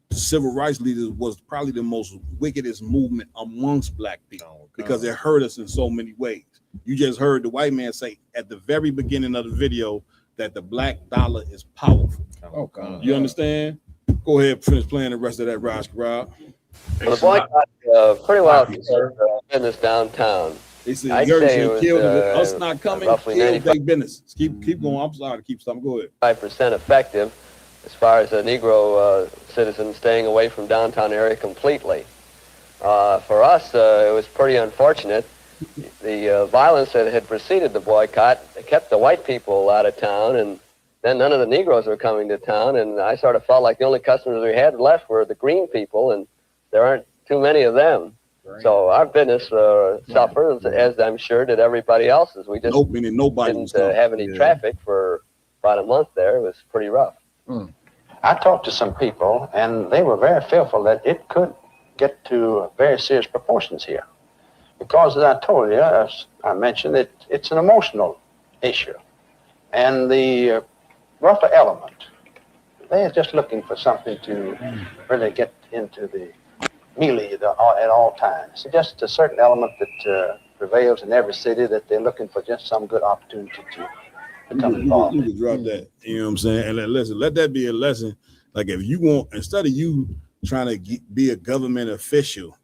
the civil rights leaders was probably the most wickedest movement amongst black people because it hurt us in so many ways. You just heard the white man say at the very beginning of the video that the black dollar is powerful. You understand? Go ahead, finish playing the rest of that, Raj Rob. Well, the boycott pretty well killed business downtown. They said I'd Yergin say it was, killed it. Us not coming, roughly killed their business. Keep going. I'm sorry to keep stopping. Go ahead. 5% effective as far as a Negro citizen staying away from downtown area completely. For us, it was pretty unfortunate. The violence that had preceded the boycott kept the white people out of town, and then none of the Negroes were coming to town, and I sort of felt like the only customers we had left were the green people, and there aren't too many of them. So our business suffered, as I'm sure did everybody else's. We just didn't have any traffic for about a month there. It was pretty rough. I talked to some people, and they were very fearful that it could get to very serious proportions here. Because, as I told you, as I mentioned, it's an emotional issue. And the rougher element, they're just looking for something to really get into the melee at all times. It's just a certain element that prevails in every city that they're looking for just some good opportunity to become involved. You can drop that. You know what I'm saying? And listen, let that be a lesson. Like if you want, instead of you trying to be a government official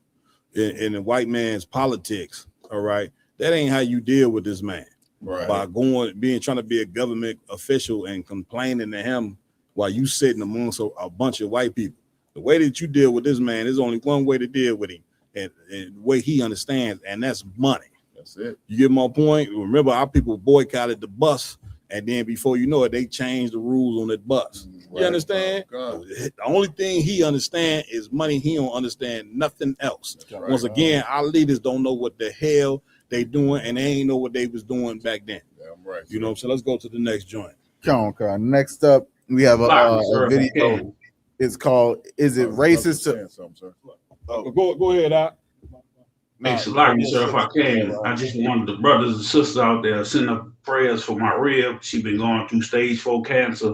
in the white man's politics, all right, that ain't how you deal with this man. Right. By trying to be a government official and complaining to him while you sitting amongst a bunch of white people. The way that you deal with this man, there's only one way to deal with him, and the way he understands, and that's money. That's it. You get my point? Remember, our people boycotted the bus, and then before you know it, they changed the rules on that bus. You understand? The only thing he understand is money. He don't understand nothing else. Right. Once again, our leaders don't know what the hell they doing, and they ain't know what they was doing back then. Right. You know what I'm saying? Let's go to the next joint. Okay. Next up, we have a video. It's called "Is It Racist to?" Go ahead, Doc. Makes a lot, sir, if I can. I just wanted the brothers and sisters out there send up prayers for my rib. She been going through stage 4 cancer.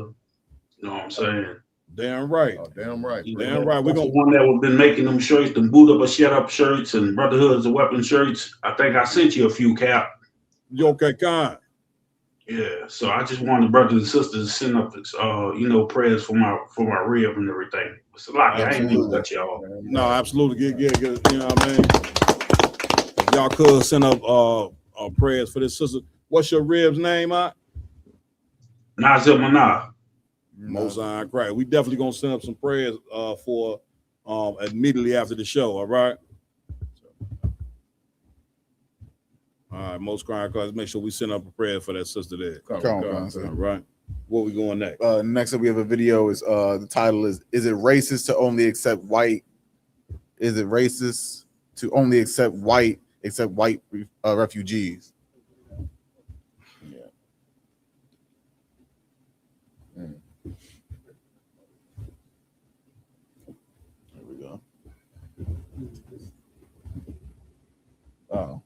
You know what I'm saying? Damn right. Damn right. Damn right. We're The gonna one that have been making them shirts, the boot up or shut up shirts and Brotherhood's a Weapon shirts. I think I sent you a few, Cap. You okay, Con? Yeah. So I just want the brothers and sisters to send up prayers for my rib and everything. It's a lot. I ain't even got y'all. No, absolutely. Get. You know what I mean? If y'all could send up prayers for this sister. What's your rib's name, Aunt? Nazir Manah. Mozart, right. We definitely gonna send up some prayers for immediately after the show. All right. All right, most crying cause make sure we send up a prayer for that sister there. Come on, all right. Where we going next? Next up, we have a video. Is the title is it racist to only accept white? Is it racist to only accept white refugees? Oh.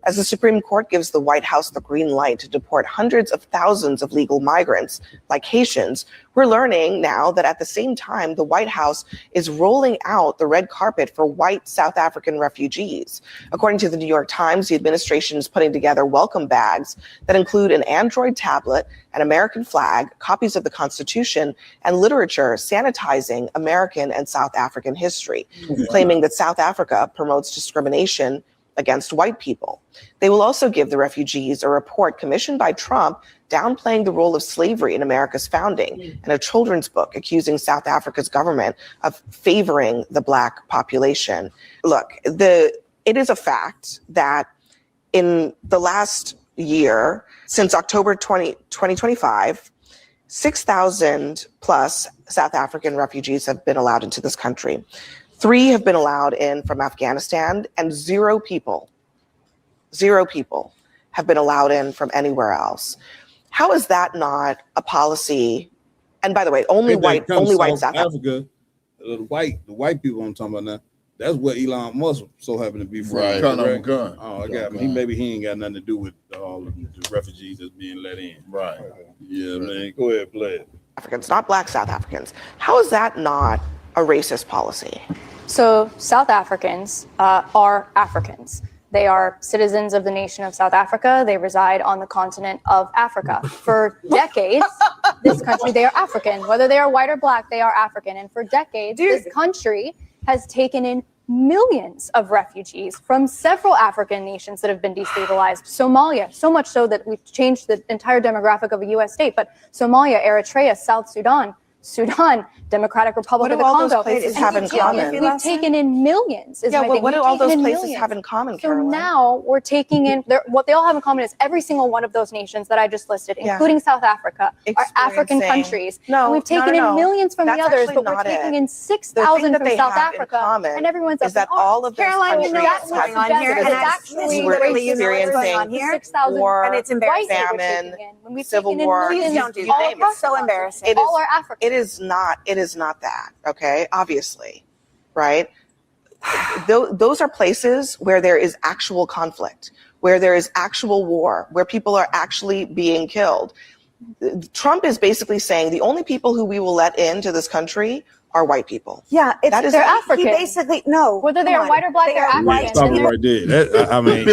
As the Supreme Court gives the White House the green light to deport hundreds of thousands of legal migrants, like Haitians, we're learning now that at the same time, the White House is rolling out the red carpet for white South African refugees. According to the New York Times, the administration is putting together welcome bags that include an Android tablet, an American flag, copies of the Constitution, and literature sanitizing American and South African history, claiming that South Africa promotes discrimination against white people. They will also give the refugees a report commissioned by Trump downplaying the role of slavery in America's founding, and a children's book accusing South Africa's government of favoring the Black population. Look, it is a fact that in the last year, since October 2025, 6,000 plus South African refugees have been allowed into this country. 3 have been allowed in from Afghanistan, and 0 people have been allowed in from anywhere else. How is that not a policy And by the way, only white South Africa. The white people I'm talking about now. That's where Elon Musk so happened to be from. Right. Oh, I got me. Maybe he ain't got nothing to do with all the refugees that's being let in. Right. Yeah, man. Go ahead, play it. Africans, not black South Africans. How is that not a racist policy? So South Africans are Africans. They are citizens of the nation of South Africa. They reside on the continent of Africa. For decades, this country, they are African. Whether they are white or black, they are African. And for decades, this country has taken in millions of refugees from several African nations that have been destabilized. Somalia, so much so that we've changed the entire demographic of a U.S. state. But Somalia, Eritrea, South Sudan, Democratic Republic of the Congo. What do all those places have in common? We've taken in millions. What do all those places have in common, Caroline? So now we're taking in, what they all have in common is every single one of those nations that I just listed, including South Africa, are African countries. And we've taken in millions from the others, but we're taking in 6,000 from South Africa. And everyone's is that all of those Caroline, you know countries what's going on here? And actually literally experiencing 6,000 war, and it's embarrassing. famine, civil war. Please don't do that. It's so embarrassing. All are African. It is not that, okay? Obviously, right? Those are places where there is actual conflict, where there is actual war, where people are actually being killed. Trump is basically saying the only people who we will let into this country are white people. Yeah, they're African. He basically, no. Whether they are white or black, they're African. Stop it right there. I mean,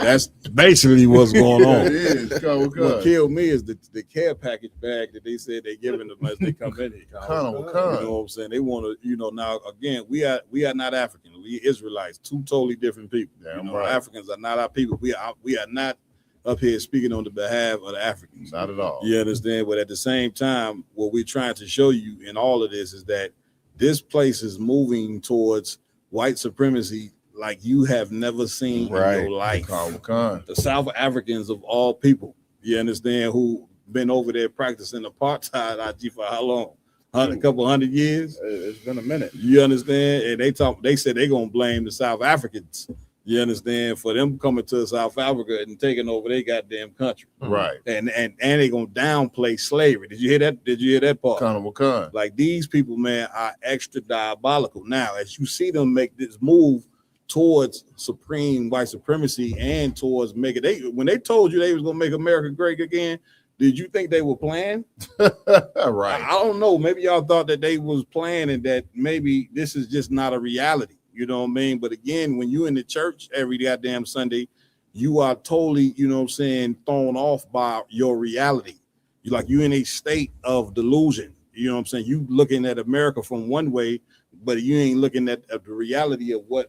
that's basically what's going on. It is. What killed me is the care package bag that they said they're giving them as they come in here. You know what I'm saying? They want to, now again, we are not African. We Israelites, two totally different people. Africans are not our people. We are not up here speaking on the behalf of the Africans. Not at all. You understand? But at the same time, what we're trying to show you in all of this is that this place is moving towards white supremacy like you have never seen in your life. The South Africans of all people, you understand, who been over there practicing apartheid IG for how long? A couple hundred years? It's been a minute. You understand? And they said they're gonna blame the South Africans. You understand, for them coming to South Africa and taking over their goddamn country, right? And they gonna downplay slavery. Did you hear that? Did you hear that part? Like, these people, man, are extra diabolical. Now, as you see them make this move towards supreme white supremacy and towards when they told you they was gonna make America great again, did you think they were playing? Right. I don't know. Maybe y'all thought that they was playing and that maybe this is just not a reality. You know what I mean? But again, when you're in the church every goddamn Sunday, you are totally, thrown off by your reality. You're in a state of delusion. You know what I'm saying? You looking at America from one way, but you ain't looking at the reality of what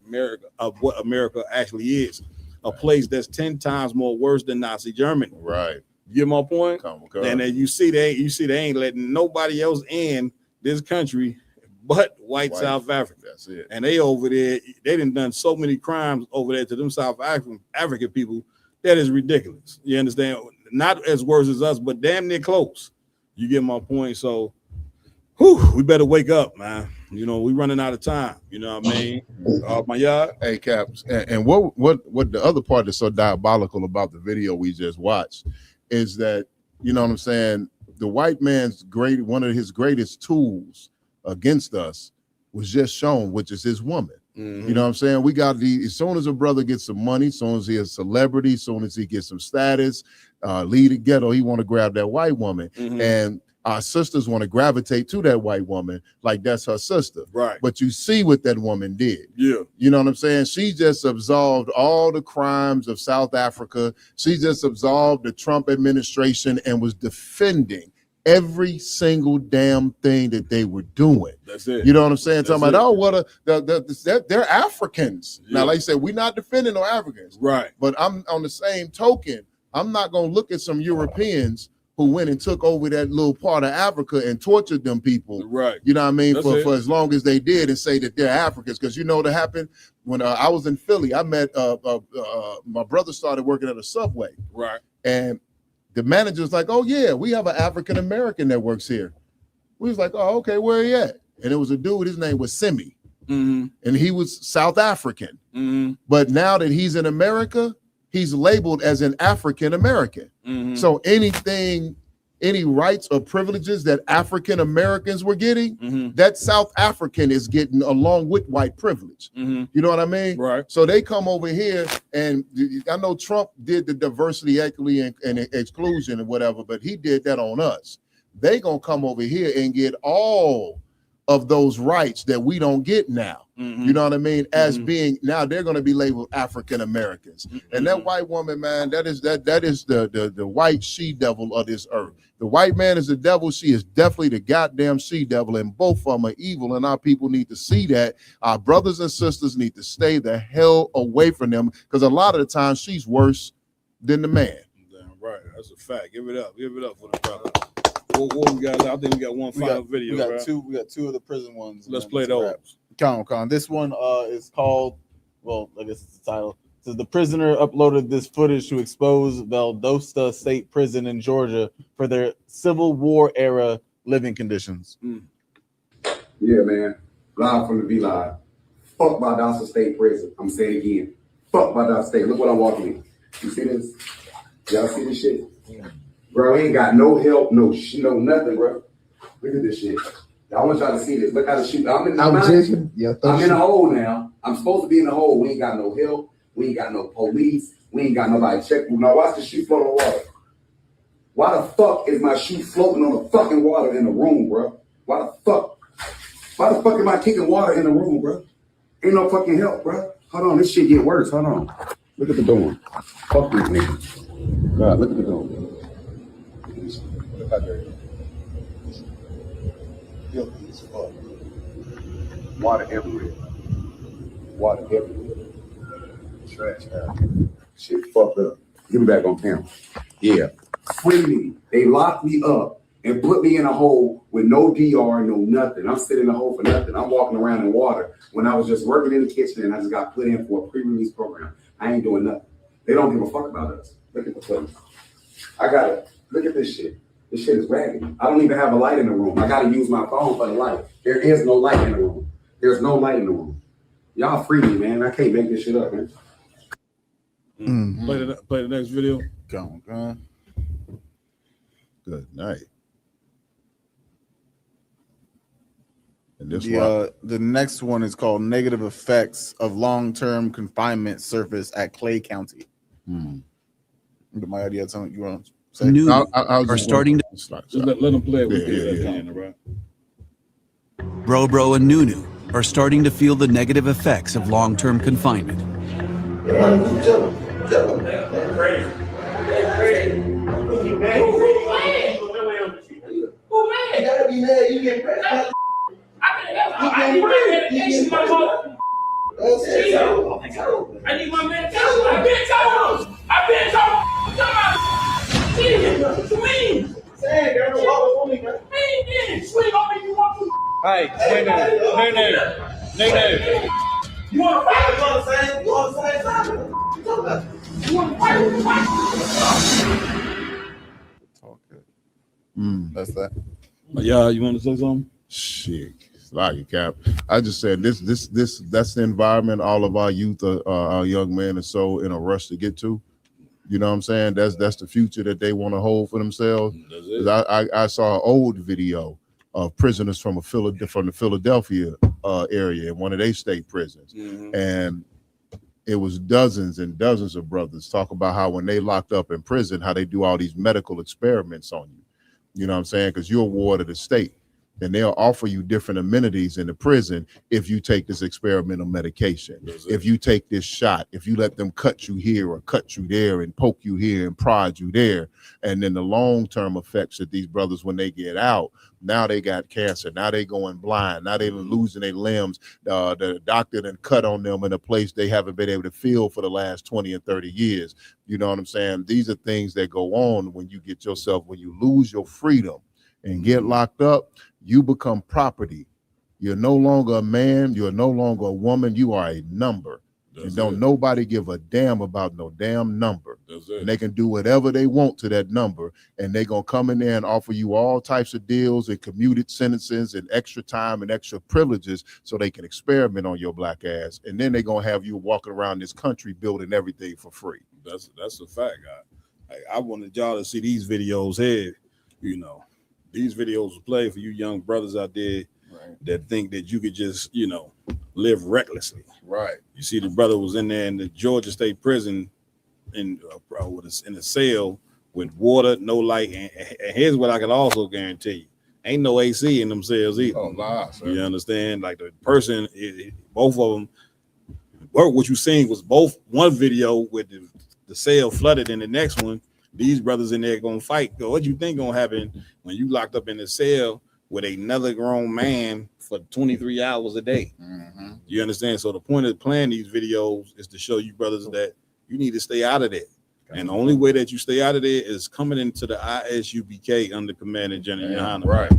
America actually is. A place that's 10 times more worse than Nazi Germany. Right. You get my point? And then you see they ain't letting nobody else in this country but white South Africa. That's it. And they over there, they done so many crimes over there to them South African people. That is ridiculous. You understand? Not as worse as us, but damn near close. You get my point? So, we better wake up, man. We running out of time. You know what I mean? My yard. Hey, Caps. And what the other part that's so diabolical about the video we just watched is that, you know what I'm saying, the white man's one of his greatest tools against us was just shown, which is his woman. You know what I'm saying? We got as soon as a brother gets some money, as soon as he's a celebrity, as soon as he gets some status, lead the ghetto, he want to grab that white woman. And our sisters want to gravitate to that white woman like that's her sister. Right. But you see what that woman did. Yeah. You know what I'm saying? She just absolved all the crimes of South Africa. She just absolved the Trump administration and was defending every single damn thing that they were doing. That's it. You know what I'm saying? Talking about, they're Africans. Yeah. Now, like I said, we're not defending no Africans. Right. But I'm on the same token, I'm not going to look at some Europeans who went and took over that little part of Africa and tortured them people. Right. You know what I mean? That's For as long as they did, and say that they're Africans. Because you know what happened? When I was in Philly, I met my brother started working at a Subway. Right. And the manager was like, "Oh yeah, we have an African American that works here." We was like, "Oh, okay, where he at?" And it was a dude. His name was Simi, and he was South African. But now that he's in America, he's labeled as an African American. So anything any rights or privileges that African Americans were getting, that South African is getting along with white privilege. You know what I mean? Right. So they come over here, and I know Trump did the diversity, equity, and exclusion and whatever, but he did that on us. They gonna come over here and get all of those rights that we don't get now. You know what I mean? As being now, they're going to be labeled African Americans, and that white woman, man, that is the white she devil of this earth. The white man is the devil. She is definitely the goddamn she devil, and both of them are evil. And our people need to see that. Our brothers and sisters need to stay the hell away from them, because a lot of the time she's worse than the man. Damn right, that's a fact. Give it up for the brother. What we got? I think we got one final video. We got right? two. We got two of the prison ones. Let's play those. Con. This one is called. Well, I guess it's the title. It says the prisoner uploaded this footage to expose Valdosta State Prison in Georgia for their Civil War era living conditions. Yeah, man. Live from the V Live. Fuck Valdosta State Prison. I'm saying it again. Fuck Valdosta State. Look what I'm walking in. You see this? Y'all see this shit? Bro, ain't got no help, no nothing, bro. Look at this shit. I want y'all to see this. Look how the shoot. I'm in a hole now. I'm supposed to be in the hole. We ain't got no help. We ain't got no police. We ain't got nobody checking. Now watch the shoe float on water. Why the fuck is my shoe floating on the fucking water in the room, bro? Why the fuck am I kicking water in the room, bro? Ain't no fucking help, bro. Hold on, this shit get worse. Hold on. Look at the door. Fuck these niggas. God, look at the door. Look how dirty. Filthy as fuck. Water everywhere. Water everywhere. Trash out. Shit fucked up. Get me back on camera. Yeah. Free me. They locked me up and put me in a hole with no DR, no nothing. I'm sitting in a hole for nothing. I'm walking around in water when I was just working in the kitchen and I just got put in for a pre-release program. I ain't doing nothing. They don't give a fuck about us. Look at the place. Look at this shit. This shit is raggedy. I don't even have a light in the room. I gotta use my phone for the light. There is no light in the room. There's no light in the room. Y'all free me, man. I can't make this shit up, man. Play the next video. Go on. Good night. And this the next one is called Negative Effects of Long-Term Confinement Surface at Clay County. My idea, something you want to say? New are starting to let them play it with you. Right? Bro and Nunu are starting to feel the negative effects of long-term confinement. I need my medication. I've been told. Swing. Swing on me. You want to? Hey, no. You want to fight? You want to fight? That's that. Yeah, you want to say something? Shit. Like Cap. I just said that's the environment all of our youth, our young men are so in a rush to get to. You know what I'm saying? That's the future that they want to hold for themselves. I saw an old video of prisoners from the Philadelphia area in one of their state prisons, and it was dozens and dozens of brothers talk about how when they locked up in prison, how they do all these medical experiments on you. You know what I'm saying? Because you're a ward of the state. And they'll offer you different amenities in the prison if you take this experimental medication, if you take this shot, if you let them cut you here or cut you there and poke you here and prod you there. And then the long-term effects of these brothers when they get out, now they got cancer, now they going blind, now they losing their limbs. The doctor done cut on them in a place they haven't been able to feel for the last 20 and 30 years. You know what I'm saying? These are things that go on when you get yourself, when you lose your freedom and get locked up. You become property. You're no longer a man. You're no longer a woman. You are a number. And don't nobody give a damn about no damn number. And they can do whatever they want to that number. And they're going to come in there and offer you all types of deals and commuted sentences and extra time and extra privileges so they can experiment on your black ass. And then they're going to have you walking around this country building everything for free. That's a fact, guy. I wanted y'all to see these videos here. you know, these videos will play for you young brothers out there that think that you could just, you know, live recklessly. Right. You see, the brother was in there in the Georgia State Prison in a cell with water, no light, and here's what I can also guarantee you: ain't no AC in them cells either. Oh, nah, sir. You understand? Like the person, both of them. What you seen was both one video with the cell flooded, and the next one, these brothers in there gonna fight. What you think gonna happen when you locked up in the cell with another grown man for 23 hours a day? Mm-hmm. You understand? So the point of playing these videos is to show you brothers that you need to stay out of there. And the only way that you stay out of there is coming into the ISUPK under Commanding General Yohana. Right.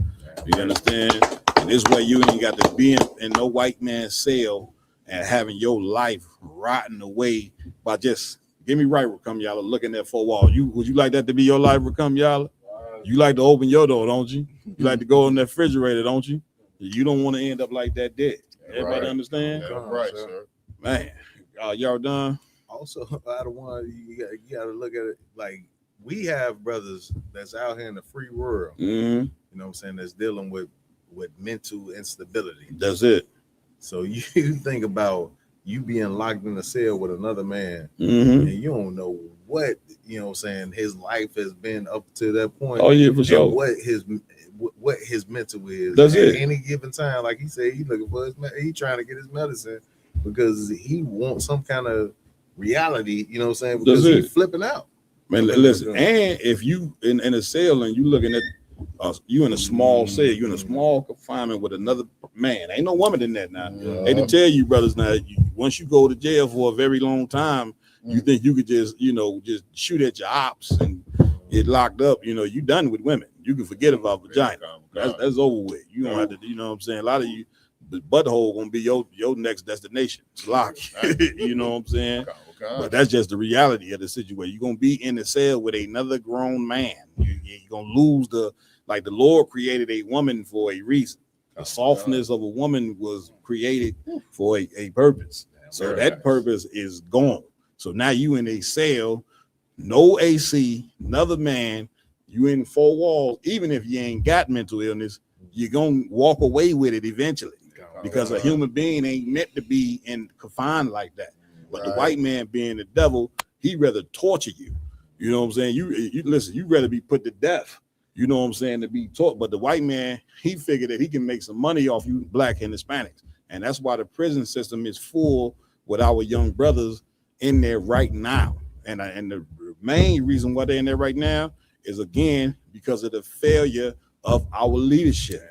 You understand? And this way you ain't got to be in no white man's cell and having your life rotting away by just give me right, Rakim Yalla, looking at four walls. Would you like that to be your life, Rakim Yalla? You like to open your door, don't you? You like to go in that refrigerator, don't you? You don't want to end up like that dead. Everybody understand? Yeah, right, sir. Man, y'all done? Also, I don't want you got to look at it like we have brothers that's out here in the free world. Mm-hmm. You know what I'm saying? That's dealing with mental instability. That's it. So you think about you being locked in a cell with another man, Mm-hmm. and you don't know what, you know what I'm saying, his life has been up to that point. Oh, yeah, for and sure. What his mental is. That's at it. any given time. Like he said, he looking for he trying to get his medicine because he wants some kind of reality, you know what I'm saying? Because That's he's it. flipping out. Man, listen, and if you in a cell and you looking at you in a small cell, you in a small confinement with another man. Ain't no woman in that now. They to tell you, brothers, now once you go to jail for a very long time, you think you could just, you know, just shoot at your ops and get locked up. You know, you done with women. You can forget about vagina. That's over with. You don't have to, you know what I'm saying? A lot of you, the butthole gonna be your next destination. It's locked. You know what I'm saying? But that's just the reality of the situation. You're gonna be in the cell with another grown man. You're gonna lose the Lord created a woman for a reason. The softness of a woman was created for a purpose. So that purpose is gone. So now you in a cell, no AC, another man, you in four walls. Even if you ain't got mental illness, you're gonna walk away with it eventually. Because a human being ain't meant to be confined like that. But the white man being the devil, he'd rather torture you. You know what I'm saying? You listen, you'd rather be put to death. You know what I'm saying, to be taught. But the white man, he figured that he can make some money off you black and Hispanics. And that's why the prison system is full with our young brothers in there right now. And the main reason why they're in there right now is, again, because of the failure of our leadership.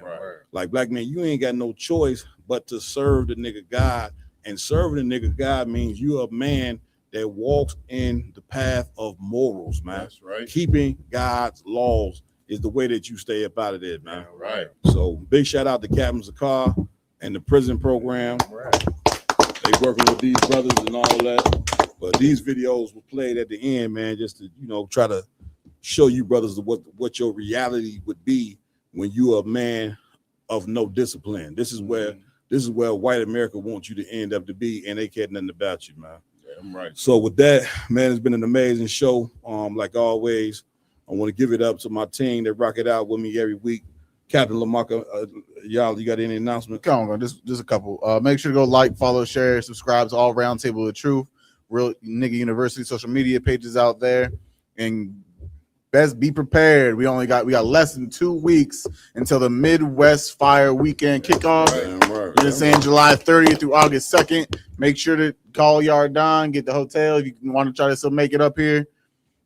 Like, black man, you ain't got no choice but to serve the nigga God. And serving the nigga God means you're a man that walks in the path of morals, man. That's right. Keeping God's laws is the way that you stay up out of there, man. Right. So big shout out to Captain Zakar and the prison program. They working with these brothers and all that. But these videos were played at the end, man, just to, you know, try to show you brothers what your reality would be when you're a man of no discipline. This is where white America wants you to end up to be, and they care nothing about you, man. I'm right. So with that, man, it's been an amazing show. Like always, I want to give it up to my team that rock it out with me every week. Captain Lamaka, y'all, you got any announcements? Come on, just a couple. Make sure to go like, follow, share, subscribe to All Round Table of Truth, Real Nigga University social media pages out there, and best be prepared. We got less than 2 weeks until the Midwest Fire Weekend kickoff. We're just saying July 30th through August 2nd. Make sure to call Yardan, get the hotel if you want to try to still make it up here.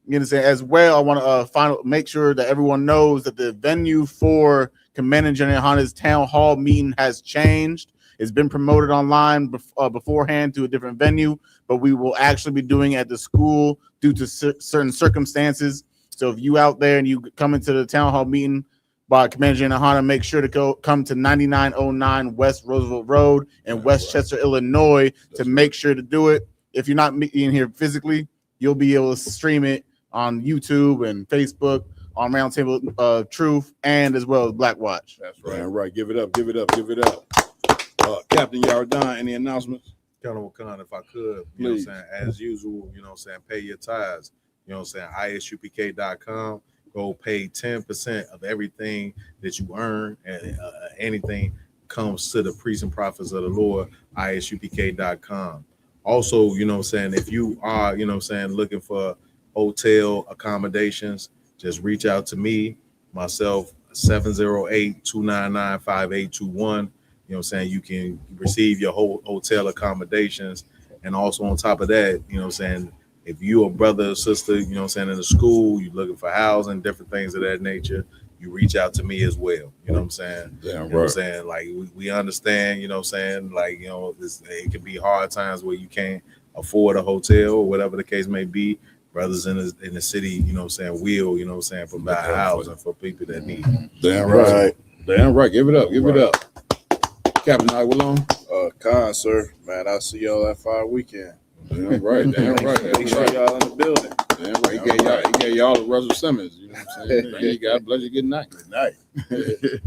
You know, as well, I want to make sure that everyone knows that the venue for Commanding General Yohana's town hall meeting has changed. It's been promoted online beforehand to a different venue, but we will actually be doing it at the school due to certain circumstances. So if you out there and you come into the town hall meeting by Commander General Yohana, make sure to come to 9909 West Roosevelt Road in Westchester, Illinois, to make sure to do it. If you're not meeting here physically, you'll be able to stream it on YouTube and Facebook on Roundtable Truth and as well as Black Watch. That's right. Right. Give it up. Captain Yardan, any announcements? Colonel Wakan, if I could, you know what I'm saying, as usual, you know what I'm saying, pay your tithes. You know what I'm saying? ISUPK.com. go pay 10% of everything that you earn, and anything comes to the priests and prophets of the Lord, isupk.com. Also, you know what I'm saying, if you are, you know what I'm saying, looking for hotel accommodations, just reach out to me, myself, 708-299-5821. You know what I'm saying? You can receive your whole hotel accommodations. And also on top of that, you know what I'm saying, if you a brother or sister, you know what I'm saying, in the school, you're looking for housing, different things of that nature, you reach out to me as well. You know what I'm saying? Damn You know right. what I'm saying? Like we understand, you know what I'm saying? Like, you know, it can be hard times where you can't afford a hotel or whatever the case may be. Brothers in the city, you know what I'm saying, will, you know what I'm saying, provide housing for people that need it. Damn right. Damn right. Give it up. Give it up. Captain Aguilon. Khan, sir. Man, I'll see y'all at Fire Weekend. Damn right. Damn right. Make sure y'all in the building. Damn right. He gave y'all the Russell Simmons. You know what I'm saying? Thank you. God bless you. Good night. Good night.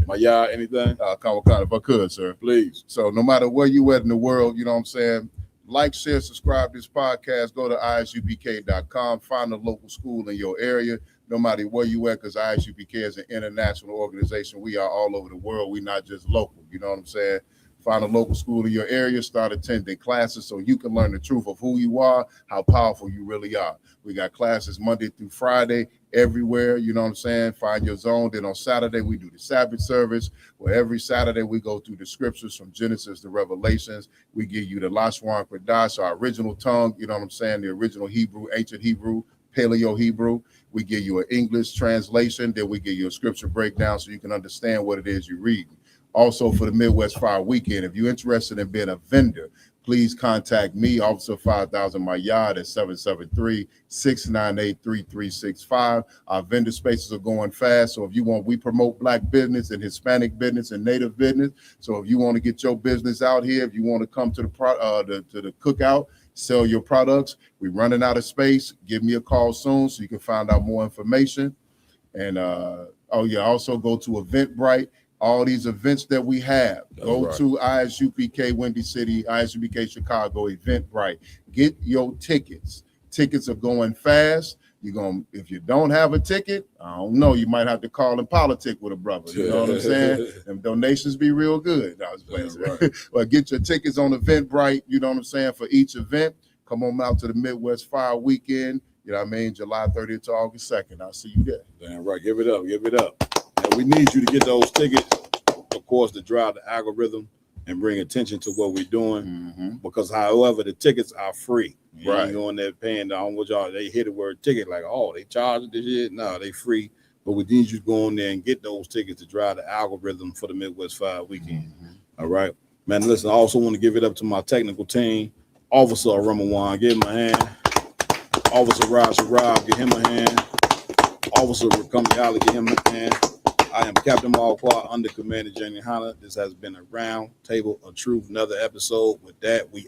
My y'all, anything? Kawakana, if I could, sir. Please. So no matter where you at in the world, you know what I'm saying, like, share, subscribe to this podcast. Go to isupk.com. Find a local school in your area, no matter where you at, because ISUPK is an international organization. We are all over the world. We're not just local. You know what I'm saying? Find a local school in your area, start attending classes so you can learn the truth of who you are, how powerful you really are. We got classes Monday through Friday everywhere, you know what I'm saying? Find your zone. Then on Saturday, we do the Sabbath service, where every Saturday we go through the scriptures from Genesis to Revelations. We give you the Lashwan Kodash, our original tongue, you know what I'm saying? The original Hebrew, ancient Hebrew, Paleo Hebrew. We give you an English translation, then we give you a scripture breakdown so you can understand what it is you read. Also, for the Midwest Fire Weekend, if you're interested in being a vendor, please contact me, Officer 5000 My Yard, at 773-698-3365. Our vendor spaces are going fast. So if you want, we promote Black business and Hispanic business and Native business. So if you want to get your business out here, if you want to come to the cookout, sell your products, we're running out of space. Give me a call soon so you can find out more information. And also go to Eventbrite. All these events that we have, go to ISUPK Windy City, ISUPK Chicago, Eventbrite. Get your tickets. Tickets are going fast. If you don't have a ticket, I don't know, you might have to call and politic with a brother. You know what I'm saying? Them donations be real good. I was playing. But get your tickets on Eventbrite, you know what I'm saying, for each event. Come on out to the Midwest Fire Weekend, you know what I mean, July 30th to August 2nd. I'll see you there. Damn right. Give it up. Give it up. And we need you to get those tickets, of course, to drive the algorithm and bring attention to what we're doing. Because, however, the tickets are free. You ain't going there paying down what y'all. They hear the word ticket like, oh, they charge this shit. No, they free. But we need you to go on there and get those tickets to drive the algorithm for the Midwest Fire Weekend. All right, man. Listen, I also want to give it up to my technical team, Officer Ramawan. Give him a hand. Officer Raj Sharab, give him a hand. Officer Rakami Ali, give him a hand. I am Captain Malqua, under Commander Jenny Hanna. This has been a Round Table of Truth, another episode. With that, we out.